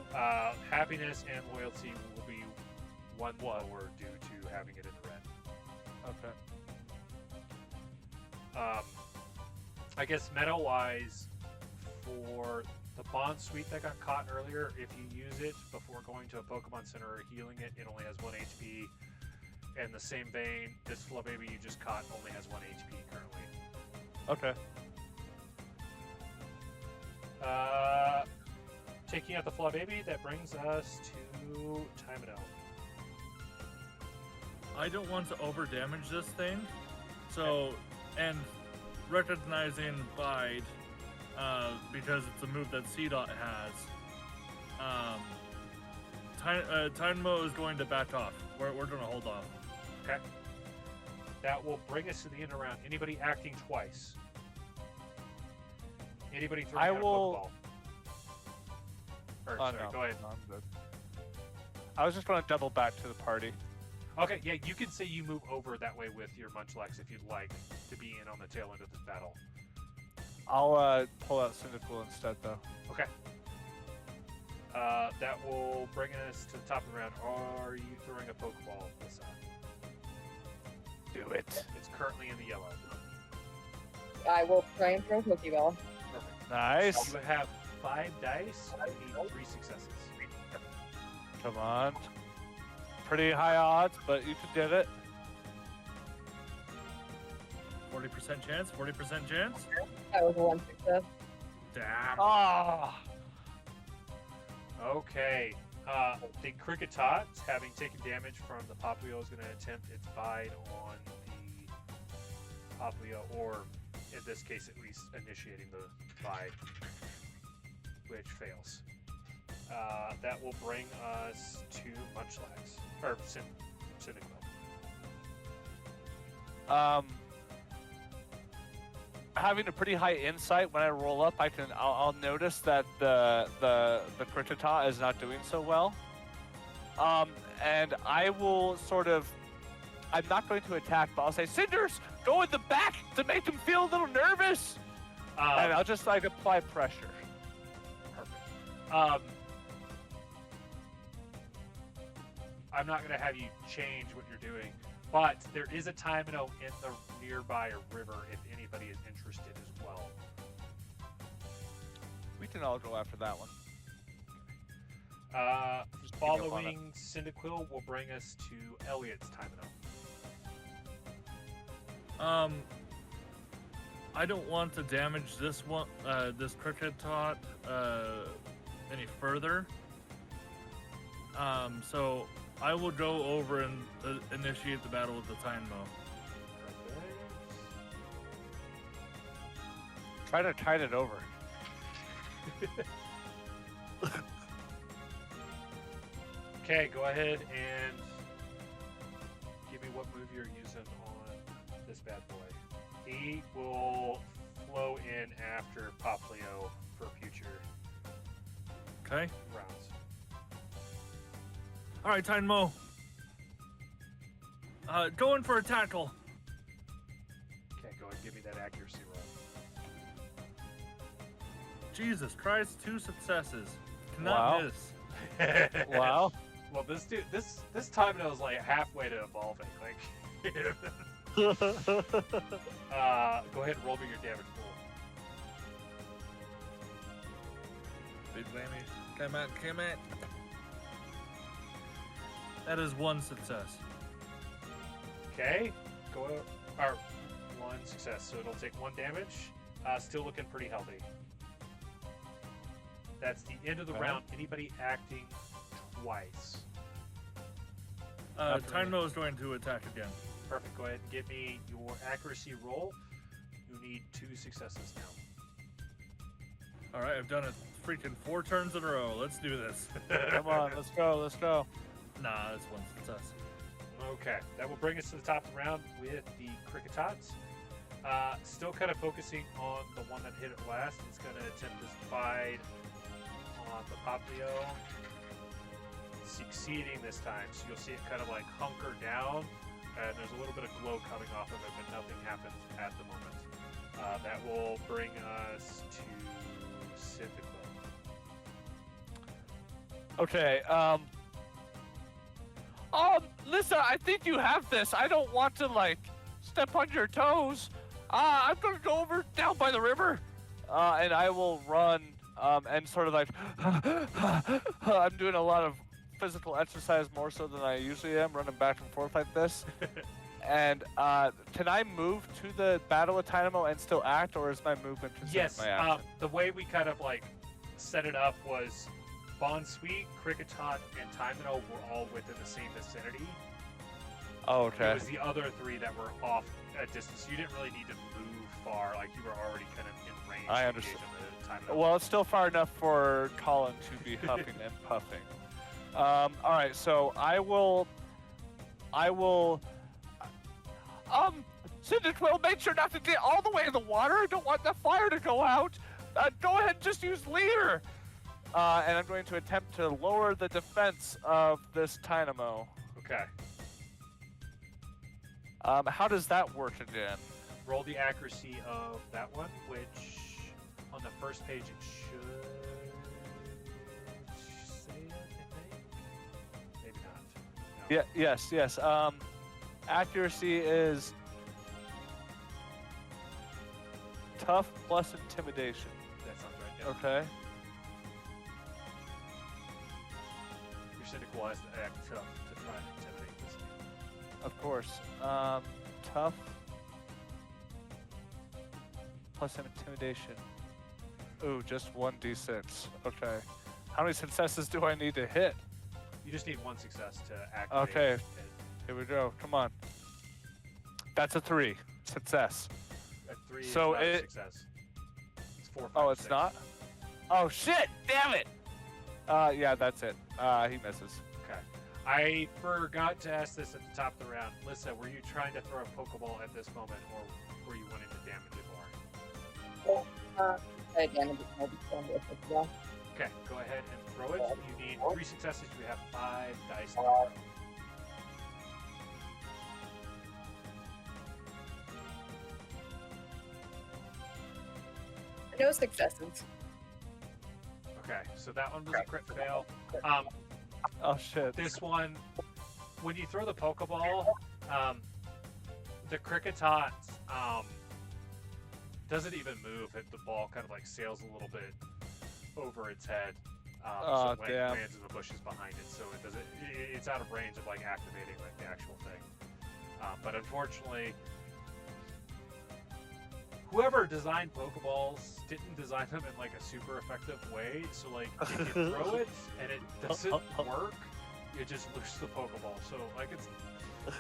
Happiness and loyalty will be 1 lower due to having it in the red. Okay. I guess meta-wise, for the Bond Suite that got caught earlier, if you use it before going to a Pokemon Center or healing it, it only has 1 HP. In the same vein, this Flabébé you just caught only has 1 HP currently. Okay. Taking out the Flabébé, that brings us to Timino. I don't want to over damage this thing, so and recognizing Bide because it's a move that C-Dot has. Tynamo is going to back off. We're going to hold off. Okay. That will bring us to the end of the round. Anybody acting twice? Anybody throwing out a Pokeball? Or, sorry, no. go ahead. No, I'm good. I was just going to double back to the party. Okay, yeah, you can say you move over that way with your Munchlax if you'd like to be in on the tail end of this battle. I'll pull out Cyndaquil instead, though. Okay. That will bring us to the top of the round. Are you throwing a Pokeball this time? Do it. It's currently in the yellow. I will try and throw a Pokeball. Perfect. Nice. You have 5 dice. You need 3 successes. Come on. Pretty high odds, but you can get it. 40% chance. 40% chance. That was 1 success. Damn. Ah. Okay. The Cricketot, having taken damage from the Poplio, is going to attempt its bite on the Poplio, or in this case at least initiating the bite. which fails. That will bring us to Munchlax, or Cyndaquil. Having a pretty high insight, when I roll up, I'll notice that the Krikata is not doing so well. And I will sort of, I'm not going to attack, but I'll say, Cinders, go in the back to make them feel a little nervous. And I'll just like apply pressure. Perfect. I'm not going to have you change what you're doing, but there is a Timino in the nearby river if anybody is interested as well. We can all go after that one. Following Cyndaquil will bring us to Eliot's Timino. I don't want to damage this one, this Krikata, any further. So I will go over and initiate the battle with the Timino. Try to tide it over. Okay, go ahead and give me what move you're using on this bad boy. He will flow in after Poplio for future Okay. rounds. All right, Timino. Going for a tackle. Okay, go ahead and give me that accuracy roll. Jesus Christ, 2 successes. Wow. Cannot miss. Wow. Well, this Timino is like halfway to evolving. Like, go ahead and roll me your damage pool. Big whammy. Come on. That is 1 success. Okay, or 1 success, so it'll take 1 damage. Still looking pretty healthy. That's the end of the round. Anybody acting twice? Timino is going to attack again. Perfect. Go ahead and give me your accuracy roll. You need 2 successes now. All right, I've done it freaking 4 turns in a row. Let's do this. Come on, let's go. Nah, that's 1 success. Okay, that will bring us to the top of the round with the Krikatots. Still kind of focusing on the one that hit it last. It's going to attempt to divide on the Poplio. Succeeding this time, so you'll see it kind of like hunker down, and there's a little bit of glow coming off of it, but nothing happens at the moment. That will bring us to Cyndaquil. Okay, Lissa, I think you have this. I don't want to, like, step on your toes. I'm gonna go over down by the river, and I will run, and sort of like, I'm doing a lot of physical exercise more so than I usually am, running back and forth like this. And can I move to the battle with Timino and still act, or is my movement considered my action? The way we kind of like set it up was Bonsweet, Krikatot, and Timino were all within the same vicinity. Oh, okay. It was the other 3 that were off a distance. You didn't really need to move far, like you were already kind of in range. I to understand. engage on the Timino. Well, it's still far enough for Collin to be huffing and puffing. All right, so I will. Cyndaquil, make sure not to get all the way in the water. I don't want the fire to go out. Go ahead and just use leader. And I'm going to attempt to lower the defense of this Timino. Okay. How does that work again? Roll the accuracy of that one, which on the first page it should say it, I think. Maybe not. No. Yeah. Yes. Accuracy is tough plus intimidation. That sounds right. Yep. Okay. Your Cyndaquil has to act tough to try and intimidate this game. Of course. Tough plus intimidation. Ooh, just 1d6. Okay. How many successes do I need to hit? You just need 1 success to activate. Okay. it. Here we go. Come on. That's a 3. Success. At 3 So is not a it- success. It's 4, 5, Oh, it's 6. not? Oh shit! Damn it! Yeah, that's it. He misses. Okay. I forgot to ask this at the top of the round. Lissa, were you trying to throw a Pokeball at this moment, or were you wanting to damage it more? I damage it more before I go. Okay, go ahead and throw it. You need 3 successes. You have 5 dice left. No successes. Okay, so that one was a crit fail. Oh shit! This one, when you throw the Pokeball, the Kricketot doesn't even move. The ball kind of like sails a little bit over its head. So it lands in the bushes behind it, so it doesn't. It's out of range of like activating like the actual thing. But unfortunately, whoever designed Pokeballs didn't design them in like a super effective way. So like if you throw it and it doesn't work, you just lose the Pokeball. So like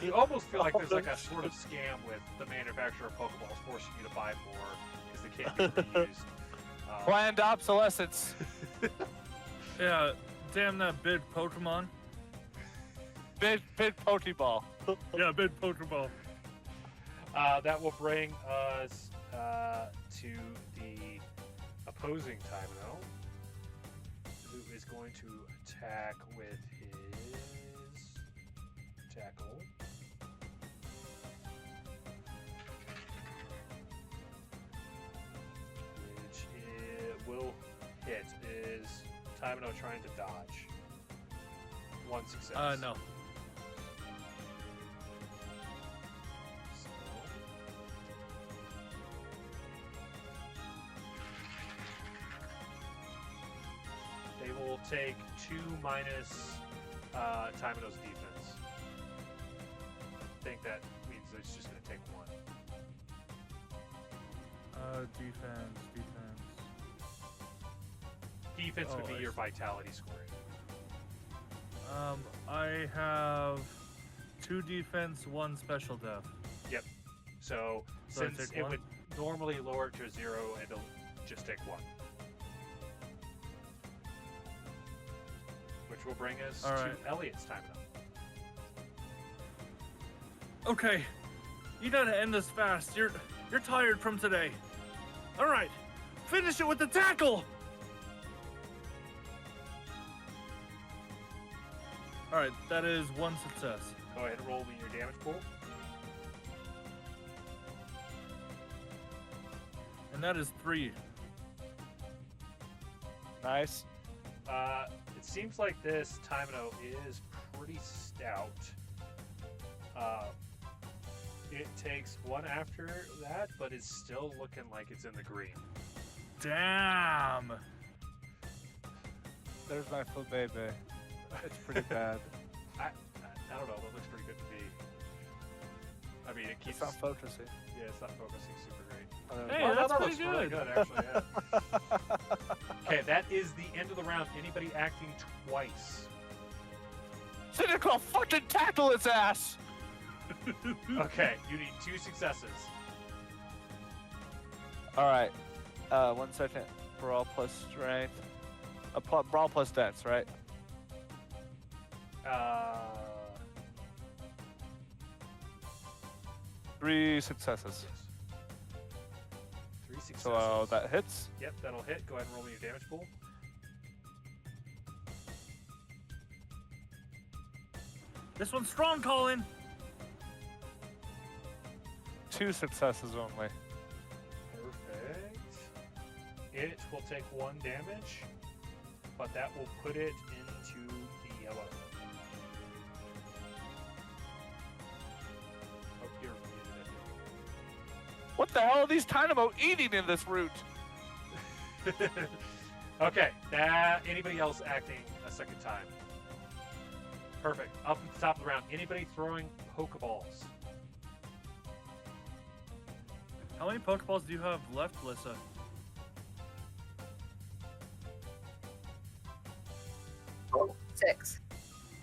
you almost feel like there's like a sort of scam with the manufacturer of Pokeballs forcing you to buy more because they can't be reused. Planned obsolescence. Yeah, damn that big Pokemon. Big Pokeball. Yeah, big Pokeball. That will bring us to the opposing Tymino, who is going to attack with his tackle. Which it will hit. Is Tymino trying to dodge? 1 success. No. They will take 2 minus Tymino's defense. I think that means it's just going to take 1. Defense. Defense would be your vitality scoring. I have 2 defense, 1 special def. Yep. So So I since take it 1? would normally lower it to 0, it'll just take 1. Which will bring us All to right. Elliot's time now. Okay, you gotta end this fast. You're tired from today. All right, finish it with the tackle. All right, that is 1 success. Go ahead and roll me your damage pool. And that is 3. Nice. It seems like this Tymino is pretty stout. It takes 1 after that, but it's still looking like it's in the green. Damn. There's my full baby. It's pretty bad. I don't know. That looks pretty good to me. I mean, it keeps. It's not focusing. Yeah, it's not focusing super great. Hey, Well, that's that pretty looks really good. good, actually. Yeah. Okay, that is the end of the round. Anybody acting twice? Cynical fucking tackle its ass! Okay, you need 2 successes. Alright. 1 second. Brawl plus strength. Brawl plus dex, right? 3 successes. Yes. 3 successes. So that hits. Yep, that'll hit. Go ahead and roll me your damage pool. This one's strong, Colin. 2 successes only. Perfect. It will take 1 damage, but that will put it into the yellow. Oh, you're muted. What the hell are these Tynamo eating in this route? Okay, anybody else acting a second time? Perfect. Up at the top of the round, anybody throwing Pokeballs? How many Pokeballs do you have left, Lissa? Six.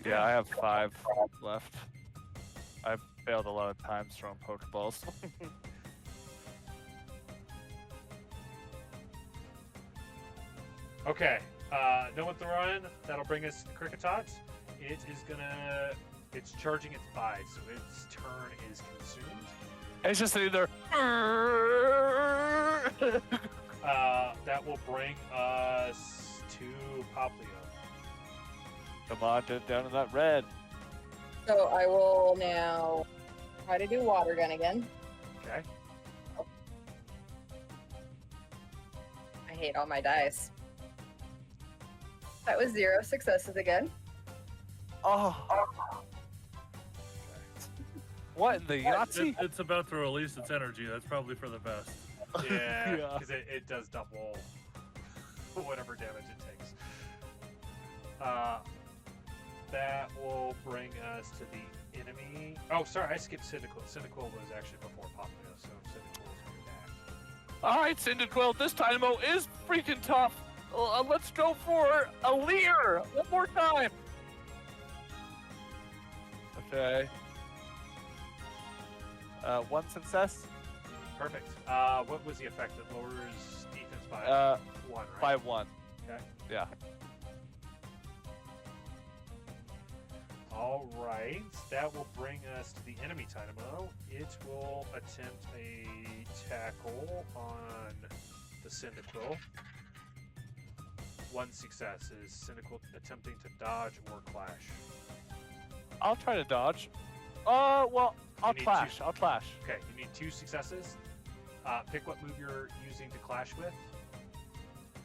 Yeah, I have 5 left. I've failed a lot of times throwing Pokeballs. Okay. Know what they're on? That'll bring us to the Cricketot. It's charging its bide, so its turn is consumed. It's just sitting there. That will bring us to Poplio. Come on, get down in that red. So I will now try to do water gun again. Okay. I hate all my dice. That was 0 successes again. Oh. What in the Yahtzee? It's about to release its energy. That's probably for the best. Yeah, Yeah. because it does double whatever damage it takes. That will bring us to the enemy. Oh, sorry, I skipped Cyndaquil. Cyndaquil was actually before Poplio, so Cyndaquil is coming back. All right, Cyndaquil, this Dynamo is freaking tough. Let's go for a Leer one more time. Okay. 1 success. Perfect. What was the effect that lowers defense by 1, right? By 1. Okay. Yeah. All right. That will bring us to the enemy Dynamo. It will attempt a tackle on the Cyndaquil. 1 success. Is Cyndaquil attempting to dodge or clash? I'll try to dodge. Well, I'll need clash. two. I'll clash. Okay, you need 2 successes. Pick what move you're using to clash with.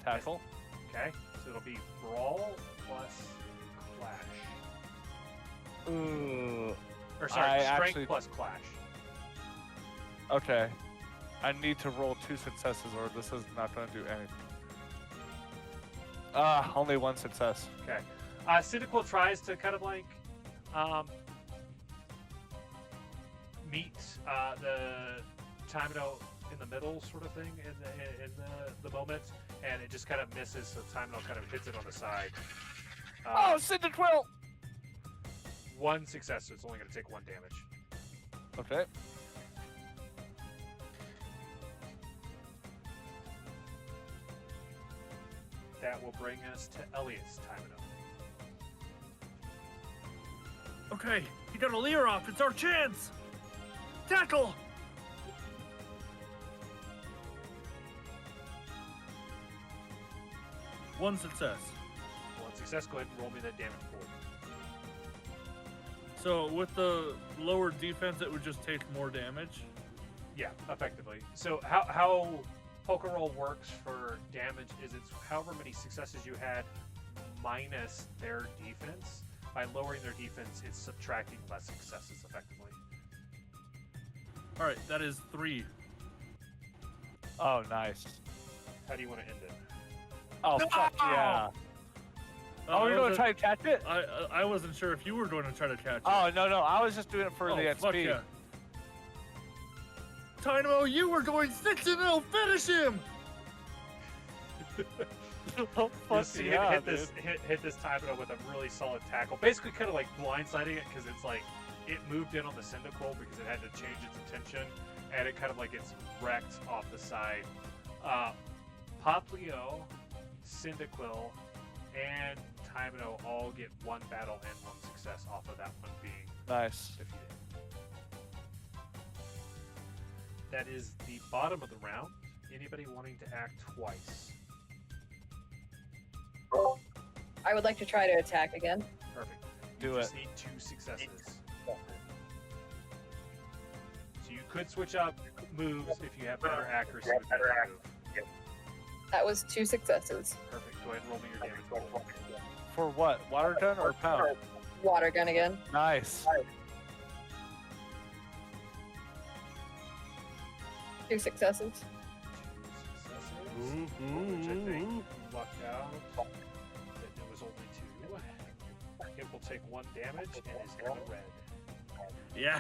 Tackle. Okay, so it'll be brawl plus clash. Ooh. Or sorry, I strength actually- plus clash. Okay. I need to roll 2 successes or this is not going to do anything. Only 1 success. Okay. Cyndaquil tries to kind of like meet the Timino in the middle sort of thing in the moment, and it just kind of misses, so Timino kind of hits it on the side. Oh, Cyndaquil! 1 success, so it's only going to take 1 damage. Okay. That will bring us to Eliot's Timino. Okay, you got a Leer off. It's our chance. Tackle. One success. 1 success, go ahead and roll me that damage pool. So with the lower defense, it would just take more damage. Yeah, effectively. So how Pokerole works for damage is it's however many successes you had minus their defense. By lowering their defense, it's subtracting less successes effectively. All right, that is 3. Oh, nice. How do you want to end it? Oh, fuck yeah. Oh, you're going to try to catch it? I wasn't sure if you were going to try to catch it. Oh, no. I was just doing it for the fuck XP. yeah. Dynamo, you were going 6-0. Finish him. Oh, You'll fuck see yeah, hit this Timino with a really solid tackle. Basically kind of like blindsiding it because it's like it moved in on the Cyndaquil because it had to change its attention, and it kind of like gets wrecked off the side. Poplio, Cyndaquil, and Timino all get 1 battle and 1 success off of that one being Nice. defeated. That is the bottom of the round. Anybody wanting to act twice? I would like to try to attack again. Perfect. Do You just it. need 2 successes. So you could switch up moves if you have better accuracy with that move. That was 2 successes. Perfect. Go ahead and roll me your damage roll. For what? Water gun or pound? Water gun again. Nice. 2 successes. 2 successes. Which I think lucked out. That it was only 2. It will take 1 damage and is in the red. Yeah.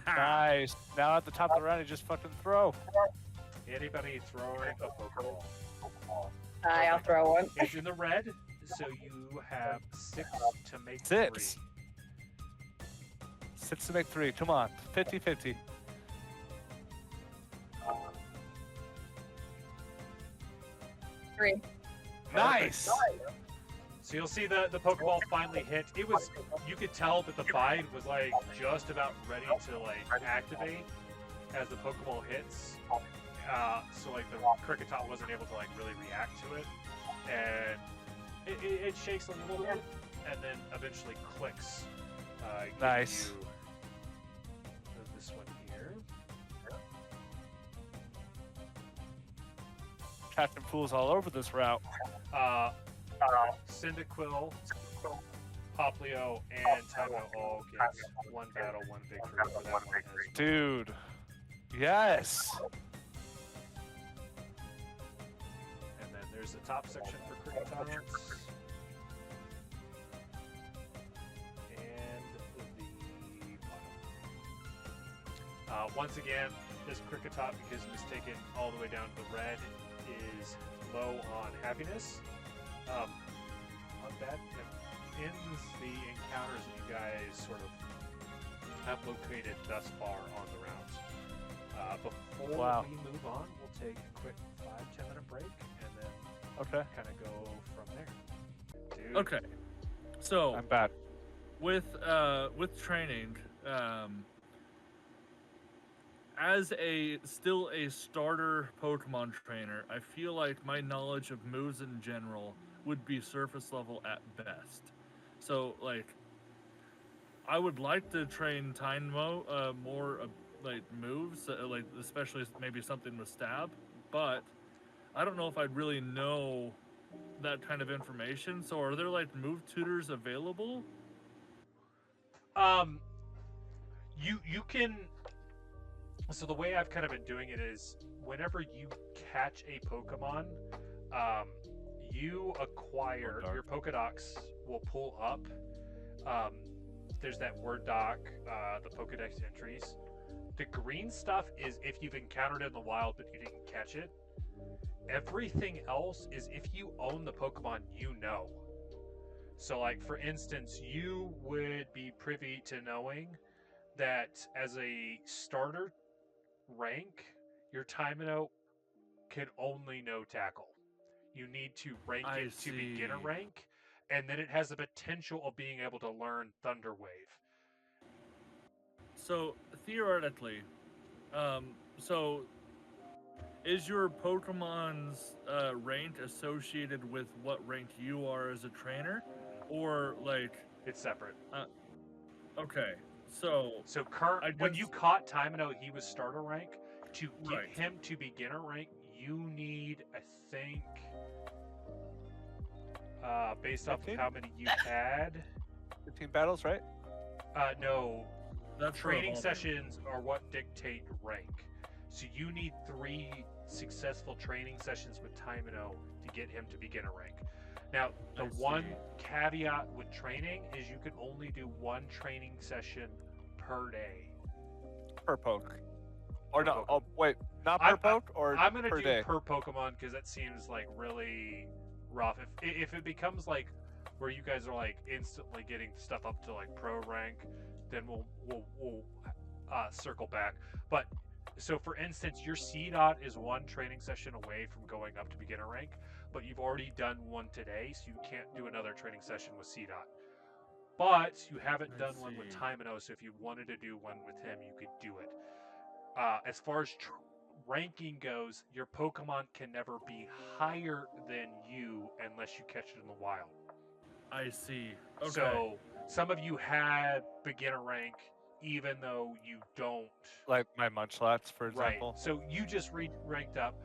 Nice. Now at the top of the round, you just fucking throw. Anybody throwing a Pokerole? I'll throw one. It's in the red, so you have 6 to make 6. 3. 6 to make 3. Come on. 50-50. Three. Nice. So you'll see the Pokeball finally hit. It was, you could tell that the Bide was like just about ready to like activate as the Pokeball hits. So like the Kricketot wasn't able to like really react to it, and it shakes a little bit, and then eventually clicks. Nice. This one here. Catching fools all over this route. Cyndaquil, Poplio, and Tymo all get one battle, one victory for that one as well. Dude. Yes. And then there's the top section for Cricketots. And the bottom. Once again, this Kricketot, because it was taken all the way down to the red, is low on happiness. Not bad. It ends the encounters that you guys sort of have located thus far on the route. Before we move on, we'll take a quick 5-10 minute break and then kind of go from there. Dude. Okay. So I'm bad. with training, as still a starter Pokemon trainer, I feel like my knowledge of moves in general would be surface level at best. So like, I would like to train Tynmo more like moves, like especially maybe something with stab, but I don't know if I'd really know that kind of information. So are there like move tutors available? You can. So the way I've kind of been doing it is, whenever you catch a Pokemon, you acquire your Pokedex will pull up. There's that Word doc, the Pokedex entries. The green stuff is if you've encountered it in the wild but you didn't catch it. Everything else is if you own the Pokemon you know. So like, for instance, you would be privy to knowing that as a starter rank, your Tymino can only know Tackle. You need to rank it to beginner rank, and then it has the potential of being able to learn Thunder Wave. So theoretically, so is your Pokemon's rank associated with what rank you are as a trainer, or like it's separate? Okay, so when you caught Tymino, he was starter rank. To get him to beginner rank, you need, I think, based off of how many you had, 15 battles, right? No. That's training sessions are what dictate rank. So you need 3 successful training sessions with Tymino to get him to beginner rank. Now, the one caveat with training is you can only do 1 training session per day. Per poke. Or no, oh, wait, not per poke or I'm gonna per do day? Per Pokemon, because that seems like really rough. If it becomes like where you guys are like instantly getting stuff up to like pro rank, then we'll circle back. But so for instance, your C-Dot is 1 training session away from going up to beginner rank, but you've already done 1 today, so you can't do another training session with C-Dot. But you haven't done one with Tymino, so if you wanted to do one with him, you could do it. As far as ranking goes, your Pokemon can never be higher than you unless you catch it in the wild. I see. Okay. So some of you had beginner rank, even though you don't. Like my Munchlax, for example. Right. So you just ranked up.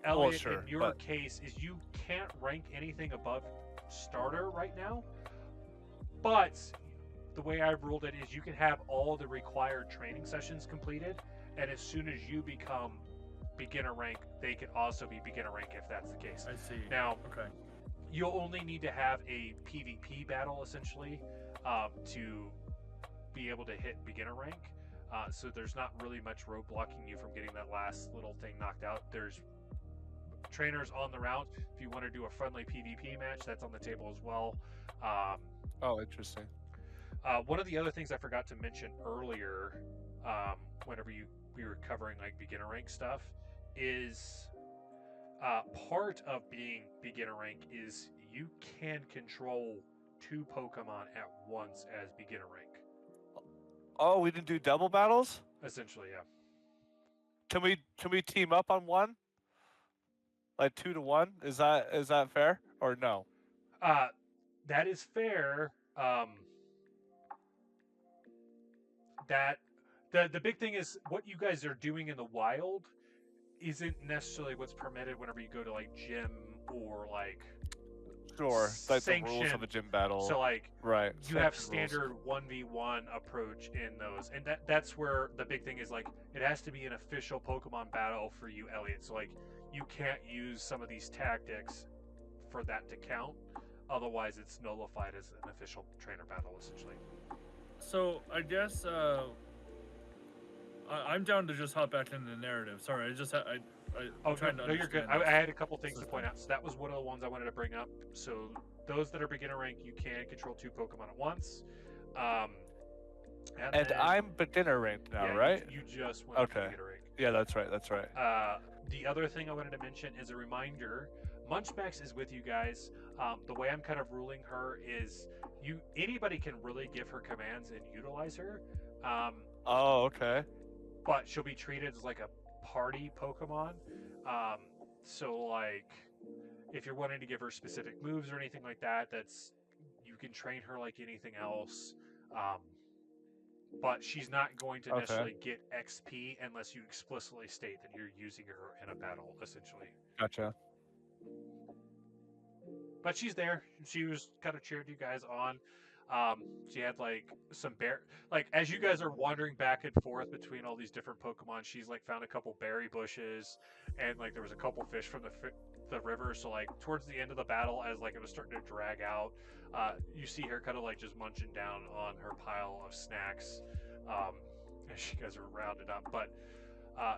Elliot, sure, in your case, is you can't rank anything above starter right now. But the way I've ruled it is you can have all the required training sessions completed, and as soon as you become beginner rank, they can also be beginner rank if that's the case. I see. Now, you'll only need to have a PvP battle, essentially, to be able to hit beginner rank. So there's not really much roadblocking you from getting that last little thing knocked out. There's trainers on the route. If you want to do a friendly PvP match, that's on the table as well. Oh, interesting. One of the other things I forgot to mention earlier, whenever we were covering like beginner rank stuff, is Part of being beginner rank is you can control 2 Pokemon at once as beginner rank. Oh, we didn't do double battles? Essentially, yeah. Can we team up on one? Like 2 to 1? Is that fair or no? That is fair. That the big thing is what you guys are doing in the wild isn't necessarily what's permitted whenever you go to like gym or like Sure, like the rules of a gym battle. So like right, you have standard 1v1 approach in those, and that's where the big thing is. Like it has to be an official Pokemon battle for you, Elliot. So like you can't use some of these tactics for that to count. Otherwise, it's nullified as an official trainer battle, essentially. So I guess I'm down to just hop back into the narrative. Sorry, No, you're good. I had a couple things to point out. So that was one of the ones I wanted to bring up. So those that are beginner rank, you can control 2 Pokemon at once. And then, I'm beginner ranked now, right? You just went to beginner rank. Yeah, that's right. That's right. The other thing I wanted to mention is a reminder. Munchmax is with you guys. The way I'm kind of ruling her is anybody can really give her commands and utilize her. Oh, okay. But she'll be treated as like a party Pokemon. So like if you're wanting to give her specific moves or anything like that, you can train her like anything else. But she's not going to necessarily get XP unless you explicitly state that you're using her in a battle, essentially. Gotcha. But she's there. She was kind of cheered you guys on. She had like some as you guys are wandering back and forth between all these different Pokemon, she's like found a couple berry bushes, and like there was a couple fish from the river. So like towards the end of the battle, as like it was starting to drag out, you see her kind of like just munching down on her pile of snacks, as you guys are rounded up. But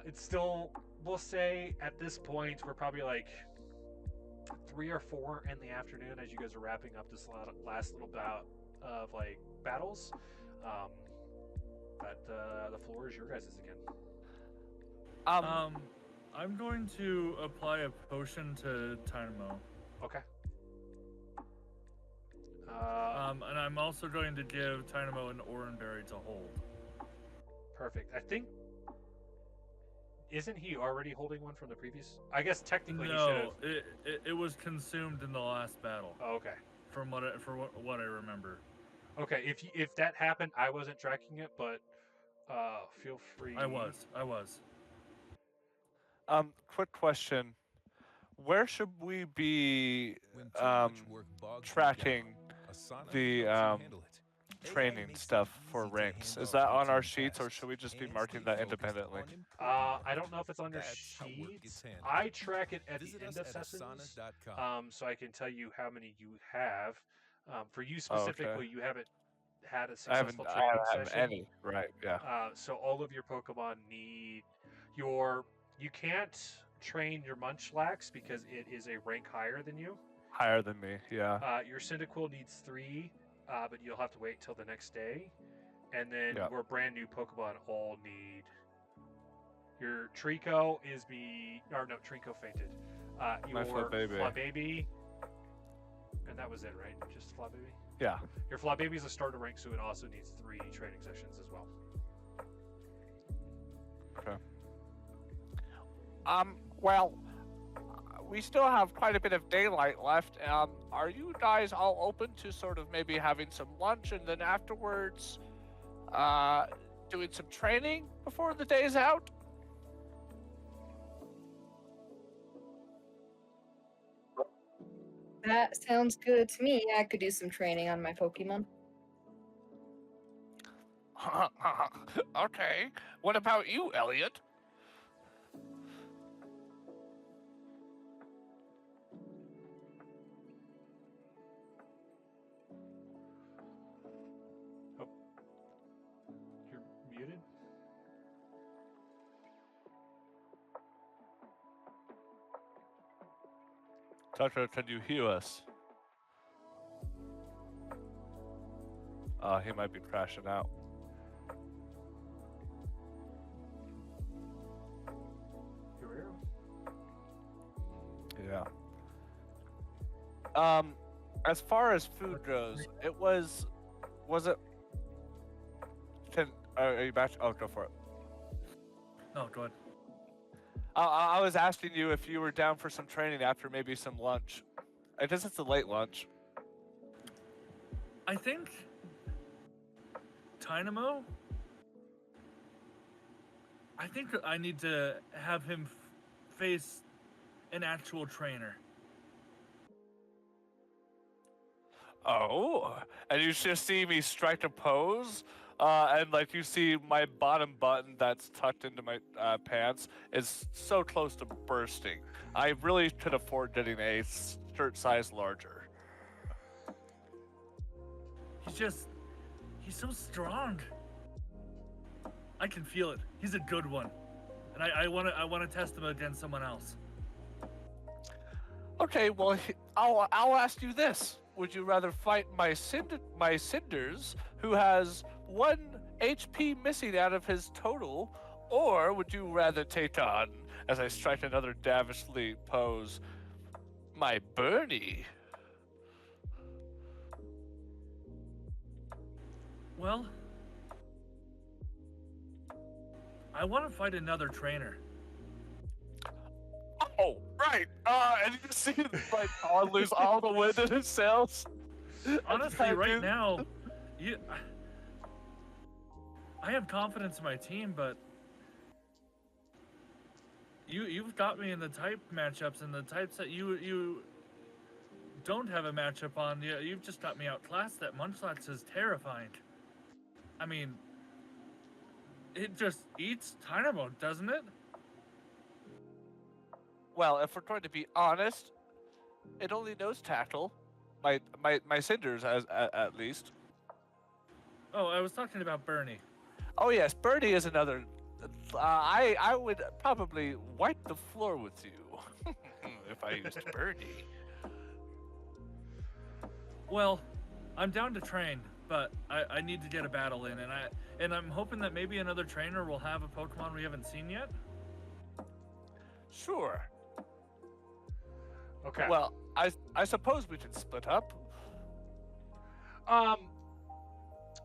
it's still, we'll say at this point, we're probably like 3 or 4 in the afternoon as you guys are wrapping up this last little bout of like battles. But the floor is your guys' again. I'm going to apply a potion to Dynamo. Okay. And I'm also going to give Dynamo an Oranberry to hold. Perfect. I think, isn't he already holding one from the previous? I guess technically he should have. It was consumed in the last battle. Oh, okay. From what I remember. Okay, if that happened, I wasn't tracking it, but feel free. I was. Quick question: where should we be tracking the training stuff for ranks? Is that on our sheets, or should we just be marking that independently? I don't know if it's on your sheets. I track it at the end of sessions, so I can tell you how many you have. For you specifically, you haven't had a successful training session. Any, right? Yeah. So all of your Pokemon need you can't train your Munchlax because it is a rank higher than you. Higher than me, yeah. Your Cyndaquil needs 3, but you'll have to wait till the next day. And then your brand new Pokemon all need. Your Trico Trico fainted. Your Flababy. And that was it, right? Just Flababy? Yeah. Your Flababy is a starter rank, so it also needs 3 training sessions as well. Okay. Well, we still have quite a bit of daylight left. Are you guys all open to sort of maybe having some lunch and then afterwards doing some training before the day's out? That sounds good to me. I could do some training on my Pokemon. Okay. What about you, Elliot? Oh. You're muted? Tucker, can you hear us? He might be crashing out. As far as food goes, was it? Are you back? Oh, go for it. No, go ahead. I was asking you if you were down for some training after maybe some lunch. I guess it's a late lunch. I think Dynamo. I think I need to have him face an actual trainer. Oh, and you just see me strike a pose, and like you see my bottom button that's tucked into my pants is so close to bursting. I really could afford getting a shirt size larger. He's so strong. I can feel it. He's a good one, and I want to test him against someone else. Okay, well, I'll ask you this: would you rather fight my Cinders, who has 1 HP missing out of his total, or would you rather take on, as I strike another davishly pose, my Bernie? Well, I want to fight another trainer. Oh, right. And you see like Colin lose all the wind in his sails. Honestly, right now, I have confidence in my team, but you've got me in the type matchups and the types that you don't have a matchup on. You've just got me outclassed. That Munchlax is terrifying. I mean, it just eats Dynamo, doesn't it? Well, if we're going to be honest, it only knows tackle. My Cinders, at least. Oh, I was talking about Bernie. Oh yes, Bernie is another. I would probably wipe the floor with you if I used Bernie. Well, I'm down to train, but I need to get a battle in, and I'm hoping that maybe another trainer will have a Pokemon we haven't seen yet. Sure. Okay. Well, I suppose we could split up.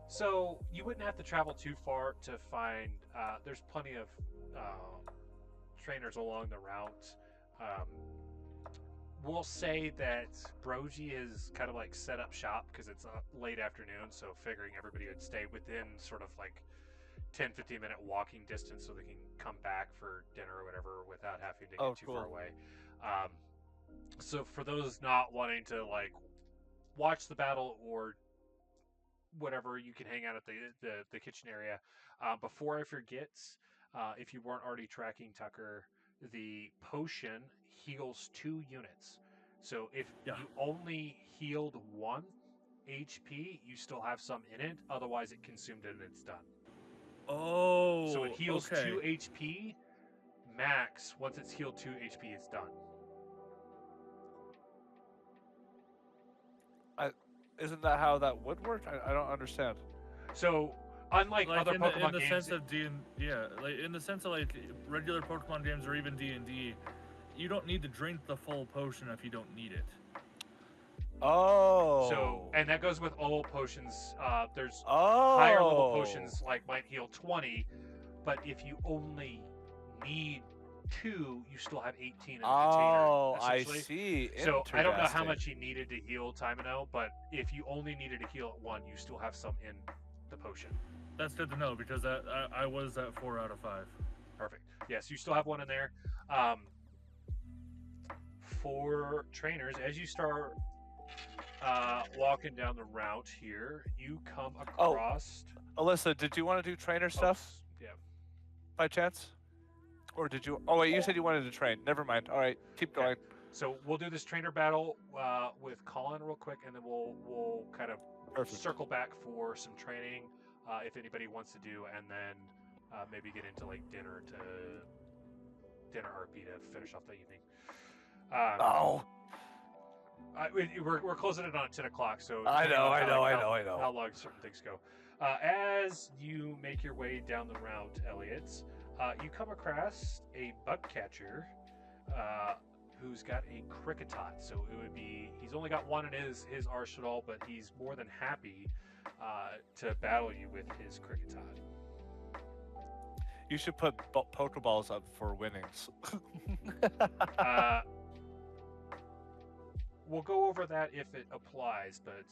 So you wouldn't have to travel too far to find. There's plenty of trainers along the route. We'll say that Brogy is kind of like set up shop because it's a late afternoon, so figuring everybody would stay within sort of like 10-15 minute walking distance so they can come back for dinner or whatever without having to get too far away. So for those not wanting to like watch the battle or whatever, you can hang out at the kitchen area. Before I forget, if you weren't already tracking Tucker, the potion heals 2 units. So if you only healed 1 HP, you still have some in it. Otherwise, it consumed it and it's done. Oh, so it heals okay. 2 HP max. Once it's healed 2 HP, it's done. Isn't that how that would work? I don't understand. So unlike like other Pokemon in the games, sense of like in the sense of like regular Pokemon games or even D&D, you don't need to drink the full potion if you don't need it. Oh. So, and that goes with all potions. There's Oh. higher level potions like might heal 20, but if you only need 2, you still have 18 in the container. Oh, I see. So I don't know how much you needed to heal Timino, but if you only needed to heal at 1, you still have some in the potion. That's good to know because I was at 4 out of 5. Perfect. Yes, you still have 1 in there. For trainers, as you start walking down the route here, you come across. Alyssa, did you want to do trainer stuff? Yeah. By chance? Or did you? Oh wait, you said you wanted to train. Never mind. All right, keep going. So we'll do this trainer battle with Colin real quick, and then we'll kind of circle back for some training if anybody wants to do, and then maybe get into like dinner RP to finish off the evening. We're closing it on 10 o'clock, so I know. How long certain things go. As you make your way down the route, Elliot, you come across a bug catcher who's got a Cricketot. So it would be, he's only got one in his arsenal, but he's more than happy to battle you with his Cricketot. You should put Pokeballs up for winnings. We'll go over that if it applies, but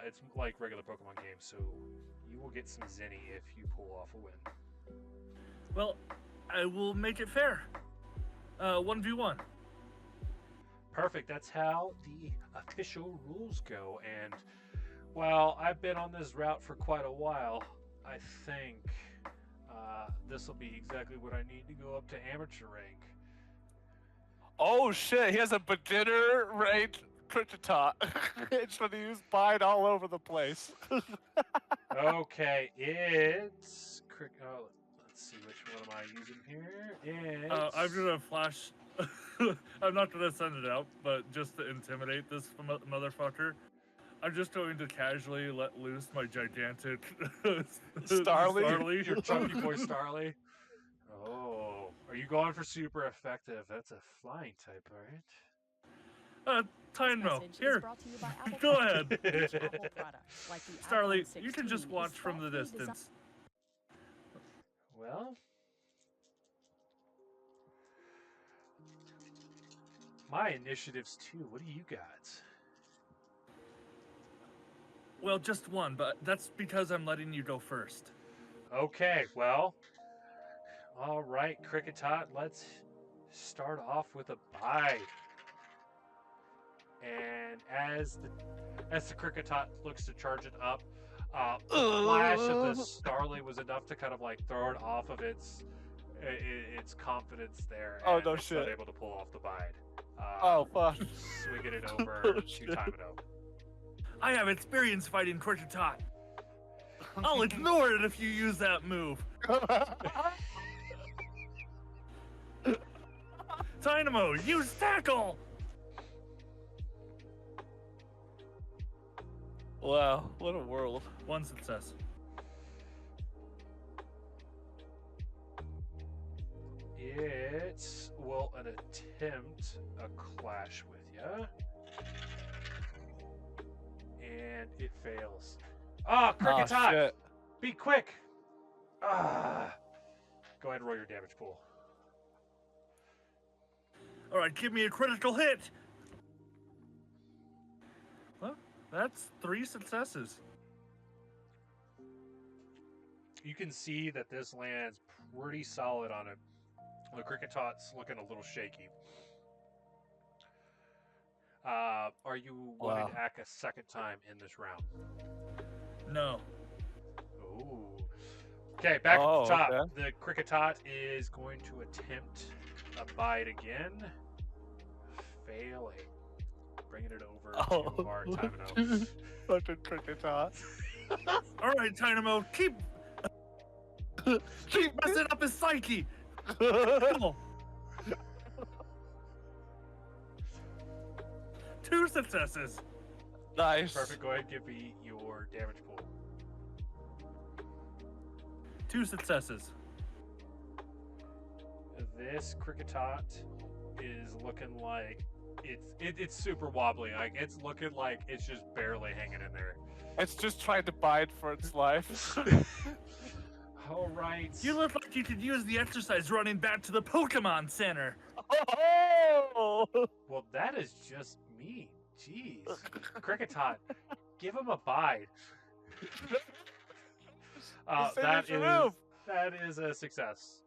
it's like regular Pokemon games, so you will get some Zenny if you pull off a win. Well, I will make it fair. 1v1. Perfect. That's how the official rules go. And while I've been on this route for quite a while, I think this will be exactly what I need to go up to amateur rank. Oh shit, he has a beginner ranked Cricketot. It's going to use Bide all over the place. Okay, it's... let's see, which one am I using here? It's... I'm gonna flash. I'm not gonna send it out, but just to intimidate this motherfucker, I'm just going to casually let loose my gigantic Starly? Your chunky boy Starly. Oh, are you going for super effective? That's a flying type, right? Tynmo, here. Go ahead. Starly, you can just watch from the distance. Well, my initiative's 2. What do you got? Well, just one, but that's because I'm letting you go first. Okay, well, all right, Cricketot, let's start off with a bye. And as the Cricketot looks to charge it up, the flash of the Starly was enough to kind of like throw it off of its confidence there. Oh, and no it's shit. not able to pull off the bide. Oh, fuck. Swinging it over Oh, to shit. Tymino. I have experience fighting Cricketot. I'll ignore it if you use that move. Dynamo, use tackle! Wow, what a world. One success. It will attempt a clash with you. And it fails. Ah, Cricketot! shit. Be quick! Ah. Go ahead and roll your damage pool. Alright, give me a critical hit! Well, that's 3 successes. You can see that this lands pretty solid on it. The Cricketot's looking a little shaky. Are you wanting to act a second time in this round? No. Ooh. Okay, back at the top. Okay. The Cricketot is going to attempt a bite again. Failing. Bringing it over to our Tymino. Fucking Cricketot. Alright, Dynamo, keep messing up his psyche! Cool. 2 successes. Nice. Perfect. Go ahead and give me your damage pool. 2 successes. This Cricketot is looking like it's super wobbly. Like it's looking like it's just barely hanging in there. It's just trying to bide for its life. All right. You look like you could use the exercise running back to the Pokemon Center. Oh! Well, that is just me. Jeez. Cricketot, give him a bide. That is a success.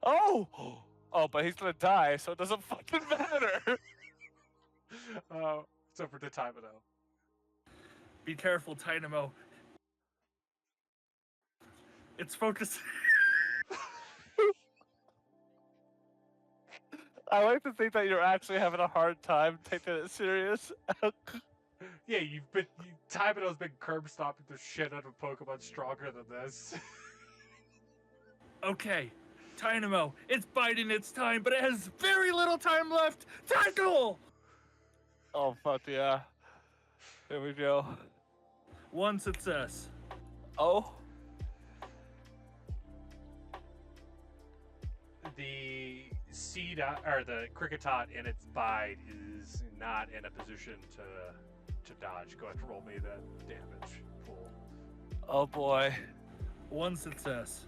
Oh! Oh, but he's gonna die, so it doesn't fucking matter. It's over to Tymino. Be careful, Dynamo. It's focused. I like to think that you're actually having a hard time taking it serious. Yeah, Tymino's been curb stomping the shit out of Pokemon stronger than this. Okay, Dynamo, it's biding its time, but it has very little time left. Tackle! Oh, fuck yeah. Here we go. 1 success. Oh? The or the Cricketot in its bide is not in a position to dodge. Go ahead and roll me that damage pool. Oh boy. 1 success.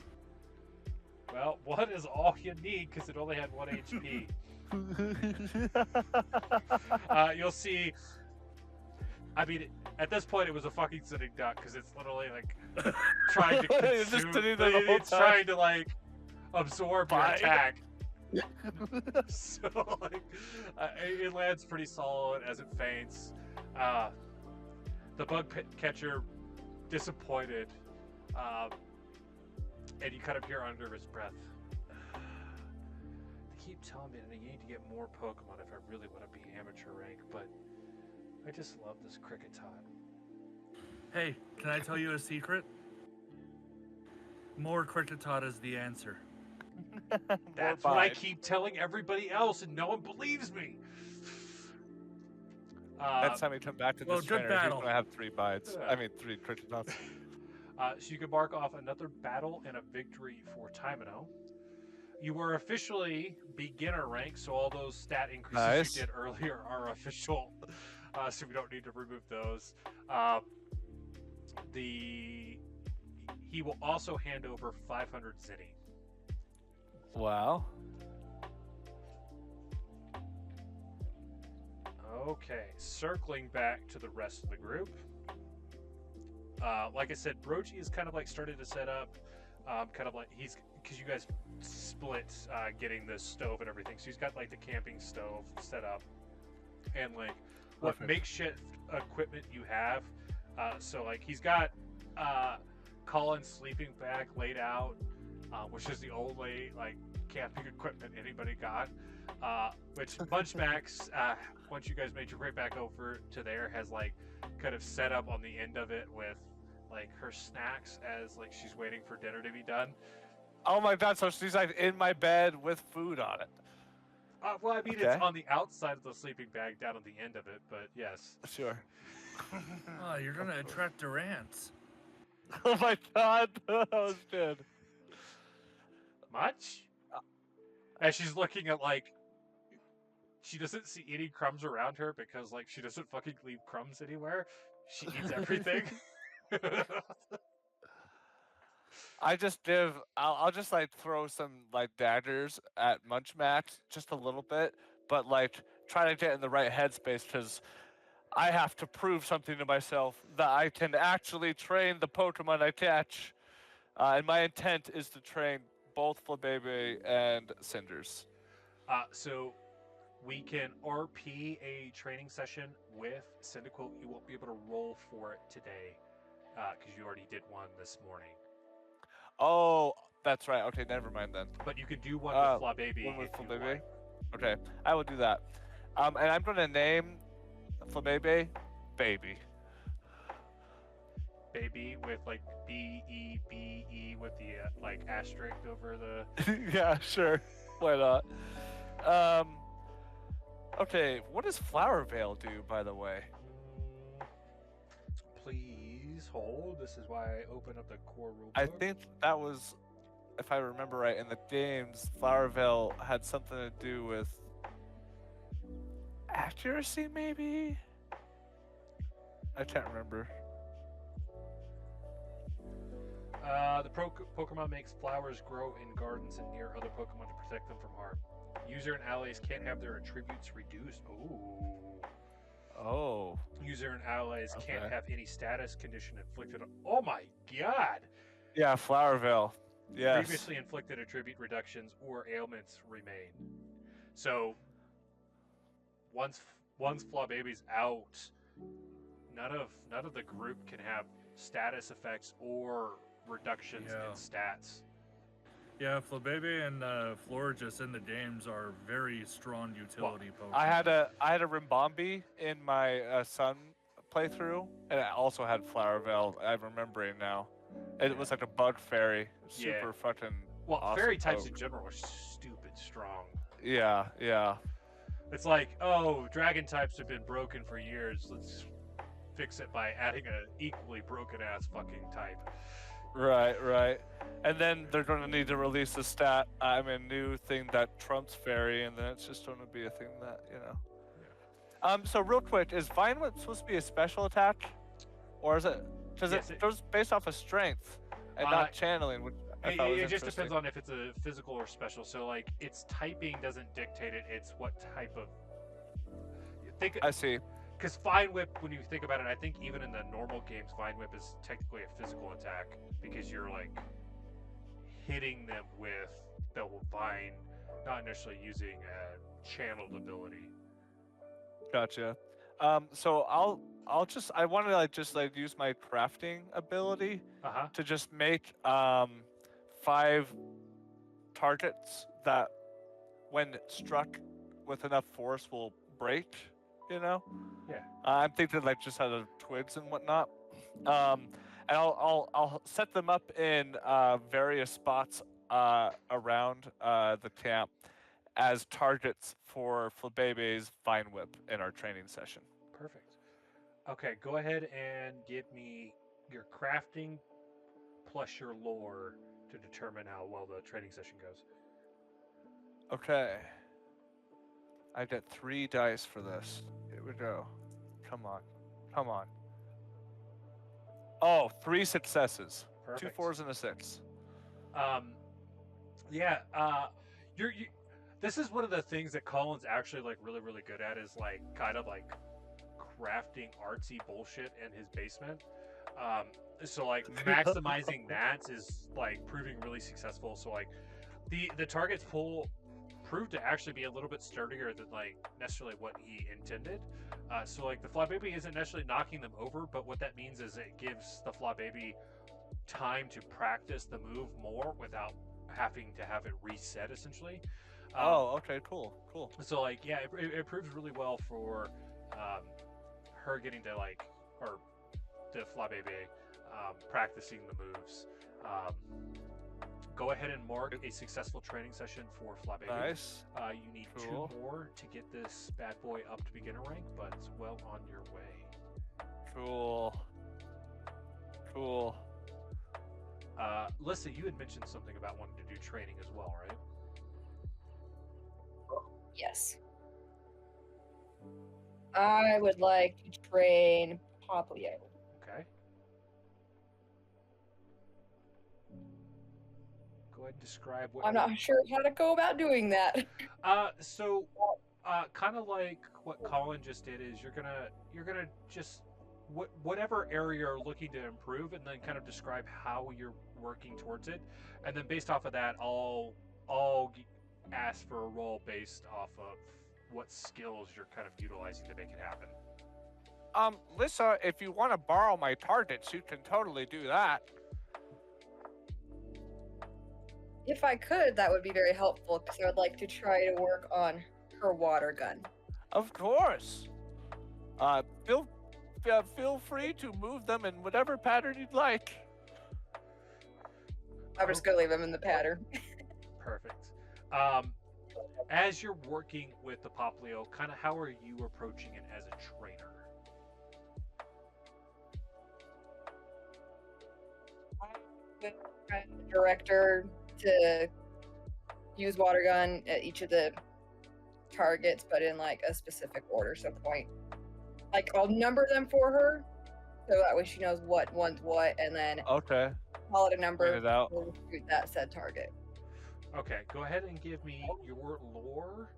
Well, 1 is all you need because it only had 1 HP. You'll see. I mean, at this point, it was a fucking sitting duck because it's literally like trying to It's just consume. sitting there the whole It's time. trying to like absorb your Bite. attack. So like, it lands pretty solid as it faints. The bug catcher, disappointed, and you kind of hear under his breath. They keep telling me that I need to get more Pokemon if I really want to be amateur rank, but I just love this Cricketot. Hey, can I tell you a secret? More Cricketot is the answer. That's what I keep telling everybody else, and no one believes me. Next time we come back to well, this good trainer, he's battle. gonna have 3 bites. Yeah. I mean, 3 Cricketots. So you can mark off another battle and a victory for Timino. You are officially beginner rank, so all those stat increases Nice. you did earlier are official. So we don't need to remove those. He will also hand over 500 Zinni. Wow. Okay, circling back to the rest of the group. Like I said, Brochi is kind of like started to set up, kind of like because you guys split getting this stove and everything. So he's got like the camping stove set up, and like what Perfect. makeshift equipment you have. So like he's got Colin's sleeping bag laid out, which is the only like camping equipment anybody got. Which Munchmax, once you guys made your way back over to there, has like kind of set up on the end of it with like her snacks as like she's waiting for dinner to be done. Oh my god, so she's like in my bed with food on it. Well, I mean, Okay. it's on the outside of the sleeping bag, down on the end of it, but yes. Sure. Oh, you're gonna attract Durants. Oh my god, that was good. Much? As she's looking at like, she doesn't see any crumbs around her because like she doesn't fucking leave crumbs anywhere. She eats everything. I'll just like throw some like daggers at Munchmax just a little bit, but like try to get in the right headspace because I have to prove something to myself that I can actually train the Pokemon I catch. And my intent is to train both Flabebe and Cinders. So we can RP a training session with Cyndaquil. You won't be able to roll for it today because you already did one this morning. Oh, that's right. Okay, never mind then. But you could do one with Flabebe One with if you Flabebe? want. Okay, I will do that. And I'm going to name Flabebe Baby. Baby with like B-E-B-E with the like asterisk over the... Yeah, sure. Why not? Okay, what does Flower Veil do, by the way? Please hold. This is why I opened up the core rule I book. think that was, if I remember right, in the games, Flower Veil had something to do with accuracy, maybe? I can't remember. The Pokemon makes flowers grow in gardens and near other Pokemon to protect them from harm. User and allies can't have their attributes reduced. Ooh. Oh. User and allies can't Okay. have any status condition inflicted on... Oh my god! Yeah, Flower Veil. Yes. Previously inflicted attribute reductions or ailments remain. So, once Flababy's out, none of the group can have status effects or reductions Yeah. in stats. Yeah, Flabebe and Florges in the games are very strong utility Pokemon. I had a Rimbombi in my Sun playthrough, and I also had Flower Veil. I'm remembering now. It was like a bug fairy, super fucking. Well, awesome fairy types poke. in general are stupid strong. Yeah, yeah. It's like, oh, dragon types have been broken for years. Let's fix it by adding an equally broken ass fucking type. Right. And then they're going to need to release a new thing that trumps fairy, and then it's just going to be a thing that, So real quick, is Vine Whip supposed to be a special attack? Or is it... Because Yes, it goes based off of strength and not channeling, which I thought was It just interesting. depends on if it's a physical or special. So, like, its typing doesn't dictate it. It's what type of... I see. Because Vine Whip, when you think about it, I think even in the normal games, Vine Whip is technically a physical attack because you're, like, hitting them with the vine, not necessarily using a channeled ability. Gotcha. So I want to use my crafting ability to just make 5 targets that, when struck with enough force, will break. Yeah. I'm thinking like just out of twigs and whatnot. And I'll set them up in various spots around the camp as targets for Flabebe's Vine Whip in our training session. Perfect. Okay, go ahead and give me your crafting plus your lore to determine how well the training session goes. Okay. I get 3 dice for this. Here we go. Come on. Oh, 3 successes. Perfect. 2 4s and a 6. This is one of the things that Colin's actually like really, really good at, is like kind of like crafting artsy bullshit in his basement. So like maximizing that is like proving really successful. So like the target's proved to actually be a little bit sturdier than like necessarily what he intended. So like the Flybaby isn't necessarily knocking them over, but what that means is it gives the Flybaby time to practice the move more without having to have it reset essentially. Okay, cool. So like, yeah, it proves really well for her getting to like, or the Flybaby practicing the moves. Go ahead and mark a successful training session for Flybaby. Nice. You need 2 more to get this bad boy up to beginner rank, but it's well on your way. Cool. Lissa, you had mentioned something about wanting to do training as well, right? Yes. I would like to train Poplio. Okay. Go ahead and describe what... I'm not sure how to go about doing that. Kind of like what Colin just did is you're gonna just whatever area you're looking to improve, and then kind of describe how you're working towards it, and then based off of that, I'll ask for a roll based off of what skills you're kind of utilizing to make it happen. Lissa, if you want to borrow my targets, you can totally do that. If I could, that would be very helpful, because I would like to try to work on her water gun. Of course. Feel free to move them in whatever pattern you'd like. I'm just gonna leave them in the pattern. Perfect. As you're working with the Poplio, kind of how are you approaching it as a trainer? The director to use water gun at each of the targets, but in like a specific order. So like I'll number them for her, so that way she knows what one's what, and then Okay. call it a number. Point it out. We'll shoot that said target. Okay, go ahead and give me your lore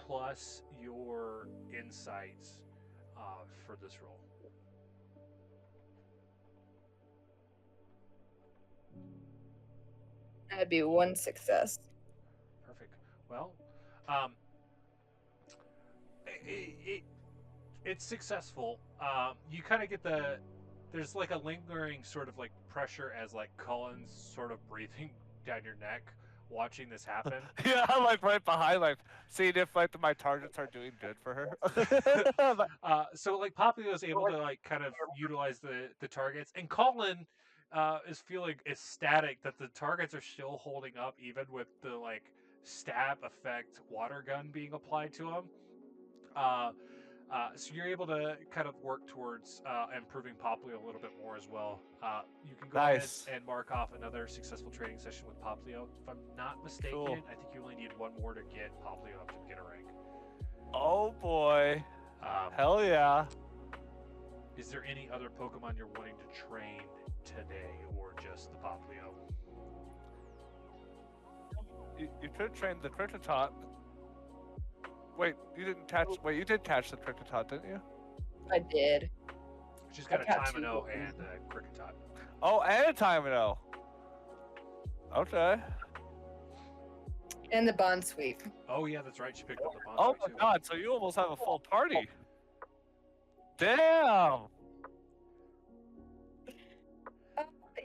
plus your insights for this roll. That'd be 1 success. Perfect. Well, it's successful. You kind of get there's like a lingering sort of like pressure as like Colin's sort of breathing down your neck, watching this happen. Yeah, I'm like right behind, like seeing if like my targets are doing good for her. So like Poplio is able to like kind of utilize the targets, and Colin is feeling ecstatic that the targets are still holding up even with the like stab effect water gun being applied to them. So you're able to kind of work towards improving Poplio a little bit more as well. You can go Nice. ahead and mark off another successful training session with Poplio. If I'm not mistaken, Cool. I think you only need one more to get Poplio up to beginner rank. Oh boy. Um, Hell yeah. Is there any other Pokemon you're wanting to train today, or just the Poplio? You could train the Kricketot. Wait, you didn't catch. Wait, you did catch the Kricketot, didn't you? I did. She's got a I caught two Timino Pokemon. and a Kricketot. Oh, and a Timino. Okay. And the bond sweep. Oh yeah, that's right. She picked up the Bonsai Oh my too. god, so you almost have a full party. Damn!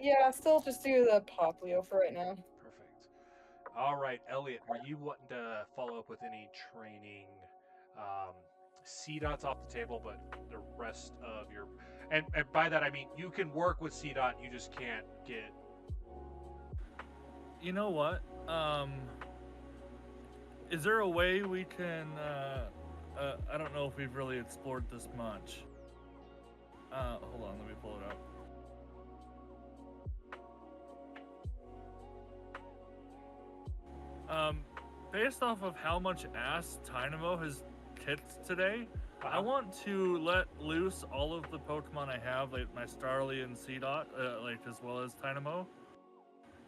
Yeah, still just do the Poplio for right now. Perfect. All right, Elliot, were you wanting to follow up with any training? C dot's off the table, but the rest of your and by that I mean you can work with C dot, you just can't get. You know what? Is there a way we can? I don't know if we've really explored this much. Hold on, let me pull it up. Based off of how much ass Tynamo has kicked today, I want to let loose all of the Pokemon I have, like my Starly and Seedot, like as well as Tynamo.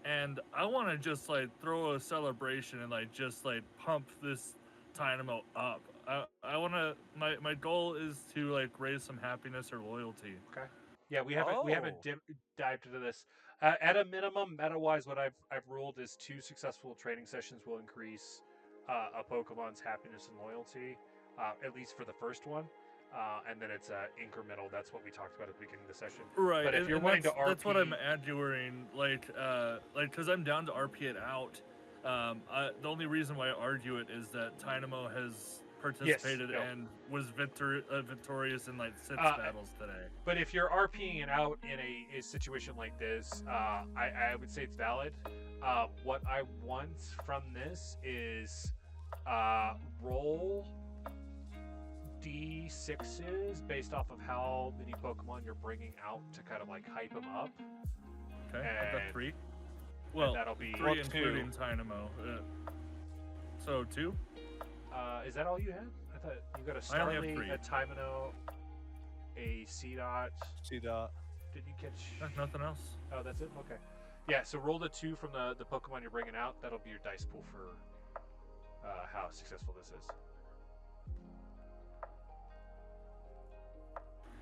And I want to just like throw a celebration and like just like pump this Tynamo up. I want to. My goal is to like raise some happiness or loyalty. Okay. Yeah, we haven't dived into this. At a minimum, meta-wise, what I've ruled is 2 successful training sessions will increase a Pokemon's happiness and loyalty, at least for the first one. And then it's incremental. That's what we talked about at the beginning of the session. Right. But if you're wanting to RP, that's what I'm arguing. Like, because I'm down to RP it out. The only reason why I argue it is that Tynamo has participated and was victorious in like 6 battles today. But if you're RPing it out in a situation like this, I would say it's valid. What I want from this is roll D6s based off of how many Pokemon you're bringing out to kind of like hype them up. Okay, I've got 3. And Well, that'll be 3 including Tynamo. So 2? Is that all you had? I thought you got a I only have Starly, 3. a Timino, a C-Dot. C-Dot. Did you catch? Nothing else. Oh, that's it? Okay. Yeah, so roll the 2 from the Pokemon you're bringing out. That'll be your dice pool for how successful this is.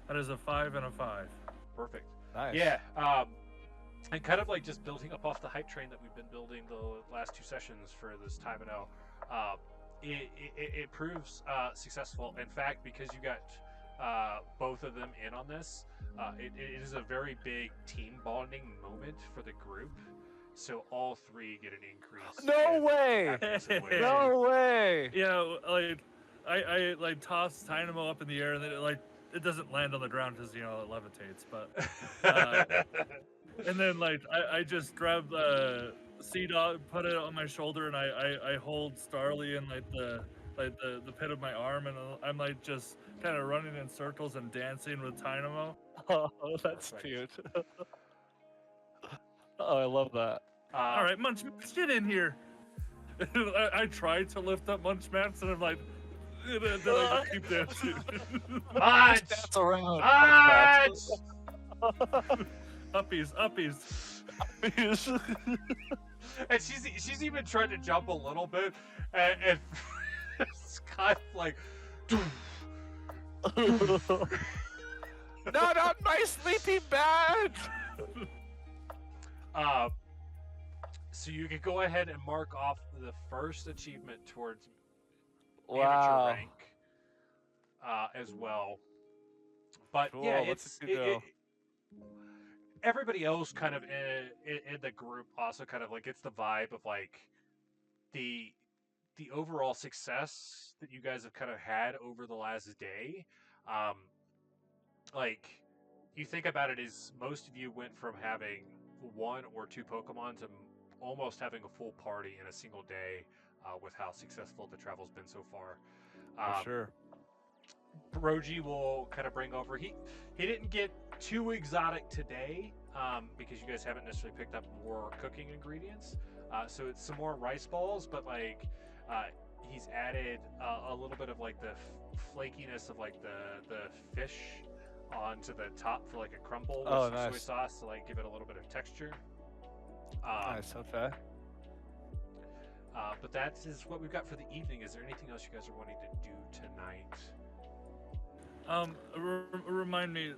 That is a 5 and a 5. Perfect. Nice. Yeah, and kind of like just building up off the hype train that we've been building the last 2 sessions for this Timino, it proves successful. In fact, because you got both of them in on this, it is a very big team bonding moment for the group. So all 3 get an increase. No in way! happiness and loyalty. No way! Yeah, like I like toss Tynamo up in the air and then it doesn't land on the ground because it levitates. But and then like I just grab C-Dot, put it on my shoulder, and I hold Starly in like the pit of my arm, and I'm like just kind of running in circles and dancing with Tynamo. Oh, that's cute. Oh, I love that. All right, Munch, get in here. I tried to lift up Munch Mats, and I'm like, then I just keep dancing. Munch! Dance around. Munch! Uppies. And she's even trying to jump a little bit, and it's kind of like. Not on my sleeping bed! So you can go ahead and mark off the first achievement towards Wow. amateur rank as well. But Cool, yeah, let's it's everybody else kind of in the group also kind of like gets the vibe of like the overall success that you guys have kind of had over the last day. Like you think about it, is most of you went from having 1 or 2 Pokemon to almost having a full party in a single day with how successful the travel's been so far. For sure. Brogy will kind of bring over. He didn't get too exotic today because you guys haven't necessarily picked up more cooking ingredients. So it's some more rice balls, but like he's added a little bit of like the flakiness of like the fish onto the top for like a crumble with some soy sauce to like give it a little bit of texture. Nice. Okay. But that is what we've got for the evening. Is there anything else you guys are wanting to do tonight? Remind me,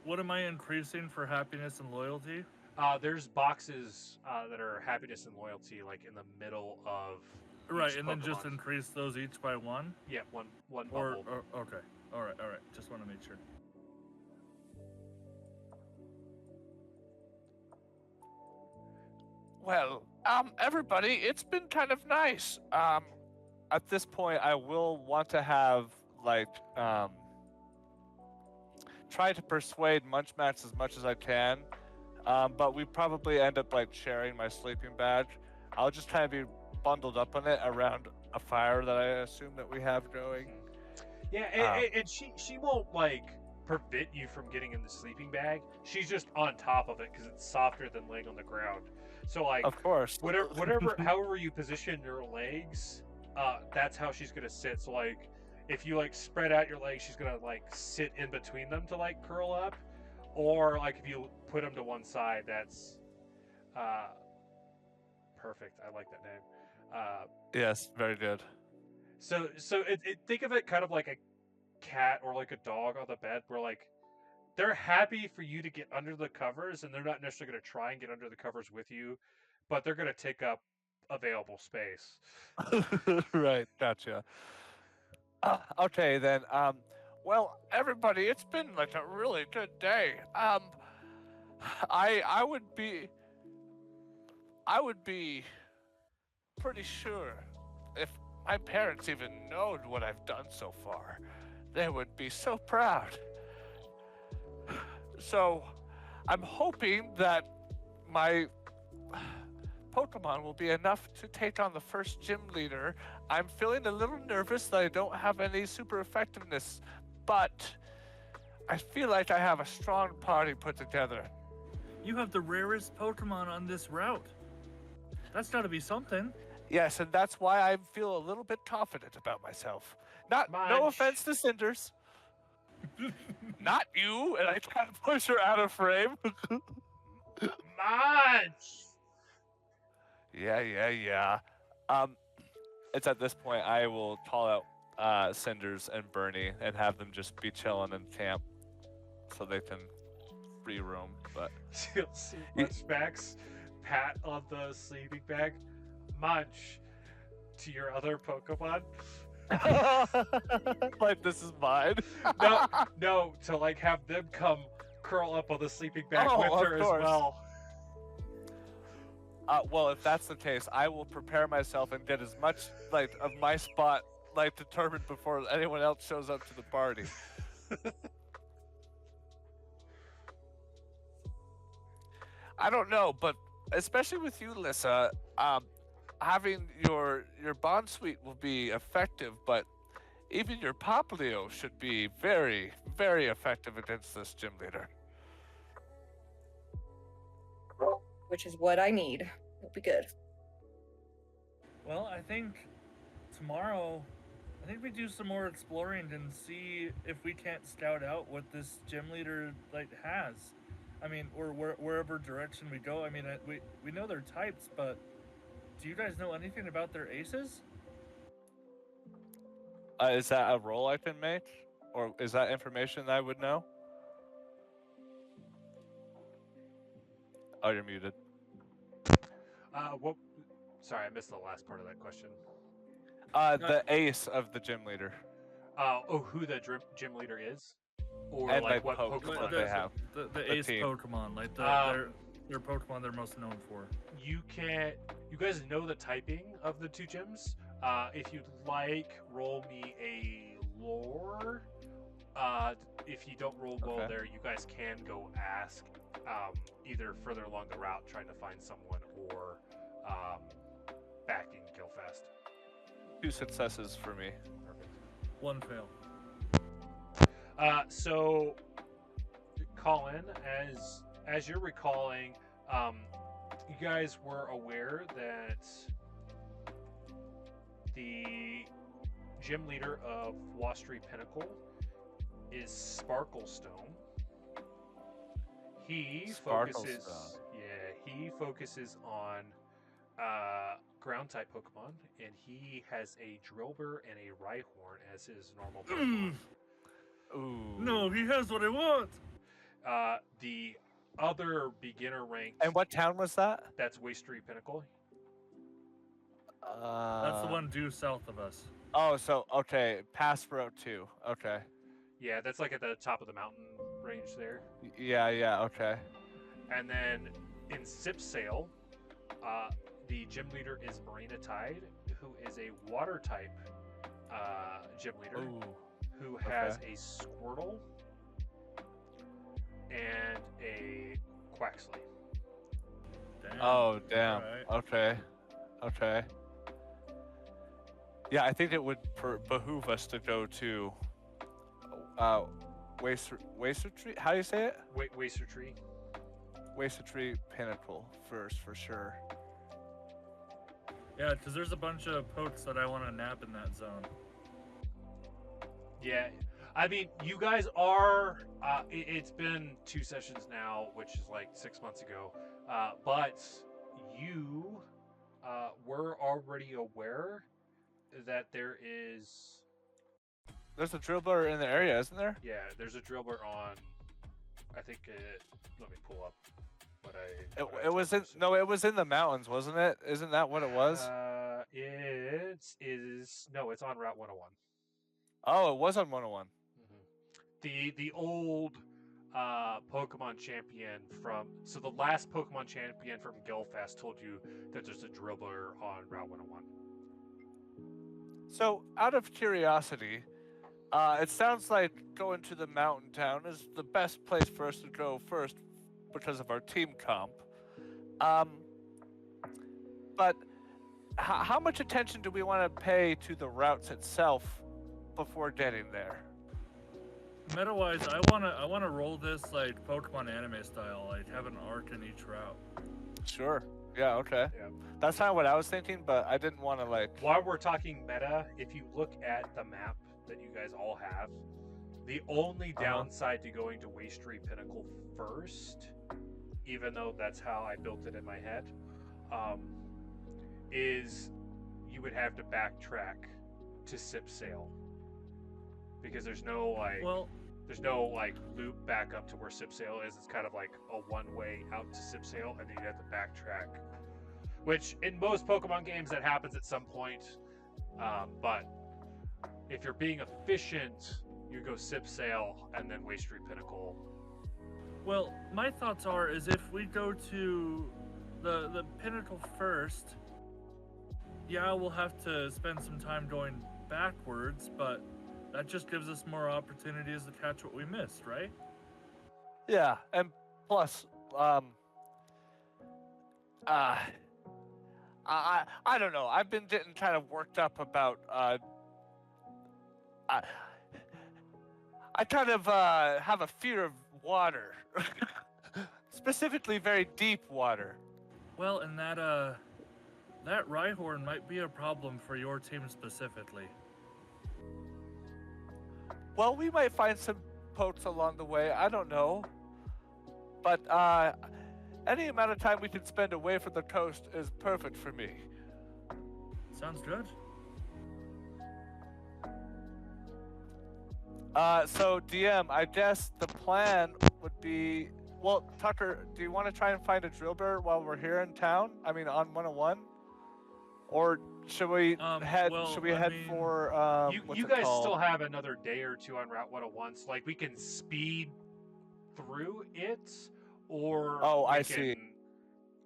what am I increasing for happiness and loyalty? There's boxes that are happiness and loyalty, like in the middle of right, and Pokemon. then just increase those each by one. Yeah, one bubble. Or okay, all right. Just want to make sure. Well, everybody, it's been kind of nice. At this point, I will want to have like try to persuade Munchmax as much as I can, but we probably end up like sharing my sleeping bag. I'll just kind of be bundled up on it around a fire that I assume that we have going. Yeah, and she won't like prevent you from getting in the sleeping bag. She's just on top of it because it's softer than laying on the ground. So like, of course, whatever, however you position your legs, that's how she's gonna sit. So like, if you like spread out your legs, she's gonna like sit in between them to like curl up, or like if you put them to one side, that's perfect. I like that name. Yes, very good. So think of it kind of like a cat or like a dog on the bed, where like they're happy for you to get under the covers, and they're not necessarily going to try and get under the covers with you, but they're going to take up available space. Right, gotcha. Okay then. Well, everybody, it's been like a really good day. I would be pretty sure if my parents even knowed what I've done so far, they would be so proud. So, I'm hoping that my Pokemon will be enough to take on the first gym leader. I'm feeling a little nervous that I don't have any super effectiveness, but I feel like I have a strong party put together. You have the rarest Pokemon on this route. That's got to be something. Yes, and that's why I feel a little bit confident about myself. No offense to Cinders. Not you, and I kind of push her out of frame. Munch! Yeah. It's at this point I will call out Cinders and Bernie and have them just be chilling in camp so they can free roam. But you'll see Munchmax pat on the sleeping bag. Munch to your other Pokemon. Like this is mine. No, to like have them come curl up on the sleeping bag with her as well. Well, if that's the case, I will prepare myself and get as much like of my spot like determined before anyone else shows up to the party. I don't know, but especially with you, Lissa, having your bond suite will be effective, but even your Poplio should be very, very effective against this gym leader. Which is what I need. It'll be good. Well, I think tomorrow, we do some more exploring and see if we can't scout out what this gym leader like has. I mean, or wherever direction we go. I mean, we know their types, but do you guys know anything about their aces? Is that a roll I can make, or is that information that I would know? Oh, you're muted. What? Sorry, I missed the last part of that question. The ace of the gym leader. Who the gym leader is, or and like what Pokemon they have? The ace team. Pokemon, like their Pokemon they're most known for. You guys know the typing of the two gyms. If you'd like, roll me a lore. If you don't roll well there, you guys can go ask either further along the route trying to find someone or back in Gelfast. 2 successes for me. Perfect. 1 fail. So, Colin, as you're recalling, you guys were aware that the gym leader of Wasatry Pinnacle is Sparklestone. He focuses, he focuses on ground type Pokemon, and he has a Drillbur and a Rhyhorn as his normal Pokemon. Ooh. No, he has what I want. The other beginner ranked. And what town was that? That's Wasatry Pinnacle. That's the one due south of us. Oh, so okay, past Route 2. Okay. Yeah, that's like at the top of the mountain range there. Yeah, okay. And then in Sipsale, the gym leader is Marina Tide, who is a water type gym leader, Ooh. who has a Squirtle and a Quaxley. Damn. Oh, damn. Alright. Okay. Yeah, I think it would behoove us to go to Wasatry. How do you say it? Wasatry. Wasatry Pinnacle first, for sure. Yeah, because there's a bunch of pokes that I want to nap in that zone. Yeah, I mean, you guys are. It's been 2 sessions now, which is like 6 months ago. But you were already aware that there's a Drillbur in the area, isn't there? Yeah, there's a Drillbur on. I think. Let me pull up what I. It was in it was in the mountains, wasn't it? Isn't that what it was? It is no, it's on Route 101. Oh, it was on 101. The old Pokemon champion so the last Pokemon champion from Gelfast told you that there's a Drillbur on Route 101. So, out of curiosity, it sounds like going to the mountain town is the best place for us to go first because of our team comp. But how much attention do we want to pay to the routes itself before getting there? Meta-wise, I wanna roll this like Pokemon anime style, like have an arc in each route. Sure. Yeah. Okay. Yeah. That's kind of what I was thinking, but I didn't want to like. While we're talking meta, if you look at the map that you guys all have, the only downside to going to Wasatry Pinnacle first, even though that's how I built it in my head, is you would have to backtrack to Sipsale. Because there's no loop back up to where Sipsale is. It's kind of like a one-way out to Sipsale, and then you have to backtrack. Which in most Pokemon games that happens at some point. But if you're being efficient, you go Sipsale and then Wasatry Pinnacle. Well, my thoughts is if we go to the Pinnacle first, yeah, we'll have to spend some time going backwards, but that just gives us more opportunities to catch what we missed, right? Yeah, and plus, I don't know. I've been getting kind of worked up about I kind of have a fear of water, specifically very deep water. Well, and that Rhyhorn might be a problem for your team specifically. Well, we might find some pokes along the way. I don't know. But any amount of time we can spend away from the coast is perfect for me. Sounds good. So, DM, I guess the plan would be... Well, Tucker, do you want to try and find a Drillbur while we're here in town? I mean, on 101? Or should we head? Should we head for? You guys still have another day or two on Route 101, so like we can speed through it, or I see.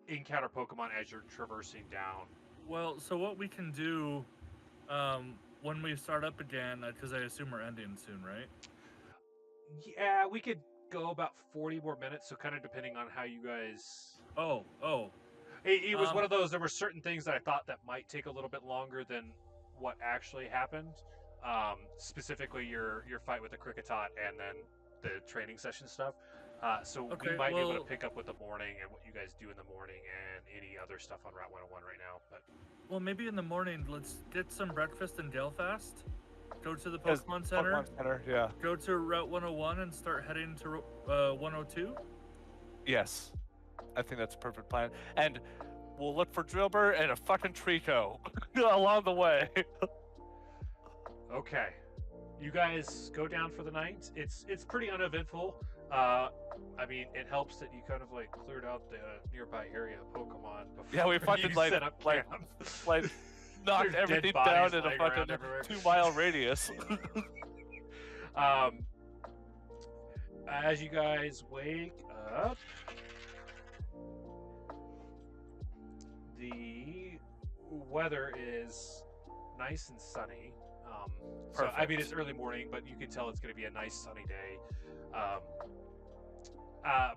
Encounter Pokemon as you're traversing down. Well, so what we can do when we start up again, because I assume we're ending soon, right? Yeah, we could go about 40 more minutes, so kind of depending on how you guys. Oh. It was one of those. There were certain things that I thought that might take a little bit longer than what actually happened. specifically your fight with the Cricketot and then the training session stuff. So Okay, we might be able to well- pick up with the morning and what you guys do in the morning and any other stuff on Route 101 right now. But Well, maybe in the morning, let's get some breakfast in Gelfast. Go to the Yes, Pokemon Center. Pokemon Center, yeah. Go to Route 101 and start heading to 102. Yes. I think that's a perfect plan. And we'll look for Drillbur and a fucking Trico along the way. okay, you guys go down for the night. It's pretty uneventful. I mean, it helps that you kind of like cleared out the nearby area of Pokemon before Yeah, we fucking you like set up like camp. like knocked There's dead everything bodies down in a laying around fucking everywhere. 2-mile radius. As you guys wake up, the weather is nice and sunny. So I mean, it's early morning, but you can tell it's going to be a nice sunny day.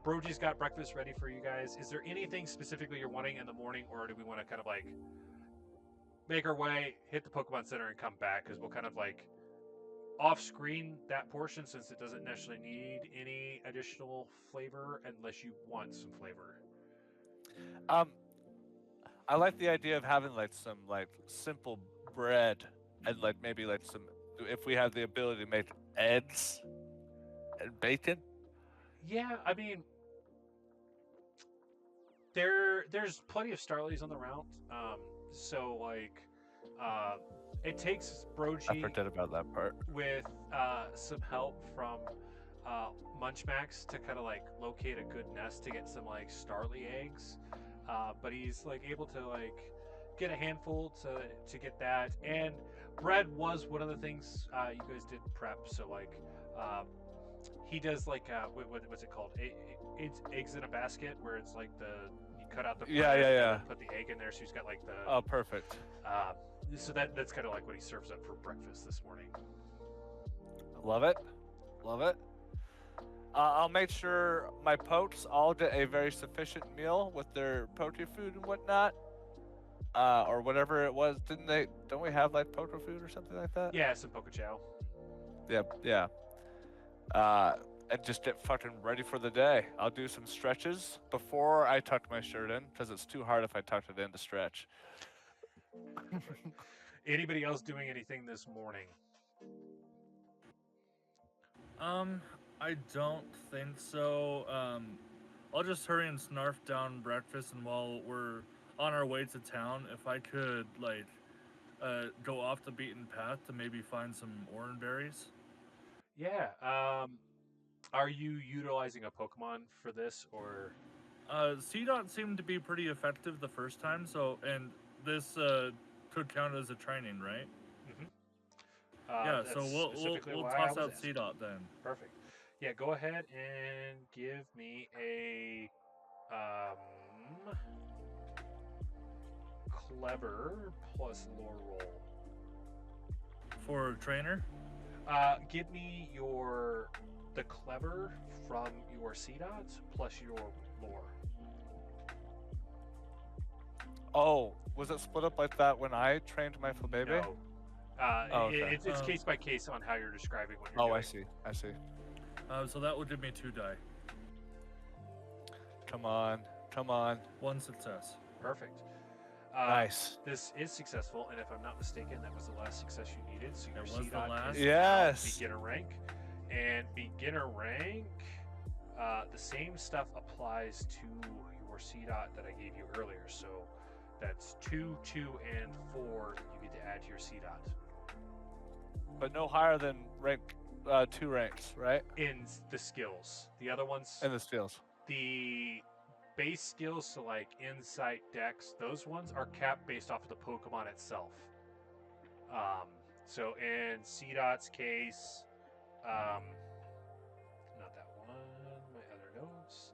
Brogy's got breakfast ready for you guys. Is there anything specifically you're wanting in the morning, or do we want to kind of like make our way, hit the Pokemon Center, and come back? Because we'll kind of like off-screen that portion since it doesn't necessarily need any additional flavor unless you want some flavor. I like the idea of having like some like simple bread and like maybe like some, if we have the ability to make eggs and bacon. Yeah, I mean, there's plenty of Starlies on the route. So like, it takes I Brogy forget about that part. with some help from Munchmax to kind of like locate a good nest to get some like Starly eggs. But he's like able to like get a handful to get that. And bread was one of the things you guys did prep. So like, he does like what's it called? It's eggs in a basket, where it's like you cut out the bread Yeah. and then put the egg in there. So he's got like the Oh, perfect. so that's kind of like what he serves up for breakfast this morning. Love it. Love it. I'll make sure my pokes all get a very sufficient meal with their poke food and whatnot. Or whatever it was. Don't we have like poke food or something like that? Yeah, some Pokechow. Yeah. And just get fucking ready for the day. I'll do some stretches before I tuck my shirt in, because it's too hard if I tuck it in to stretch. Anybody else doing anything this morning? I don't think so. I'll just hurry and snarf down breakfast, and while we're on our way to town, if I could like go off the beaten path to maybe find some orange berries. Yeah. Are you utilizing a Pokemon for this, or? CDOT seemed to be pretty effective the first time, so and this could count as a training, right? Mm-hmm. Yeah, so that's we'll specifically why I toss was out asking. CDOT then. Perfect. Yeah, go ahead and give me a clever plus lore roll. For trainer? Give me the clever from your CDOT plus your lore. Oh, was it split up like that when I trained my Flabébé? No. Okay. It's case by case on how you're describing what you're Oh, doing. I see. So that would give me 2 die. Come on. 1 success. Perfect. Nice. This is successful, and if I'm not mistaken, that was the last success you needed. So your That was the CDOT last? is now Yes. beginner rank. And beginner rank, the same stuff applies to your CDOT that I gave you earlier. So that's 2, 2, and 4 you get to add to your CDOT. But no higher than rank 2 ranks, right? In the skills. The other ones, In the skills. the base skills, so like Insight, Dex, those ones are capped based off of the Pokemon itself. So in CDOT's case, not that one, my other notes.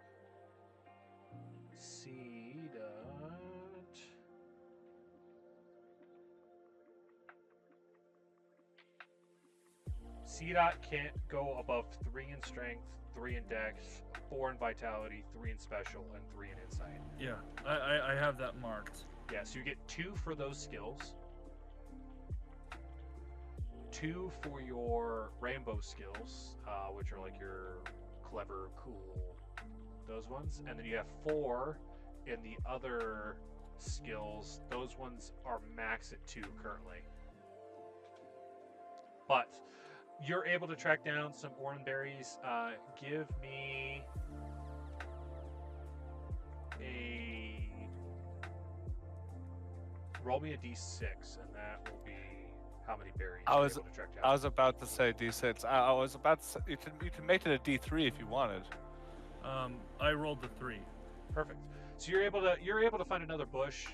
CDOT can't go above 3 in strength, 3 in dex, 4 in vitality, 3 in special, and 3 in insight. Yeah, I have that marked. Yeah, so you get 2 for those skills, 2 for your rainbow skills, which are like your clever, cool, those ones. And then you have 4 in the other skills. Those ones are max at 2 currently. But you're able to track down some oranberries. Give me roll me a d6, and that will be how many berries you're able to track down. I was about to say d6. I was about to say, you can make it a d3 if you wanted. I rolled the 3. Perfect. So you're able to find another bush.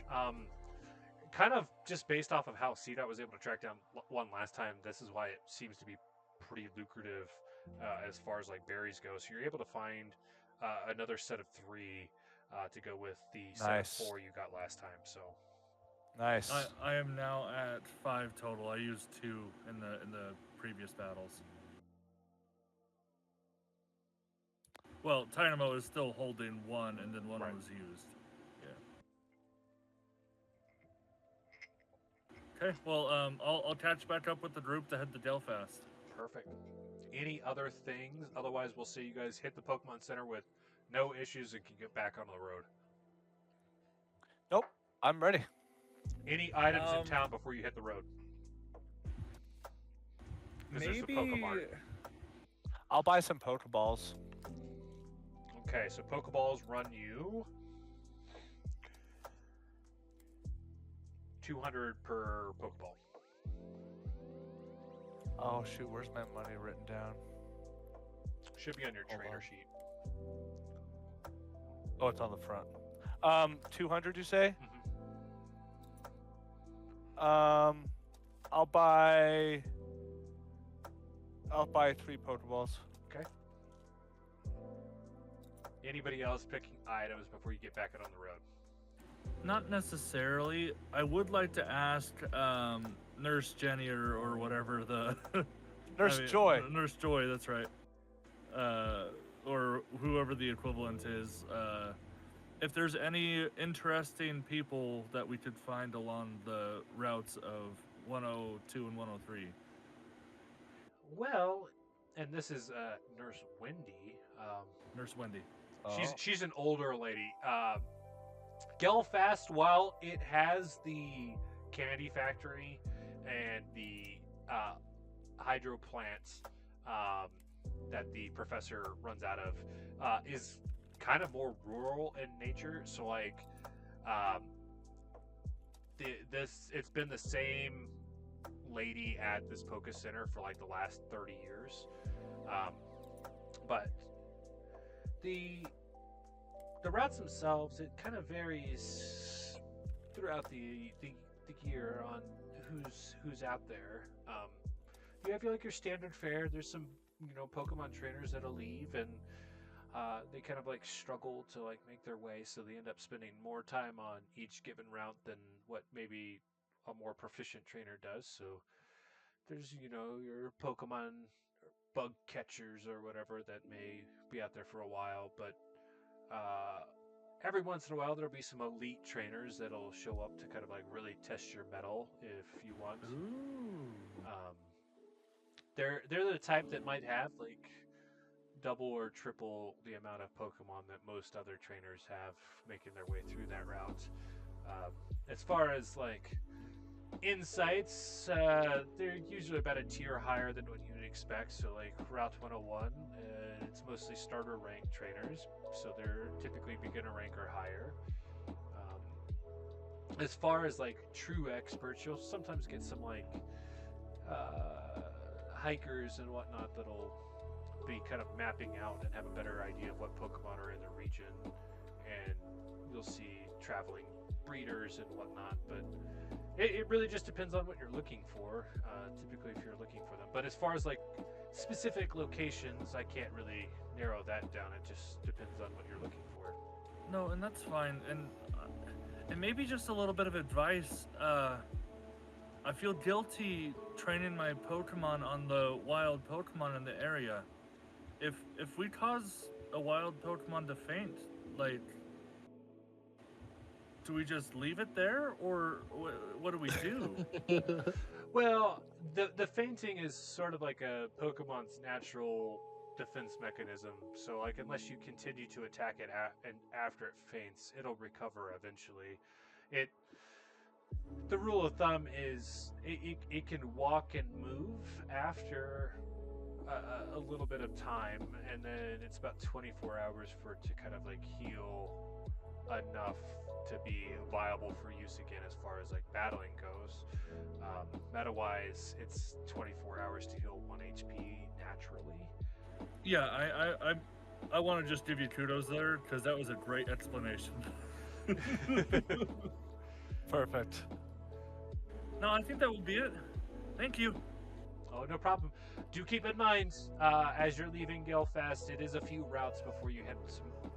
Kind of just based off of how CDOT was able to track down one last time. This is why it seems to be pretty lucrative as far as like berries go. So you're able to find another set of 3 to go with the set of 4 you got last time. So nice. I am now at 5 total. I used 2 in the previous battles. Well, Dynamo is still holding 1, and then 1 was used. Yeah. Okay. Well, I'll catch back up with the group to head to Gelfast. Perfect. Any other things? Otherwise, we'll see you guys hit the Pokemon Center with no issues and can get back on the road. Nope. I'm ready. Any items in town before you hit the road? Maybe. I'll buy some Pokeballs. Okay, so Pokeballs run you 200 per Pokeball. Oh shoot, where's my money written down? Should be on your trainer sheet. Oh, it's on the front. 200, you say? Mm-hmm. I'll buy 3 Pokeballs. Okay. Anybody else picking items before you get back out on the road? Not necessarily. I would like to ask Nurse Jenny or whatever the Joy. Nurse Joy, that's right. Or whoever the equivalent is. If there's any interesting people that we could find along the routes of 102 and 103. Well, and this is Nurse Wendy. Nurse Wendy. She's an older lady. Gelfast, while it has the candy factory and the hydro plants that the professor runs out of, is kind of more rural in nature. So like, it's been the same lady at this Poké Center for like the last 30 years, but the routes themselves, it kind of varies throughout the year on who's out there. You have like your standard fare. There's some Pokemon trainers that'll leave and they kind of like struggle to like make their way, so they end up spending more time on each given route than what maybe a more proficient trainer does. So there's your Pokemon bug catchers or whatever that may be out there for a while, but every once in a while there'll be some elite trainers that'll show up to kind of like really test your mettle if you want. They're the type that might have like double or triple the amount of Pokemon that most other trainers have making their way through that route. As far as like insights, they're usually about a tier higher than what you'd expect. So like Route 101, it's mostly starter rank trainers, so they're typically beginner rank or higher. As far as like true experts, you'll sometimes get some like hikers and whatnot that'll be kind of mapping out and have a better idea of what Pokemon are in the region, and you'll see traveling breeders and whatnot, but it really just depends on what you're looking for, typically if you're looking for them. But as far as like specific locations, I can't really narrow that down. It just depends on what you're looking for. No, and that's fine. And maybe just a little bit of advice. I feel guilty training my Pokemon on the wild Pokemon in the area. If we cause a wild Pokemon to faint, like, do we just leave it there, or what do we do? Well, the fainting is sort of like a Pokemon's natural defense mechanism. So, like, unless you continue to attack it and after it faints, it'll recover eventually. It. The rule of thumb is it can walk and move after a little bit of time, and then it's about 24 hours for it to kind of like heal enough to be viable for use again as far as like battling goes. Meta-wise, it's 24 hours to heal 1 HP naturally. Yeah, I want to just give you kudos there, because that was a great explanation. Perfect. No, I think that will be it. Thank you. Oh, no problem. Do keep in mind, as you're leaving Gelfast, it is a few routes before you hit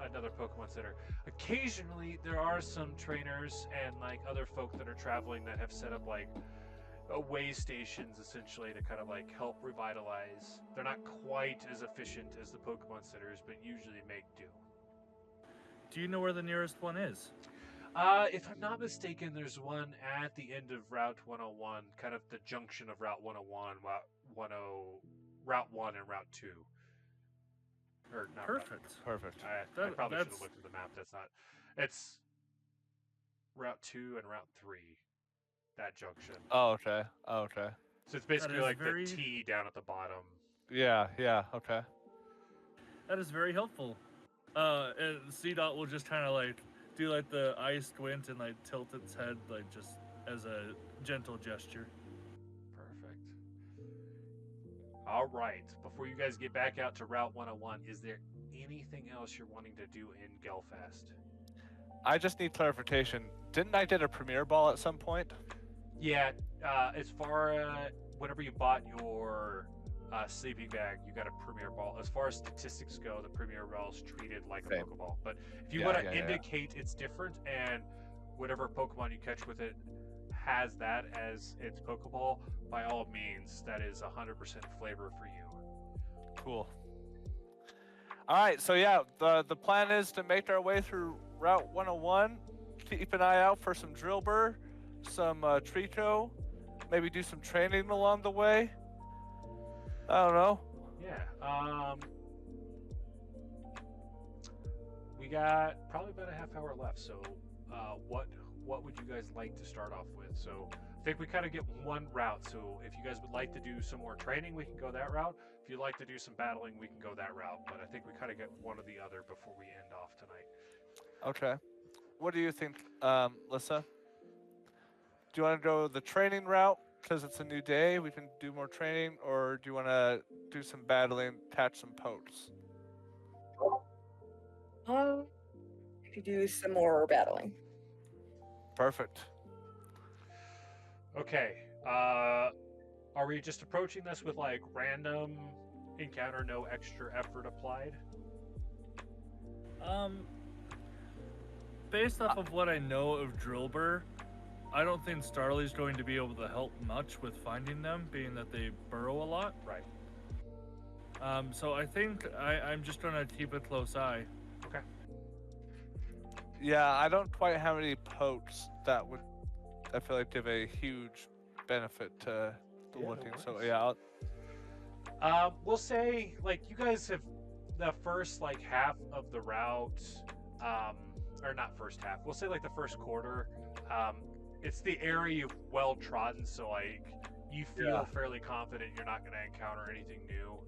another Pokemon Center. Occasionally, there are some trainers and like other folk that are traveling that have set up like way stations essentially to kind of like help revitalize. They're not quite as efficient as the Pokemon Centers, but usually make do. Do you know where the nearest one is? If I'm not mistaken, there's one at the end of Route 101, kind of the junction of Route 101, Route 1 and Route 2. Or not Perfect. Perfect. I probably should have looked at the map. It's Route 2 and Route 3, that junction. Oh, okay. Oh, okay. So it's basically like very... the T down at the bottom. Yeah, okay. That is very helpful. And C-Dot will just kind of like do like the eye squint and like tilt its head like just as a gentle gesture. Perfect. All right. Before you guys get back out to Route 101, is there anything else you're wanting to do in Gelfast? I just need clarification. Didn't I get a Premier Ball at some point? Yeah. As far whenever you bought your sleeping bag, you got a Premier Ball. As far as statistics go, the Premier Ball is treated like a Pokeball. But if you want to indicate it's different and whatever Pokemon you catch with it has that as its Pokeball, by all means, that is 100% flavor for you. Cool. All right, so yeah, the plan is to make our way through Route 101, keep an eye out for some Drillbur, some Trico, maybe do some training along the way. I don't know. Yeah. We got probably about a half hour left. So, what would you guys like to start off with? So, I think we kind of get one route. So, if you guys would like to do some more training, we can go that route. If you'd like to do some battling, we can go that route. But I think we kind of get one or the other before we end off tonight. Okay. What do you think, Lissa? Do you want to go the training route? Because it's a new day, we can do more training, or do you want to do some battling, catch some pokes? If you do some more battling. Perfect. Okay. Are we just approaching this with like random encounter, no extra effort applied? Based off of what I know of Drillbur, I don't think Starly's going to be able to help much with finding them, being that they burrow a lot. Right. So I think I'm just going to keep a close eye. Okay. Yeah, I don't quite have any pokes that would, I feel like, give a huge benefit to the looking. No so yeah. We'll say like you guys have the first like half of the route, or not first half. We'll say like the first quarter. It's the area you've well trodden, so like you feel fairly confident you're not going to encounter anything new.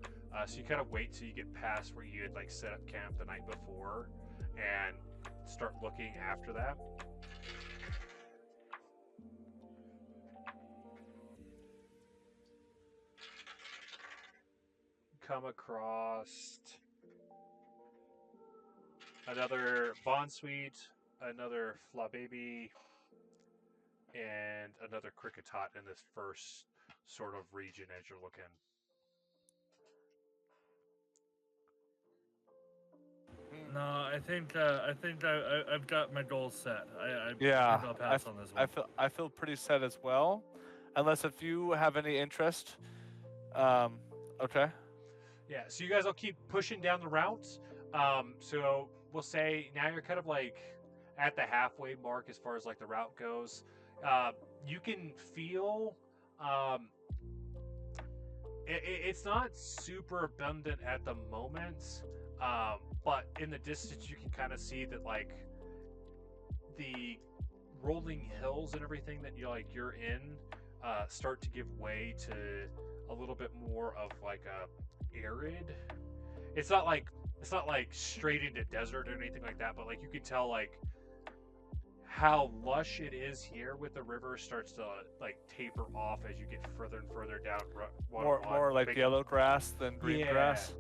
So you kind of wait till you get past where you had like set up camp the night before, and start looking after that. Come across another Bonsweet, another Flababy, and another Cricketot in this first sort of region as you're looking. No, I think I've got my goals set. I I'll pass on this one. I feel pretty set as well, unless if you have any interest. Okay. Yeah, so you guys will keep pushing down the routes. So we'll say now you're kind of like at the halfway mark as far as like the route goes. You can feel it's not super abundant at the moment, but in the distance you can kind of see that like the rolling hills and everything that you're in start to give way to a little bit more of like a arid. It's not like straight into desert or anything like that, but like you can tell like how lush it is here with the river starts to like taper off as you get further and further down. More like yellow grass than green grass.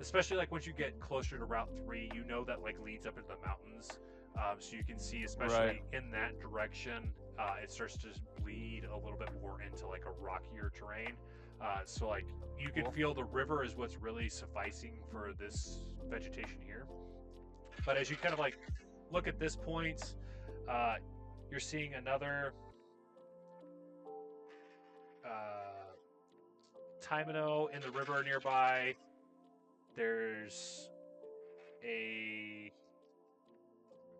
Especially like once you get closer to Route 3, you know that like leads up into the mountains. So you can see, especially in that direction, it starts to just bleed a little bit more into like a rockier terrain. So like you can feel the river is what's really sufficing for this vegetation here. But as you kind of like look at this point, you're seeing another Taimano in the river nearby. There's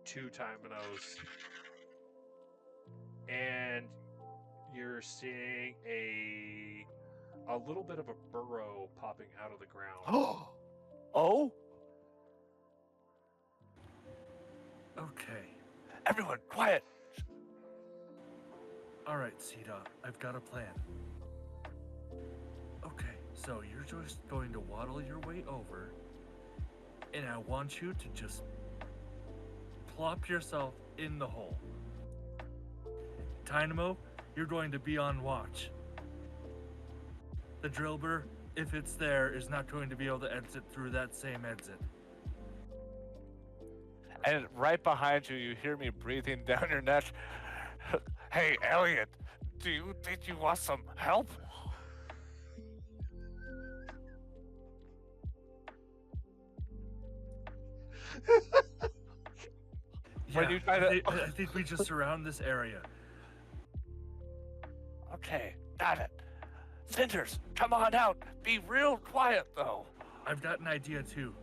two Taimanos, and you're seeing a little bit of a burrow popping out of the ground. Oh? Okay. Everyone, quiet! Alright, C-Dot, I've got a plan. Okay, so you're just going to waddle your way over, and I want you to just plop yourself in the hole. Dynamo, you're going to be on watch. The Drillbur, if it's there, is not going to be able to exit through that same exit. And right behind you, you hear me breathing down your neck. Hey, Elliot, do you think you want some help? Yeah, I think we just surround this area. Okay, got it. Cinders, come on out. Be real quiet, though. I've got an idea, too.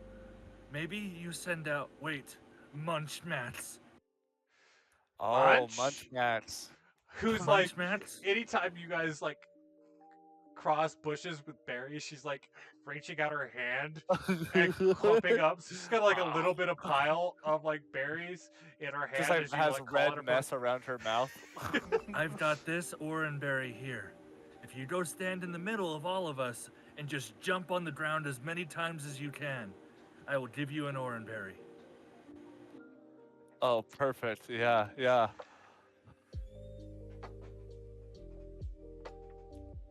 Maybe you send out, Munch Mats. Oh, Munch Mats. Who's Munch like, Mats? anytime you guys like cross bushes with berries, she's like reaching out her hand and clumping up. So she's got like a little bit of pile of like berries in her hand. Just like as you, has like, red call it mess around her mouth. I've got this oranberry here. If you go stand in the middle of all of us and just jump on the ground as many times as you can, I will give you an oranberry. Oh, perfect. Yeah, yeah.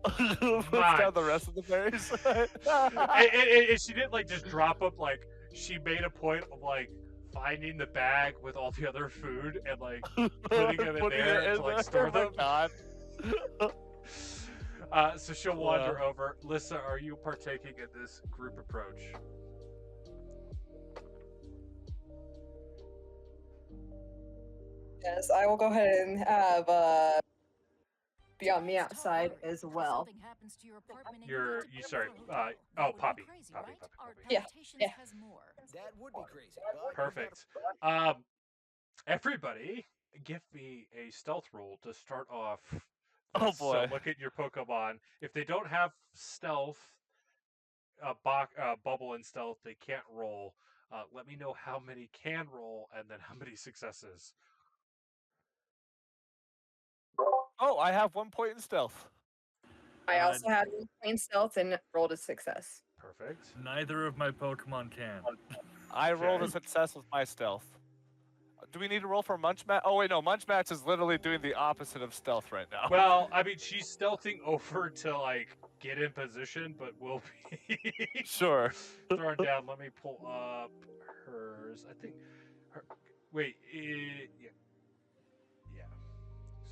Puts down the rest of the berries. and she didn't like just drop up. Like she made a point of like finding the bag with all the other food and like putting them in there to like store them. God. So she'll wander over. Lissa, are you partaking in this group approach? Yes, I will go ahead and have be on the outside as well. Poppy. Yeah. That would be crazy. Perfect. Everybody, give me a stealth roll to start off. Oh boy! So look at your Pokemon. If they don't have stealth, bubble and stealth, they can't roll. Let me know how many can roll and then how many successes. Oh, I have 1 point in stealth. I also had 1 point in stealth and rolled a success. Perfect. Neither of my Pokemon can. I rolled a success with my stealth. Do we need to roll for Munch Mat? Oh wait, no. Munch Mats is literally doing the opposite of stealth right now. Well, I mean, she's stealthing over to like get in position, but we'll be sure thrown down. Let me pull up hers. I think. Wait. Yeah.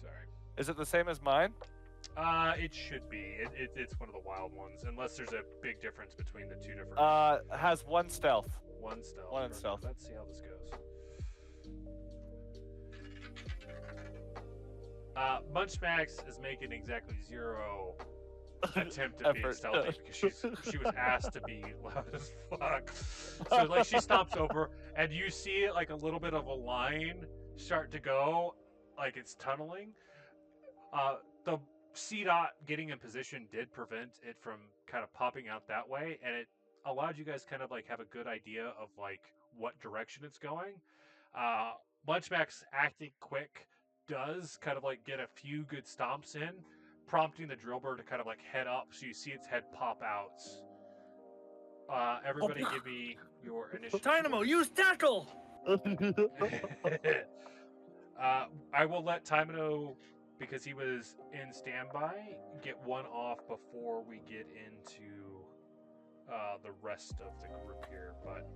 Sorry. Is it the same as mine? It should be. It's one of the wild ones, unless there's a big difference between the two different. Has 1 stealth. 1 stealth. 1 in stealth. Let's see how this goes. Munchmax is making exactly 0 attempt at being stealthy because she was asked to be loud as fuck. So like she stomps over and you see like a little bit of a line start to go, like it's tunneling. The C dot getting in position did prevent it from kind of popping out that way, and it allowed you guys kind of like have a good idea of like what direction it's going. Munchmax acting quick does kind of like get a few good stomps in, prompting the drillbird to kind of like head up, so you see its head pop out. Everybody give me your initiative. Dynamo, scores. use tackle! I will let Tymino, because he was in standby, get one off before we get into the rest of the group here. But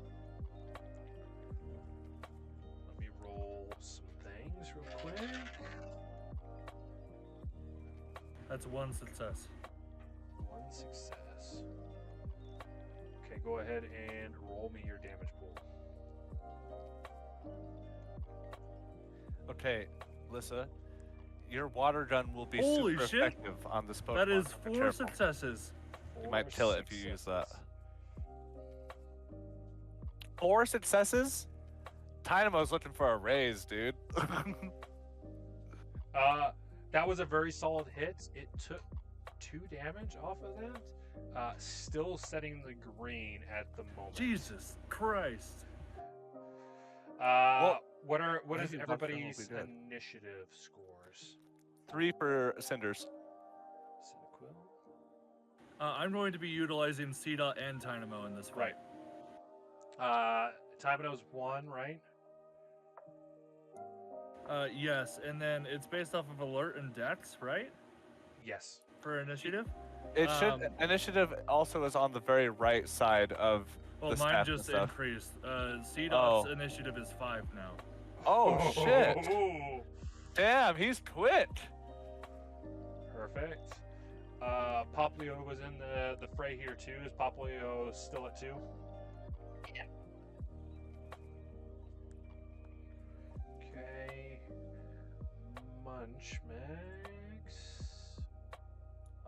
let me roll some things real quick. That's one success. One success. Okay, go ahead and roll me your damage pool. Okay, Lissa, your water gun will be Holy super shit. effective on this Pokemon. That is so 4 careful. successes. You might kill it if you use that. successes. 4 successes? Dynamo's looking for a raise, dude. That was a very solid hit. It took 2 damage off of that. Still setting the green at the moment. Jesus Christ. What is maybe Buffalo will everybody's be good. initiative scores? 3 for Cinders. Cyndaquil? I'm going to be utilizing C-Dot and Dynamo in this fight. Right. Tymino's 1, right? Yes, and then it's based off of alert and dex, right? Yes. For initiative? It should. Initiative also is on the very right side of Well, the mine stats and just stuff. increased. C-Dot's initiative is 5 now. Oh shit! Ooh, Damn, he's quick. perfect. Poplio was in the fray here too. Is Poplio still at 2? Yeah. Okay. Munchmax.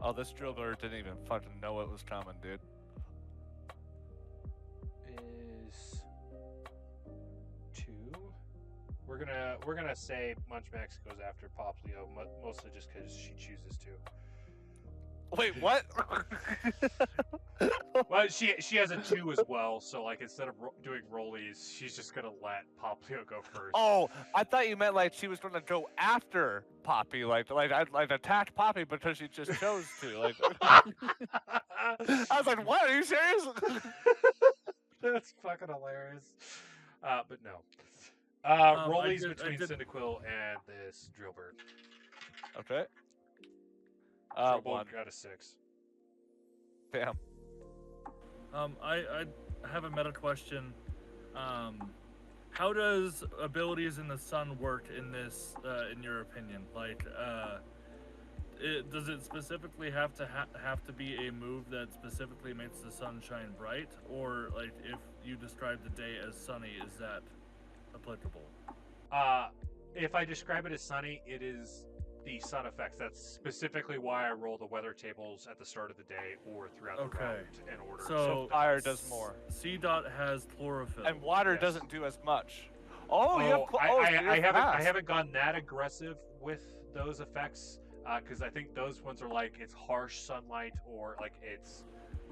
Oh, this driller didn't even fucking know it was coming, dude. Is 2. We're gonna say Munchmax goes after Poplio, mostly just because she chooses to. Wait, what? Well, she has a 2 as well, so like instead of doing rollies, she's just gonna let Poplio go first. Oh, I thought you meant like she was gonna go after Poppy, like I'd attack Poppy because she just chose to. Like, I was like, what? Are you serious? That's fucking hilarious. But no. Rollies between Cyndaquil and this Drillbird. Okay. Drillbird 1. got a 6. Damn. I have a meta question. How does abilities in the sun work in this, in your opinion? Like, does it specifically have to be a move that specifically makes the sun shine bright, or like if you describe the day as sunny, is that applicable? If I describe it as sunny, it is the sun effects. That's specifically why I roll the weather tables at the start of the day or throughout the round in order. So fire does more. C-Dot has chlorophyll. And water Yes. doesn't do as much. Oh, you have I haven't gone that aggressive with those effects because I think those ones are like it's harsh sunlight or like it's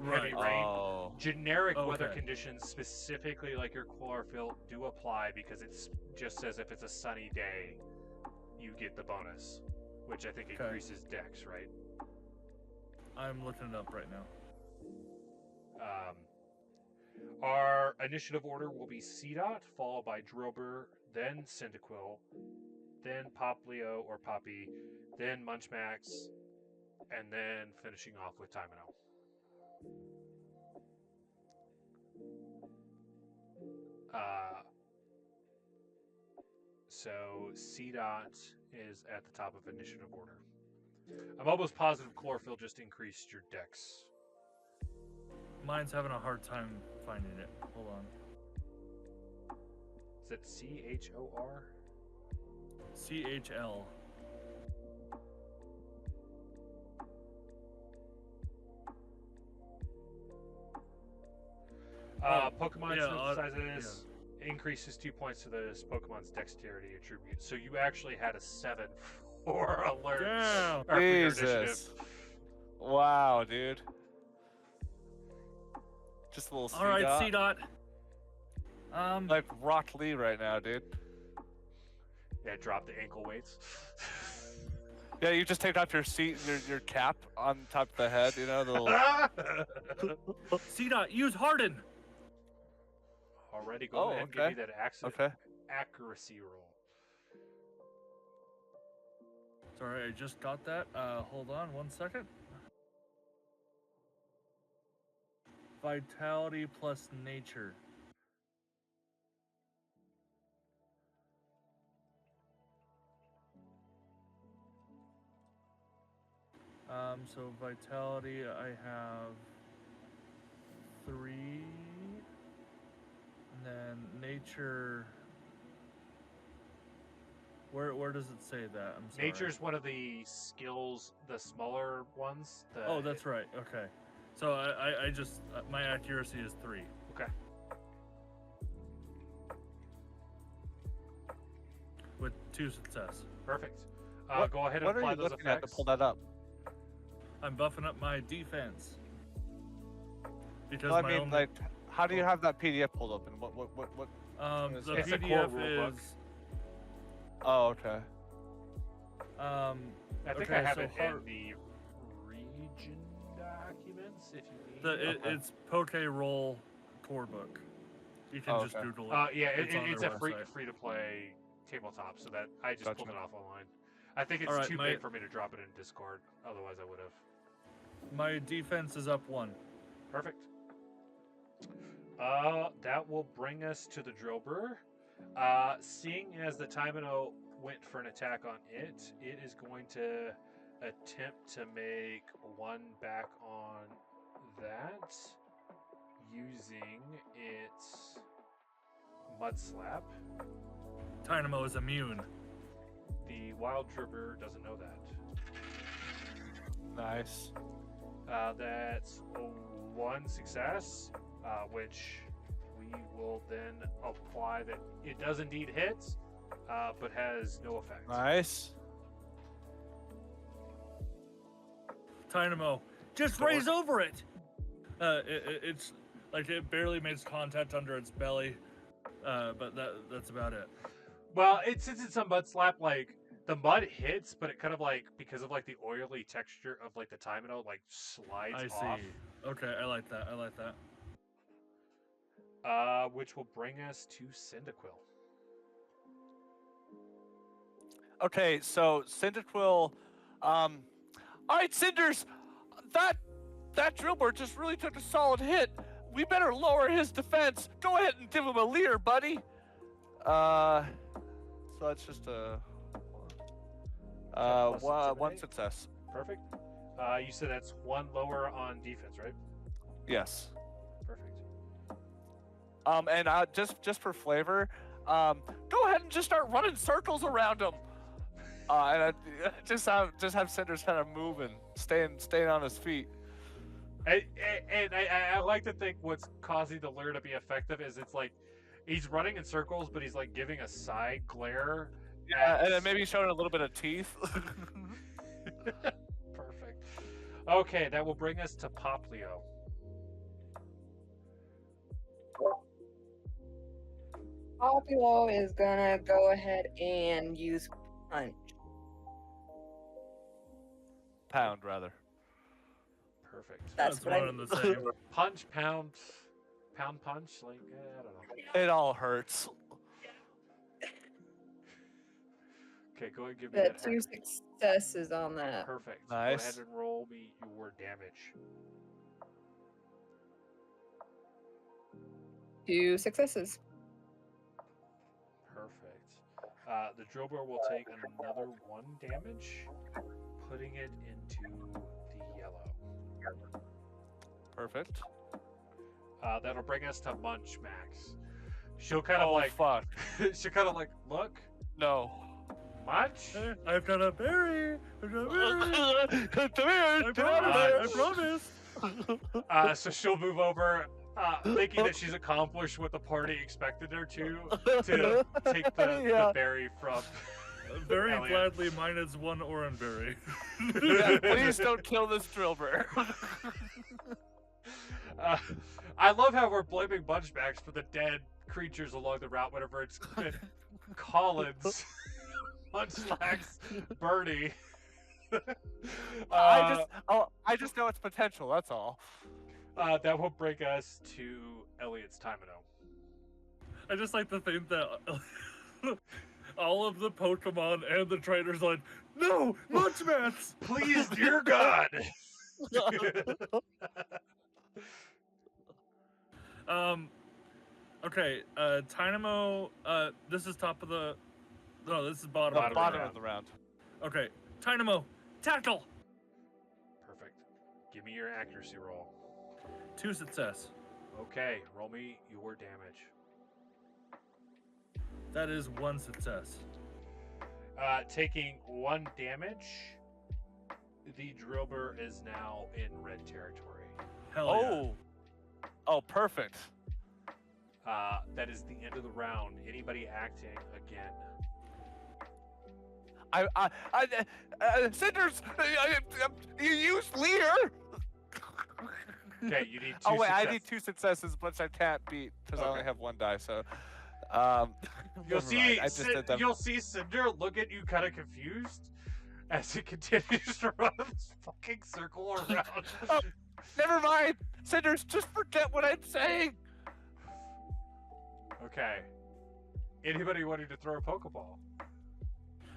heavy rain. Oh. Generic weather conditions, specifically like your chlorophyll, do apply because it's just as if it's a sunny day, you get the bonus, which I think increases dex, right? I'm looking it up right now. Our initiative order will be C-Dot, followed by Drillbur, then Cyndaquil, then Poplio or Poppy, then Munchmax, and then finishing off with Tymino. So C-Dot is at the top of initiative order. I'm almost positive chlorophyll just increased your dex. Mine's having a hard time finding it. Hold on. Is it C-H-O-R? CHL. Pokemon synthesizes increases 2 points to this Pokemon's dexterity attribute. So you actually had a 7 for alert. Damn. Or for your Jesus. initiative. Wow, dude. Just a little All right, C-Dot. Like Rock Lee right now, dude. Yeah, drop the ankle weights. Yeah, you just take off your seat, your cap on top of the head, you know, the little... C-Dot, use Harden. Already, go ahead and give me that accuracy roll. Sorry, I just got that. Hold on 1 second. Vitality plus nature. So vitality, I have 3, and then nature. Where does it say that? I'm sorry. Nature's one of the skills, the smaller ones. Oh, that's right. Okay. So I just my accuracy is 3. Okay. With 2 success. Perfect. Go ahead and what are apply you those looking at to effects. pull that up? I'm buffing up my defense. Because No, I my mean, only, like, how do you have that PDF pulled up, and what? the It's a core PDF rulebook. is Oh, okay. I think okay, I have so it in the region documents if you need. It's Pokerole core book. You can just okay. Google it. Yeah, It's on it's their a website. free to play tabletop, so that I just Gotcha. pulled it off online. I think it's Alright, too my- big for me to drop it in Discord. Otherwise, I would have. My defense is up 1. Perfect. That will bring us to the Drillbur. Seeing as the Timino went for an attack on it, it is going to attempt to make 1 back on that using its Mud Slap. Dynamo is immune. The Wild Drillbur doesn't know that. Nice. That's 1 success, which we will then apply that it does indeed hit, but has no effect. Nice. Dynamo, just raise over it. It's like it barely makes contact under its belly, but that's about it. Well, since it's a mud slap, like the mud hits, but it kind of like because of like the oily texture of like the Timino, like slides I see. off. Okay, I like that. I like that. Which will bring us to Cyndaquil. Okay, so Cyndaquil, all right, Cinders, that Drillbur just really took a solid hit. We better lower his defense. Go ahead and give him a leer, buddy. So that's just a plus 1 intimidate? success. Perfect. You said that's 1 lower on defense, right? Yes. Perfect. And just for flavor, go ahead and just start running circles around him. And just have Cinders kind of moving, staying on his feet. And I like to think what's causing the lure to be effective is it's like he's running in circles, but he's like giving a side glare. Yeah, and then maybe showing a little bit of teeth. Perfect. Okay, that will bring us to Poplio. Populo is gonna go ahead and use punch. Pound, rather. Perfect. That's what I one and the same. Punch, pound, punch. Like I don't know. It all hurts. Okay, go ahead and give me The that. 2 successes on that. Perfect. Nice. Go ahead and roll me your damage. 2 successes. Perfect. The Drillbur will take another 1 damage, putting it into the yellow. Perfect. That'll bring us to Munch Max. She'll kind of Oh, like fuck. she'll kind of like look. No. Munch. I've got a berry. I've got a berry. Come here. I Get out of promise. there. I promise. So she'll move over. Thinking that she's accomplished what the party expected her to take the berry from. Very Elliot. gladly, mine is 1 oranberry. Yeah, please don't kill this drillbur. I love how we're blaming Bunchbacks for the dead creatures along the route whenever it's been Collins, Munchlax, Bernie. I just know its potential. That's all. That will bring us to Elliot's Timino. I just like to think that all of the Pokemon and the trainers are like, no, Munchmats! Please, dear God. Okay, Tynamo, this is top of the... No, this is bottom The of the bottom round. of the round. Okay, Tynamo, tackle! Perfect. Give me your accuracy roll. 2 success. Okay, roll me your damage. That is 1 success. Taking 1 damage, the Drillbur is now in red territory. Hell yeah. Oh, perfect. That is the end of the round. Anybody acting again? Cinders, you used leader. Okay, you need 2 Oh wait, successes. I need 2 successes, which I can't beat because I only have 1 die. So, You'll never mind. I just did them. You'll see Cinder look at you kind of confused as he continues to run this fucking circle around. Oh, never mind, Cinders. Just forget what I'm saying. Okay. Anybody wanting to throw a Pokeball?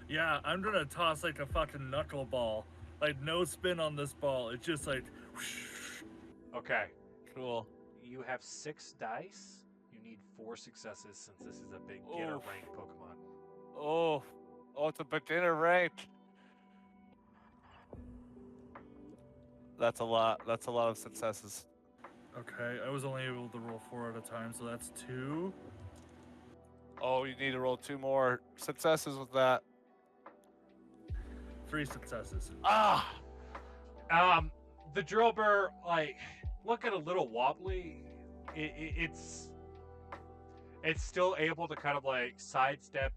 Yeah, I'm gonna toss like a fucking knuckleball. Like, no spin on this ball. It's just like... whoosh. Okay. Cool. You have 6 dice. You need 4 successes since this is a beginner ranked Pokemon. Oh, it's a beginner rank. That's a lot. That's a lot of successes. Okay, I was only able to roll 4 at a time, so that's 2. Oh, you need to roll 2 more successes with that. 3 successes. The Drillbur, like, looking a little wobbly. It's still able to kind of like sidestep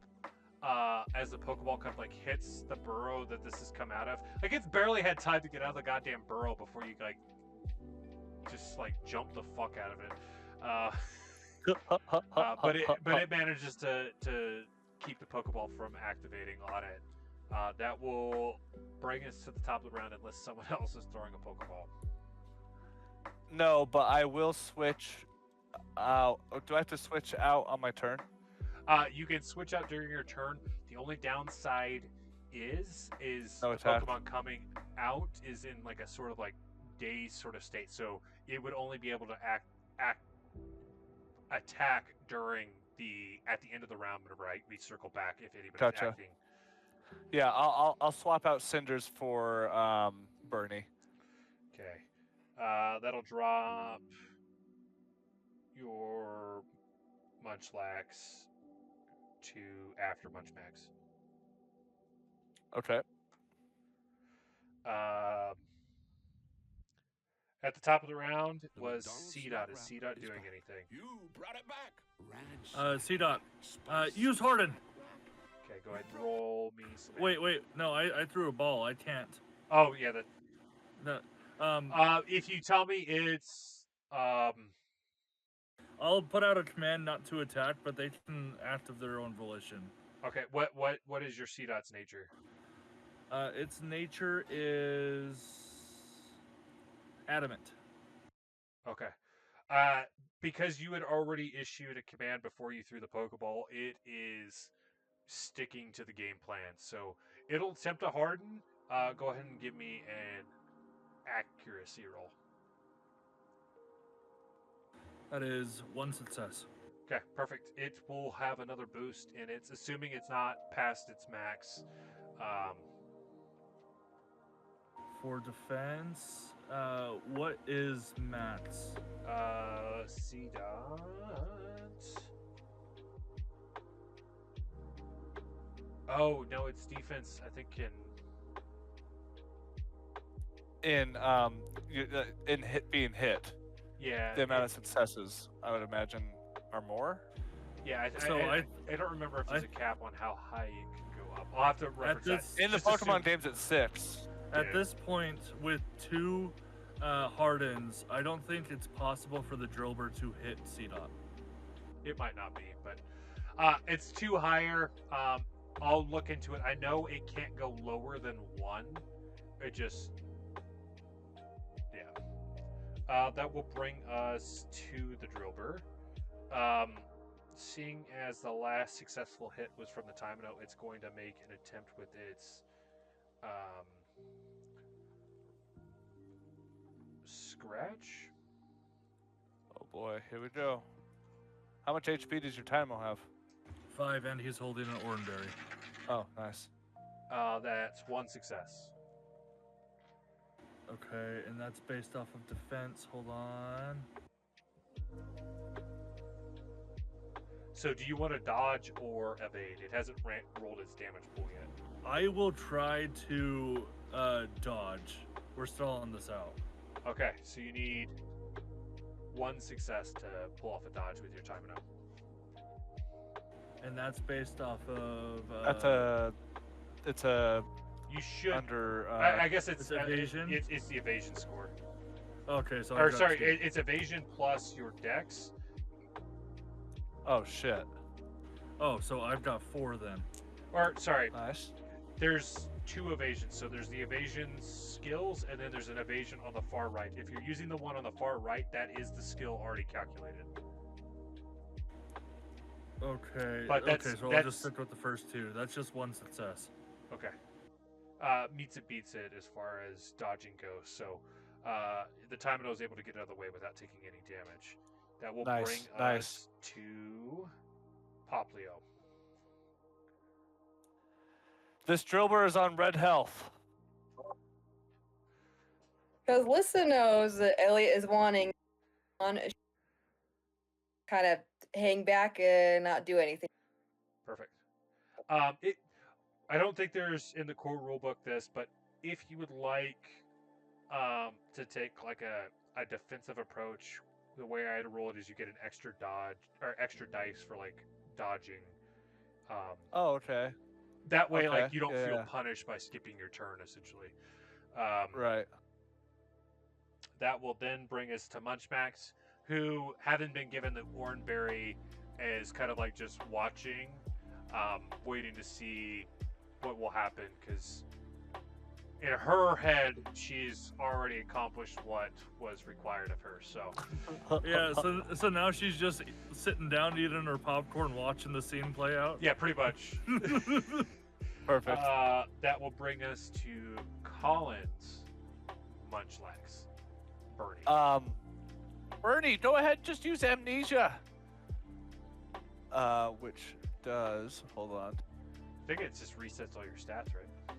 as the Pokeball kind of like hits the burrow that this has come out of. Like, it's barely had time to get out of the goddamn burrow before you like just like jump the fuck out of it. But it manages to keep the Pokeball from activating on it. That will bring us to the top of the round unless someone else is throwing a Pokeball. No, but I will switch out. Do I have to switch out on my turn? You can switch out during your turn. The only downside is No the attack. Pokemon coming out is in like a sort of like dazed sort of state, so it would only be able to attack during at the end of the round whenever we circle back if anybody's Gotcha. acting. Yeah, I'll swap out Cinders for Bernie. Okay, that'll drop your Munchlax to after Munchmax. Okay. At the top of the round was C-Dot. Is C-Dot doing anything? You brought it back. C-Dot, use Harden. Okay, go ahead and roll me some. Wait, no, I threw a ball. I can't. Oh, yeah, that. No, if you tell me it's I'll put out a command not to attack, but they can act of their own volition. okay, what is your C-Dot's nature? Its nature is adamant. Okay. Because you had already issued a command before you threw the Pokeball, it is sticking to the game plan. So it'll attempt to harden. Go ahead and give me an accuracy roll. That is 1 success. Okay, perfect. It will have another boost, and it's assuming it's not past its max. For defense, what is Matt's? C-Dot. Oh no, it's defense. I think In being hit. Yeah. the amount of successes, I would imagine, are more. Yeah, So I don't remember if there's a cap on how high it can go up. I'll have to reference that. In the Just assume- Pokemon games, it's 6. At this point, with 2 hardens, I don't think it's possible for the Drillbur to hit C-Dot. It might not be, but it's 2 higher. I'll look into it. I know it can't go lower than 1. It just, yeah. That will bring us to the Drillbur. Seeing as the last successful hit was from the Timino, it's going to make an attempt with its scratch. Oh boy, here we go. How much HP does your Tymo have? 5, and he's holding an Oranberry. Oh, nice. That's 1 success. Okay, and that's based off of defense. Hold on. So do you want to dodge or evade? It hasn't rolled its damage pool yet. I will try to dodge. We're stalling this out. Okay, so you need 1 success to pull off a dodge with your Timino. And that's based off of... It's a You should. under. I guess it's evasion? It's the evasion score. Okay, so Or I've got sorry, 2. it's evasion plus your dex. Oh shit. Oh, so I've got 4 then. Or sorry, Nice. there's 2 evasions. So there's the evasion skills, and then there's an evasion on the far right. If you're using the one on the far right, that is the skill already calculated. Okay. But okay, so I'll that's- just stick with the first 2. That's just 1 success. Okay. Meets it, beats it as far as dodging goes. So the Timino is able to get out of the way without taking any damage. That will Nice, bring nice. us to Poplio. This Drillbur is on red health. Because Lissa knows that Elliot is wanting on kind of hang back and not do anything. Perfect. I don't think there's in the core rulebook this, but if you would like to take like a defensive approach, the way I'd roll it is you get an extra dodge or extra dice for like dodging. Oh, okay. That way, Okay, like you don't feel yeah. punished by skipping your turn, essentially. Right. That will then bring us to Munchmax, who, having been given the Oranberry, is kind of like just watching, waiting to see what will happen, because in her head, she's already accomplished what was required of her. So, Yeah, so now she's just sitting down eating her popcorn, watching the scene play out. yeah, pretty much. Perfect. That will bring us to Collin's Munchlax. Bernie. Bernie, go ahead, just use amnesia. Which does, hold on. I think it just resets all your stats, right?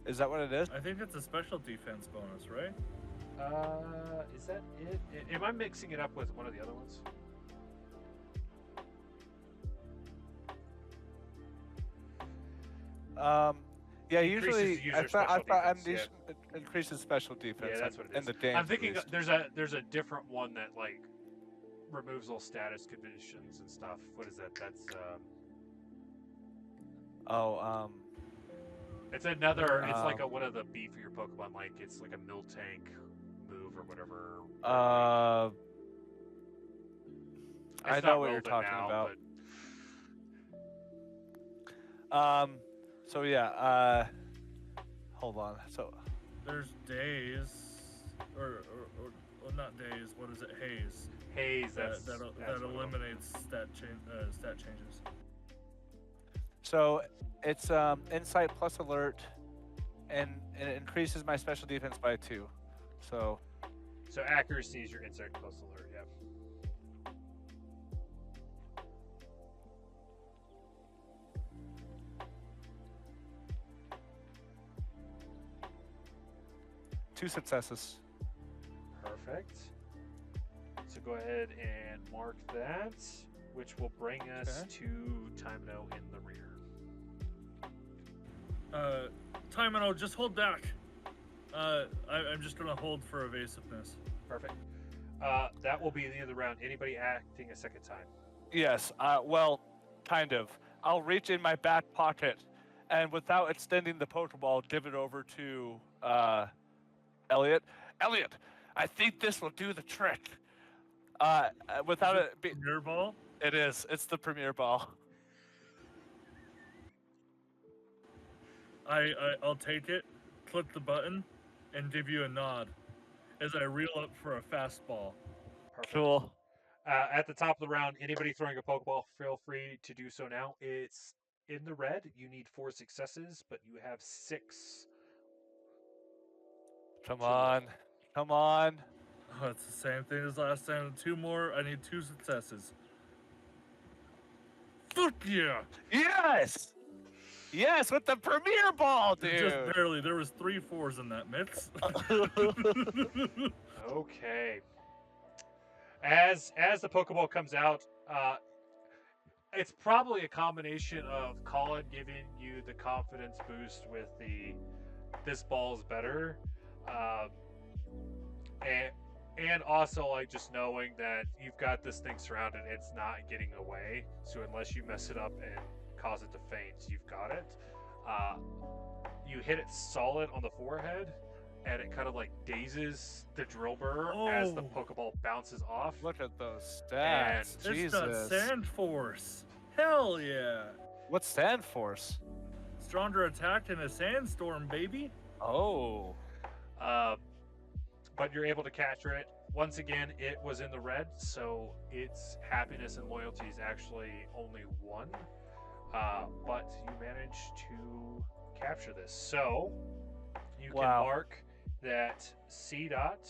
Is that what it is? I think it's a special defense bonus, right? Is that it? Am I mixing it up with one of the other ones? Yeah, Increases usually user I thought special defense, amnesia increases special defense. Yeah, that's what it in is. the game. I'm thinking at least. there's a different one that like removes all status conditions and stuff. What is that? That's it's another. It's like a one of the beefier Pokemon. Like it's like a Miltank move or whatever. I It's know not what you're relevant talking now, about. but So yeah. Hold on. So There's days, or not days. What is it? Haze. Haze. That's that what it was. eliminates stat changes. So it's insight plus alert, and it increases my special defense by 2. So accuracy is your insight plus alert. Yeah. two successes. Perfect. So go ahead and mark that, which will bring us to Timino in the rear. Timino, just hold back. I'm just gonna hold for evasiveness. Perfect. That will be the end of the round. Anybody acting a second time? Yes. Well, kind of. I'll reach in my back pocket, and without extending the Pokeball, give it over to Elliot. Elliot, I think this will do the trick. Without it being Premier ball. it is. It's the Premier Ball. I'll take it, click the button, and give you a nod as I reel up for a fastball. Perfect. Cool. At the top of the round, anybody throwing a Pokeball, feel free to do so now. It's in the red. You need 4 successes, but you have 6. Come on. Come on. Oh, it's the same thing as last time. 2 more. I need 2 successes. Fuck yeah! Yes! Yes, with the Premier Ball, dude! Just barely. There was 3 4s in that mix. Okay. As the Pokeball comes out, it's probably a combination of Collin giving you the confidence boost with the this ball is better, and also like just knowing that you've got this thing surrounded, it's not getting away. So unless you mess it up and cause it to faint, you've got it. You hit it solid on the forehead, and it kind of like dazes the drill burr as the Pokeball bounces off. Look at those stats. And It's got Jesus. Sand Force. Hell yeah! What's Sand Force? Stronger attack in a sandstorm, baby. Oh. But you're able to capture it. Once again, it was in the red, so its happiness and loyalty is actually only 1. But you managed to capture this. So you can mark that C-Dot,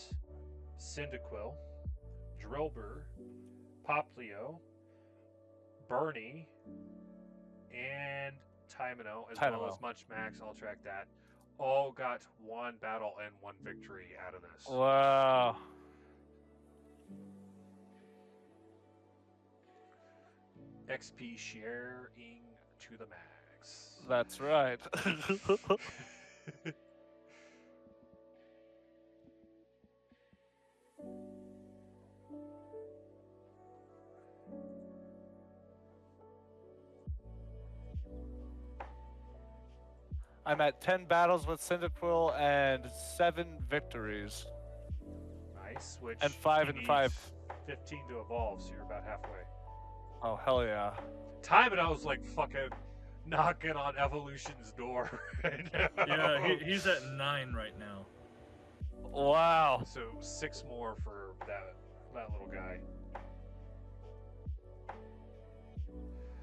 Cyndaquil, Drillbur, Poplio, Bernie, and Timino, as well as Muchmax, I'll track that, all got 1 battle and 1 victory out of this. Wow. XP sharing to the max. That's right. I'm at 10 battles with Cyndaquil and 7 victories. Nice. Which And 5 and needs 5. 15 to evolve, so you're about halfway. Oh, hell yeah. Timino's like fucking knocking on evolution's door right now. Yeah, he's at 9 right now. Wow. So 6 more for that little guy.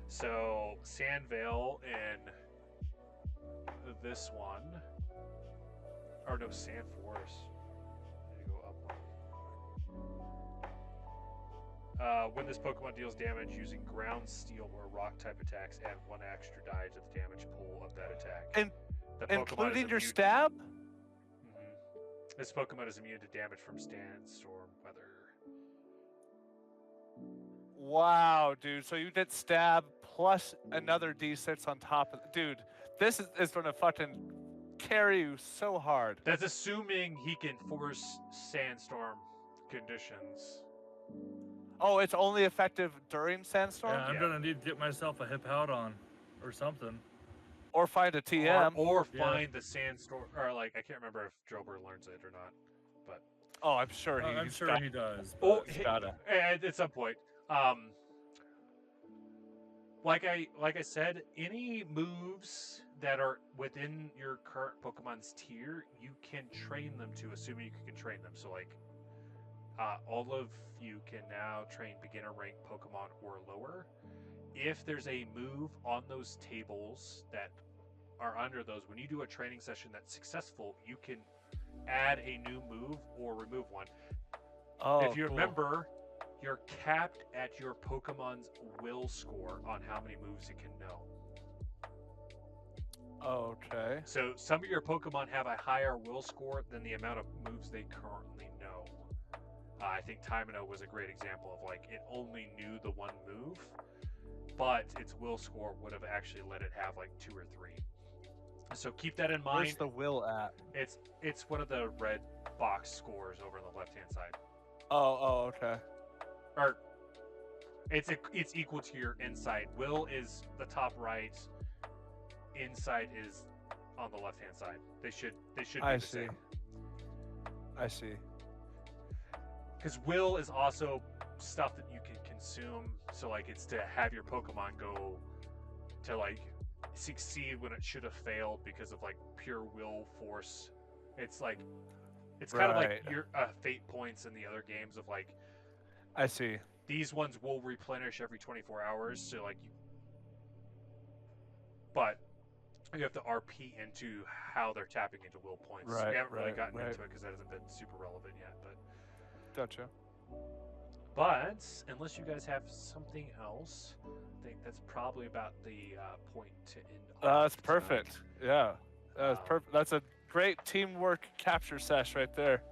So Sandvale and this one, or no, Sand Force. I need to go up one. When this Pokemon deals damage using ground, steel, or rock type attacks, add 1 extra die to the damage pool of that attack. And the Pokemon including is your immune- stab? This Pokemon is immune to damage from sandstorm weather. Wow, dude. So you did stab plus another D6 on top of... Dude, this is going to fucking carry you so hard. That's assuming he can force sandstorm conditions. Oh, it's only effective during Sandstorm? Yeah, I'm gonna need to get myself a Hippowdon or something. Or find a TM. Or find the sandstorm, or like, I can't remember if Drillbur learns it or not. But Oh, I'm sure he I'm sure he does. oh, he's gotta. at some point. Like I said, any moves that are within your current Pokemon's tier, you can train them to, assuming you can train them. So like, all of you can now train beginner rank Pokemon or lower. If there's a move on those tables that are under those, when you do a training session that's successful, you can add a new move or remove one. Oh, if you cool. remember, you're capped at your Pokemon's will score on how many moves it can know. Okay. So some of your Pokemon have a higher will score than the amount of moves they currently know. I think Timino was a great example of like, it only knew the 1 move, but its will score would have actually let it have like 2 or 3. So keep that in mind. Where's the will at? It's one of the red box scores over on the left hand side. Oh, okay. Or it's equal to your insight. Will is the top right. Insight is on the left hand side. They should be the same. I see. Because will is also stuff that you can consume. So like it's to have your Pokemon go to like succeed when it should have failed because of like pure will force. It's like it's kind of like your fate points in the other games of like. I see. These ones will replenish every 24 hours, so like but you have to RP into how they're tapping into will points. Right, We haven't really right, gotten right. into it because that hasn't been super relevant yet, but Gotcha. But unless you guys have something else, I think that's probably about the point to end. That's perfect. Yeah, that's perfect. That's a great teamwork capture sesh right there.